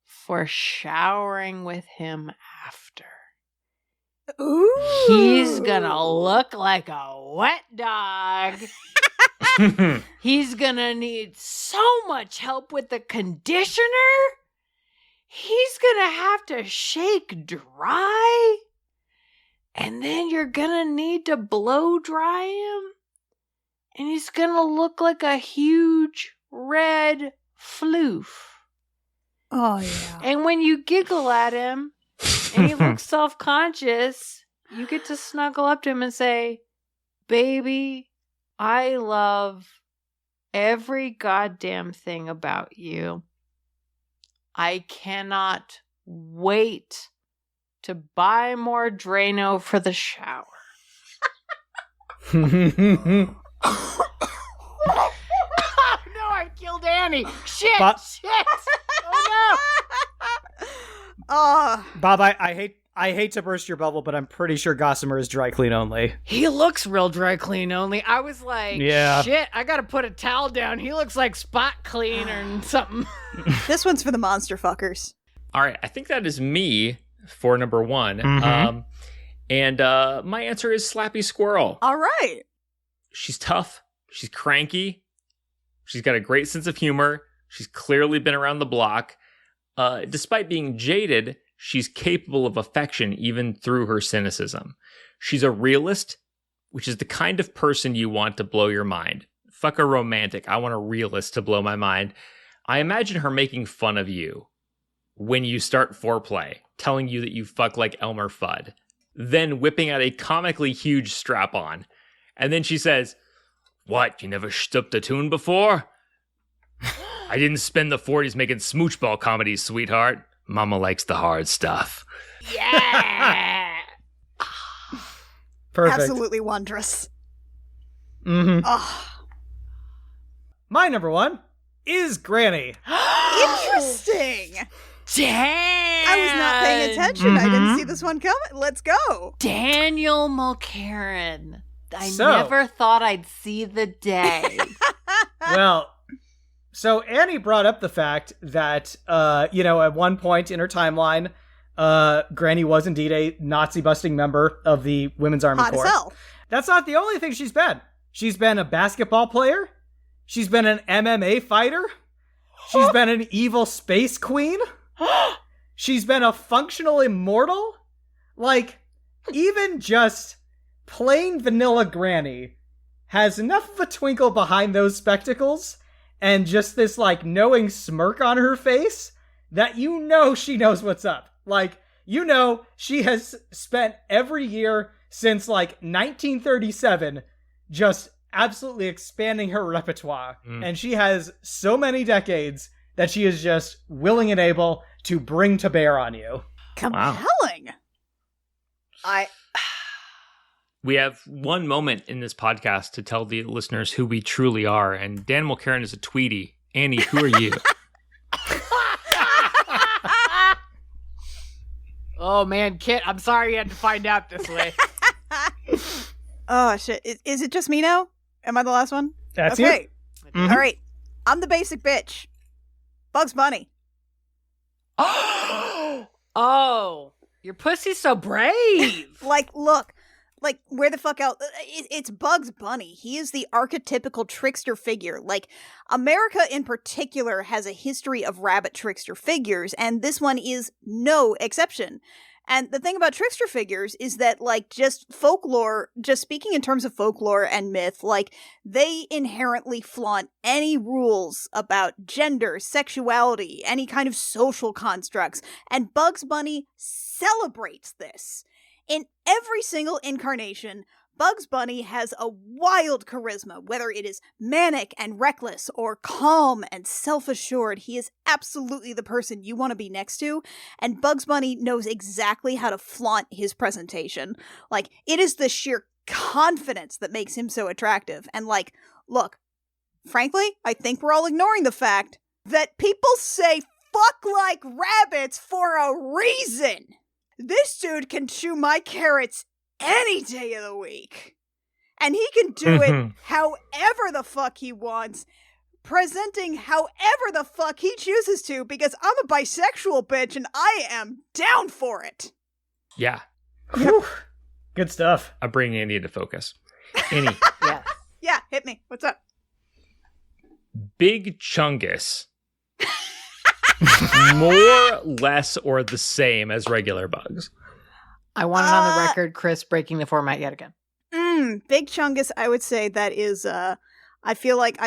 for showering with him after. Ooh. He's gonna look like a wet dog. He's gonna need so much help with the conditioner. He's gonna have to shake dry. And then you're gonna need to blow dry him. And he's gonna look like a huge red floof. Oh, yeah. And when you giggle at him and he looks self-conscious, you get to snuggle up to him and say, baby, I love every goddamn thing about you. I cannot wait to buy more Drano for the shower. Oh, no, I killed Annie. Shit. Oh, no. Bob, I hate to burst your bubble, but I'm pretty sure Gossamer is dry clean only. He looks real dry clean only. I was like, shit, I gotta put a towel down. He looks like spot clean or something. This one's for the monster fuckers. All right, I think that is me for number 1. Mm-hmm. And my answer is Slappy Squirrel. All right. She's tough. She's cranky. She's got a great sense of humor. She's clearly been around the block. Despite being jaded, she's capable of affection even through her cynicism. She's a realist, which is the kind of person you want to blow your mind. Fuck a romantic. I want a realist to blow my mind. I imagine her making fun of you when you start foreplay, telling you that you fuck like Elmer Fudd, then whipping out a comically huge strap-on. And then she says, "What, you never stooped a tune before? I didn't spend the 40s making smoochball comedies, sweetheart. Mama likes the hard stuff." Yeah. Perfect. Absolutely wondrous. Mm-hmm. Oh. My number 1 is Granny. Interesting. Damn. I was not paying attention. I didn't see this one coming. Let's go. Daniel Mulkerin. I So- never thought I'd see the day. Well, so Annie brought up the fact that, at one point in her timeline, Granny was indeed a Nazi-busting member of the Women's Army Hot as Corps. hell. That's not the only thing she's been. She's been a basketball player. She's been an MMA fighter. She's been an evil space queen. She's been a functional immortal. Like, even just plain vanilla Granny has enough of a twinkle behind those spectacles and just this, like, knowing smirk on her face that you know she knows what's up. Like, you know she has spent every year since, like, 1937 just absolutely expanding her repertoire. And she has so many decades that she is just willing and able to bring to bear on you. Compelling. We have one moment in this podcast to tell the listeners who we truly are, and Dan Mulkerin is a Tweety. Annie, who are you? Oh, man, Kit, I'm sorry you had to find out this way. Oh, shit. Is it just me now? Am I the last one? That's okay. you. Mhm. All right. I'm the basic bitch. Bugs Bunny. Oh, your pussy's so brave. Like, look. Like, where the fuck else? It's Bugs Bunny. He is the archetypical trickster figure. Like, America in particular has a history of rabbit trickster figures, and this one is no exception. And the thing about trickster figures is that, like, just speaking in terms of folklore and myth, like, they inherently flaunt any rules about gender, sexuality, any kind of social constructs. And Bugs Bunny celebrates this. In every single incarnation, Bugs Bunny has a wild charisma, whether it is manic and reckless or calm and self-assured. He is absolutely the person you want to be next to, and Bugs Bunny knows exactly how to flaunt his presentation. Like, it is the sheer confidence that makes him so attractive. And, like, look, Frankly, I think we're all ignoring the fact that people say fuck like rabbits for a reason. This dude can chew my carrots any day of the week. And he can do it however the fuck he wants, presenting however the fuck he chooses to, because I'm a bisexual bitch and I am down for it. Yeah. Whew. Good stuff. I'm bringing Annie into focus. Annie. Yes. Yeah, hit me. What's up? Big Chungus. More, less, or the same as regular bugs? I want it on the record, Kris breaking the format yet again. Big Chungus, I would say that is, I feel like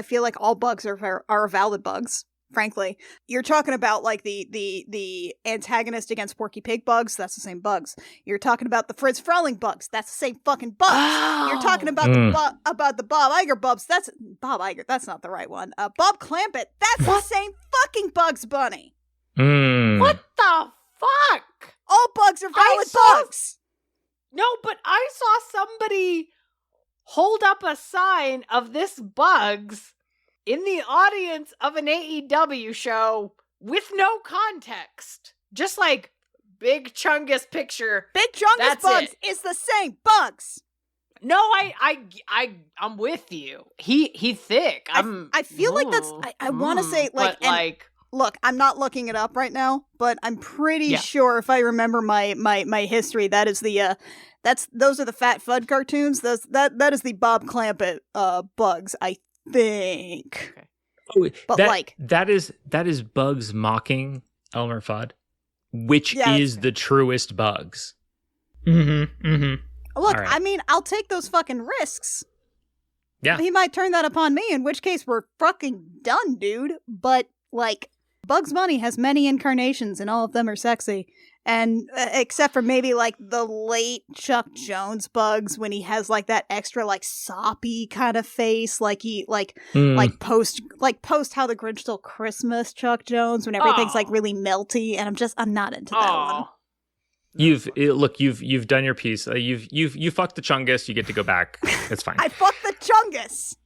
all bugs are valid bugs, frankly. You're talking about like the antagonist against Porky Pig bugs, that's the same bugs. You're talking about the Fritz Frelling bugs, that's the same fucking bugs. Oh. You're talking about the Bob Iger bugs, that's Bob Iger, that's not the right one. Bob Clampett, that's the same fucking Bugs Bunny. What the fuck? All bugs are valid bugs. No, but I saw somebody hold up a sign of this bugs in the audience of an AEW show with no context. Just like Big Chungus picture. Big Chungus bugs is the same bugs. No, I'm with you. He thick. I feel like that's I want to say like look, I'm not looking it up right now, but I'm pretty sure if I remember my history, that is the those are the Fat Fudd cartoons. That is the Bob Clampett bugs, I think. Okay. Oh, but that is Bugs mocking Elmer Fudd, which is the truest Bugs. Look, right. I mean, I'll take those fucking risks. Yeah. He might turn that upon me, in which case we're fucking done, dude. But like, Bugs Bunny has many incarnations and all of them are sexy. And except for maybe like the late Chuck Jones bugs when he has like that extra like soppy kind of face, like he like post How the Grinch Stole Christmas Chuck Jones when everything's like really melty, and I'm not into that one. You've done your piece. You fucked the Chungus. You get to go back. It's fine. I fucked the Chungus.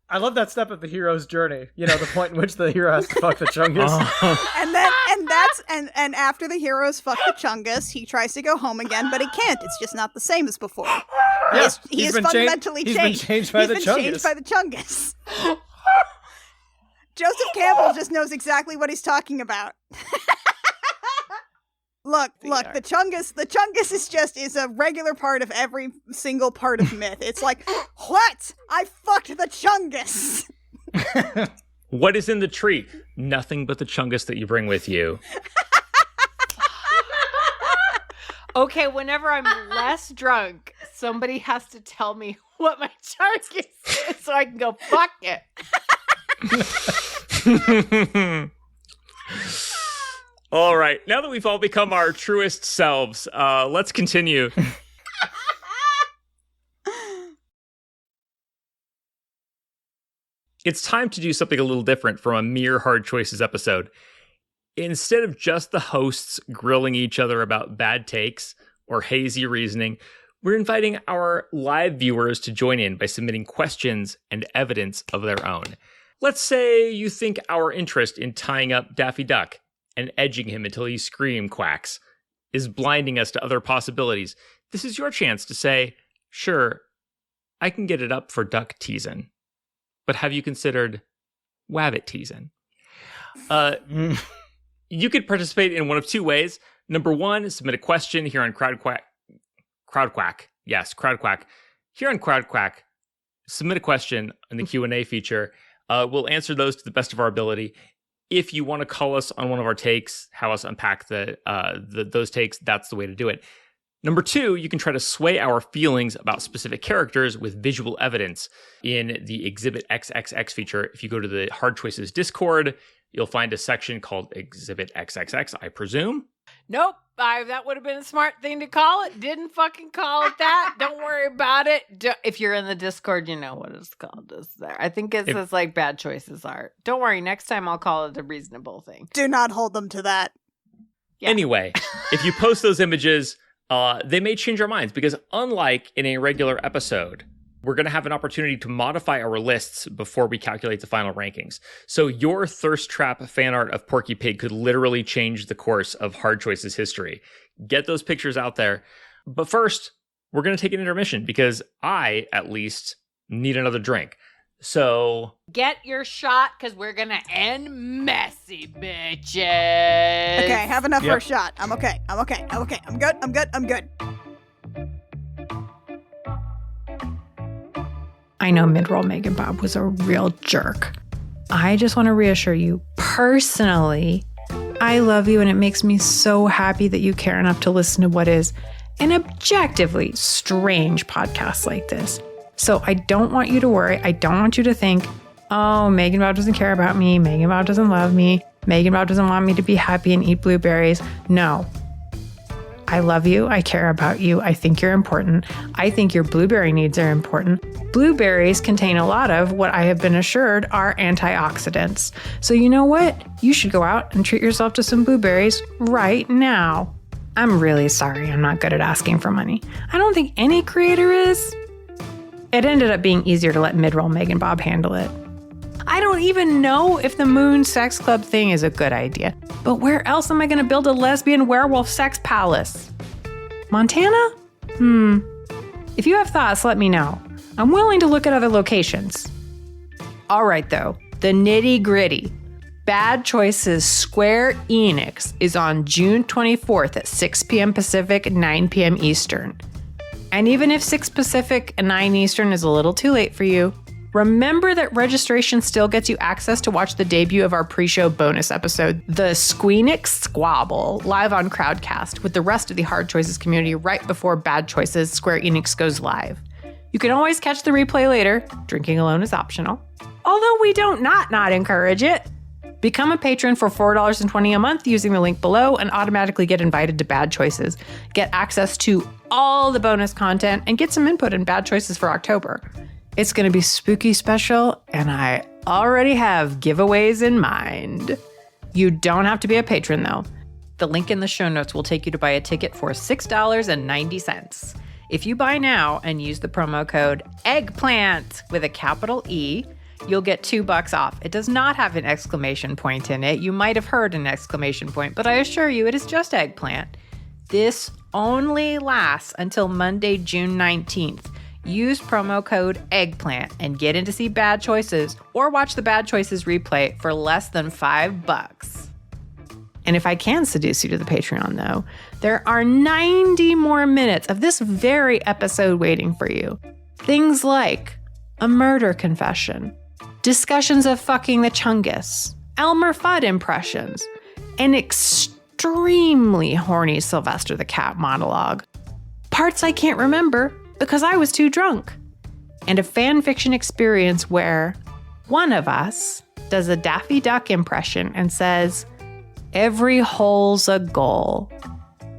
I love that step of the hero's journey. You know, the point in which the hero has to fuck the Chungus. And after the heroes fuck the Chungus, he tries to go home again, but he can't. It's just not the same as before. Yes, he is fundamentally changed. He's been changed by the Chungus. Changed by the Chungus. Joseph Campbell just knows exactly what he's talking about. Look, the Chungus is a regular part of every single part of myth. It's like, what? I fucked the Chungus. What is in the tree? Nothing but the Chungus that you bring with you. Okay, whenever I'm less drunk, somebody has to tell me what my Chungus is so I can go fuck it. All right, now that we've all become our truest selves, let's continue. It's time to do something a little different from a mere Hard Choices episode. Instead of just the hosts grilling each other about bad takes or hazy reasoning, we're inviting our live viewers to join in by submitting questions and evidence of their own. Let's say you think our interest in tying up Daffy Duck and edging him until he scream quacks is blinding us to other possibilities. This is your chance to say, sure, I can get it up for duck teasing, but have you considered wabbit teasing? You could participate in one of two ways. Number one, submit a question here on Crowd Quack. Yes, Crowd Quack. Here on Crowd Quack, submit a question in the Q&A feature. We'll answer those to the best of our ability. If you want to call us on one of our takes, how us unpack those takes, that's the way to do it. Number two, you can try to sway our feelings about specific characters with visual evidence in the Exhibit XXX feature. If you go to the Hard Choices Discord, you'll find a section called Exhibit XXX, I presume. Nope. That would have been a smart thing to call it. Didn't fucking call it that. Don't worry about it. If you're in the Discord, you know what it's called. Is there? I think it says like bad choices art. Don't worry. Next time I'll call it a reasonable thing. Do not hold them to that. Yeah. Anyway, if you post those images, they may change our minds because unlike in a regular episode, we're going to have an opportunity to modify our lists before we calculate the final rankings. So your Thirst Trap fan art of Porky Pig could literally change the course of Hard Choices history. Get those pictures out there. But first, we're going to take an intermission because I, at least, need another drink. So get your shot because we're going to end messy, bitches. Okay, I have enough for a shot. I'm okay. I'm good. I know mid-roll MeganBob was a real jerk. I just want to reassure you personally, I love you and it makes me so happy that you care enough to listen to what is an objectively strange podcast like this. So I don't want you to worry. I don't want you to think, oh, MeganBob doesn't care about me. MeganBob doesn't love me. MeganBob doesn't want me to be happy and eat blueberries. No. I love you. I care about you. I think you're important. I think your blueberry needs are important. Blueberries contain a lot of what I have been assured are antioxidants. So you know what? You should go out and treat yourself to some blueberries right now. I'm really sorry. I'm not good at asking for money. I don't think any creator is. It ended up being easier to let mid-roll MeganBob handle it. I don't even know if the Moon Sex Club thing is a good idea. But where else am I going to build a lesbian werewolf sex palace? Montana? If you have thoughts, let me know. I'm willing to look at other locations. All right, though. The nitty-gritty. Bad Choices Square Enix is on June 24th at 6 p.m. Pacific, 9 p.m. Eastern. And even if 6 Pacific and 9 Eastern is a little too late for you, remember that registration still gets you access to watch the debut of our pre-show bonus episode, The Squeenix Squabble, live on Crowdcast with the rest of the Hard Choices community right before Bad Choices Square Enix goes live. You can always catch the replay later. Drinking alone is optional. Although we don't not encourage it. Become a patron for $4.20 a month using the link below and automatically get invited to Bad Choices. Get access to all the bonus content and get some input in Bad Choices for October. It's going to be spooky special, and I already have giveaways in mind. You don't have to be a patron, though. The link in the show notes will take you to buy a ticket for $6.90. If you buy now and use the promo code EGGPLANT with a capital E, you'll get $2 off. It does not have an exclamation point in it. You might have heard an exclamation point, but I assure you it is just eggplant. This only lasts until Monday, June 19th. Use promo code EGGPLANT and get in to see Bad Choices or watch the Bad Choices replay for less than $5. And if I can seduce you to the Patreon, though, there are 90 more minutes of this very episode waiting for you. Things like a murder confession, discussions of fucking the Chungus, Elmer Fudd impressions, an extremely horny Sylvester the Cat monologue, parts I can't remember because I was too drunk, and a fan fiction experience where one of us does a Daffy Duck impression and says, "Every hole's a goal."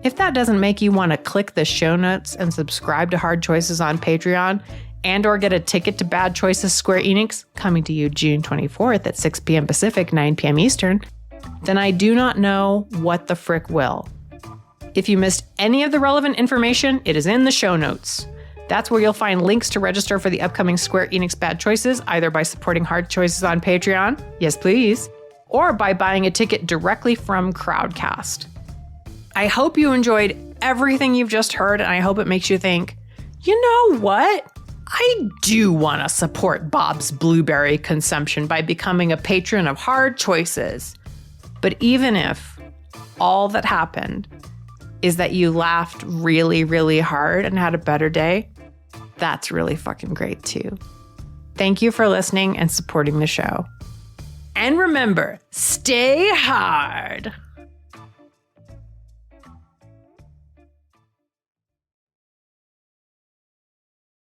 If that doesn't make you want to click the show notes and subscribe to Hard Choices on Patreon and or get a ticket to Bad Choices Square Enix coming to you June 24th at 6 p.m. Pacific, 9 p.m. Eastern, then I do not know what the frick will. If you missed any of the relevant information, it is in the show notes. That's where you'll find links to register for the upcoming Square Enix Bad Choices, either by supporting Hard Choices on Patreon, yes please, or by buying a ticket directly from Crowdcast. I hope you enjoyed everything you've just heard, and I hope it makes you think, you know what? I do want to support Bob's blueberry consumption by becoming a patron of Hard Choices. But even if all that happened is that you laughed really, really hard and had a better day, that's really fucking great too. Thank you for listening and supporting the show. And remember, stay hard.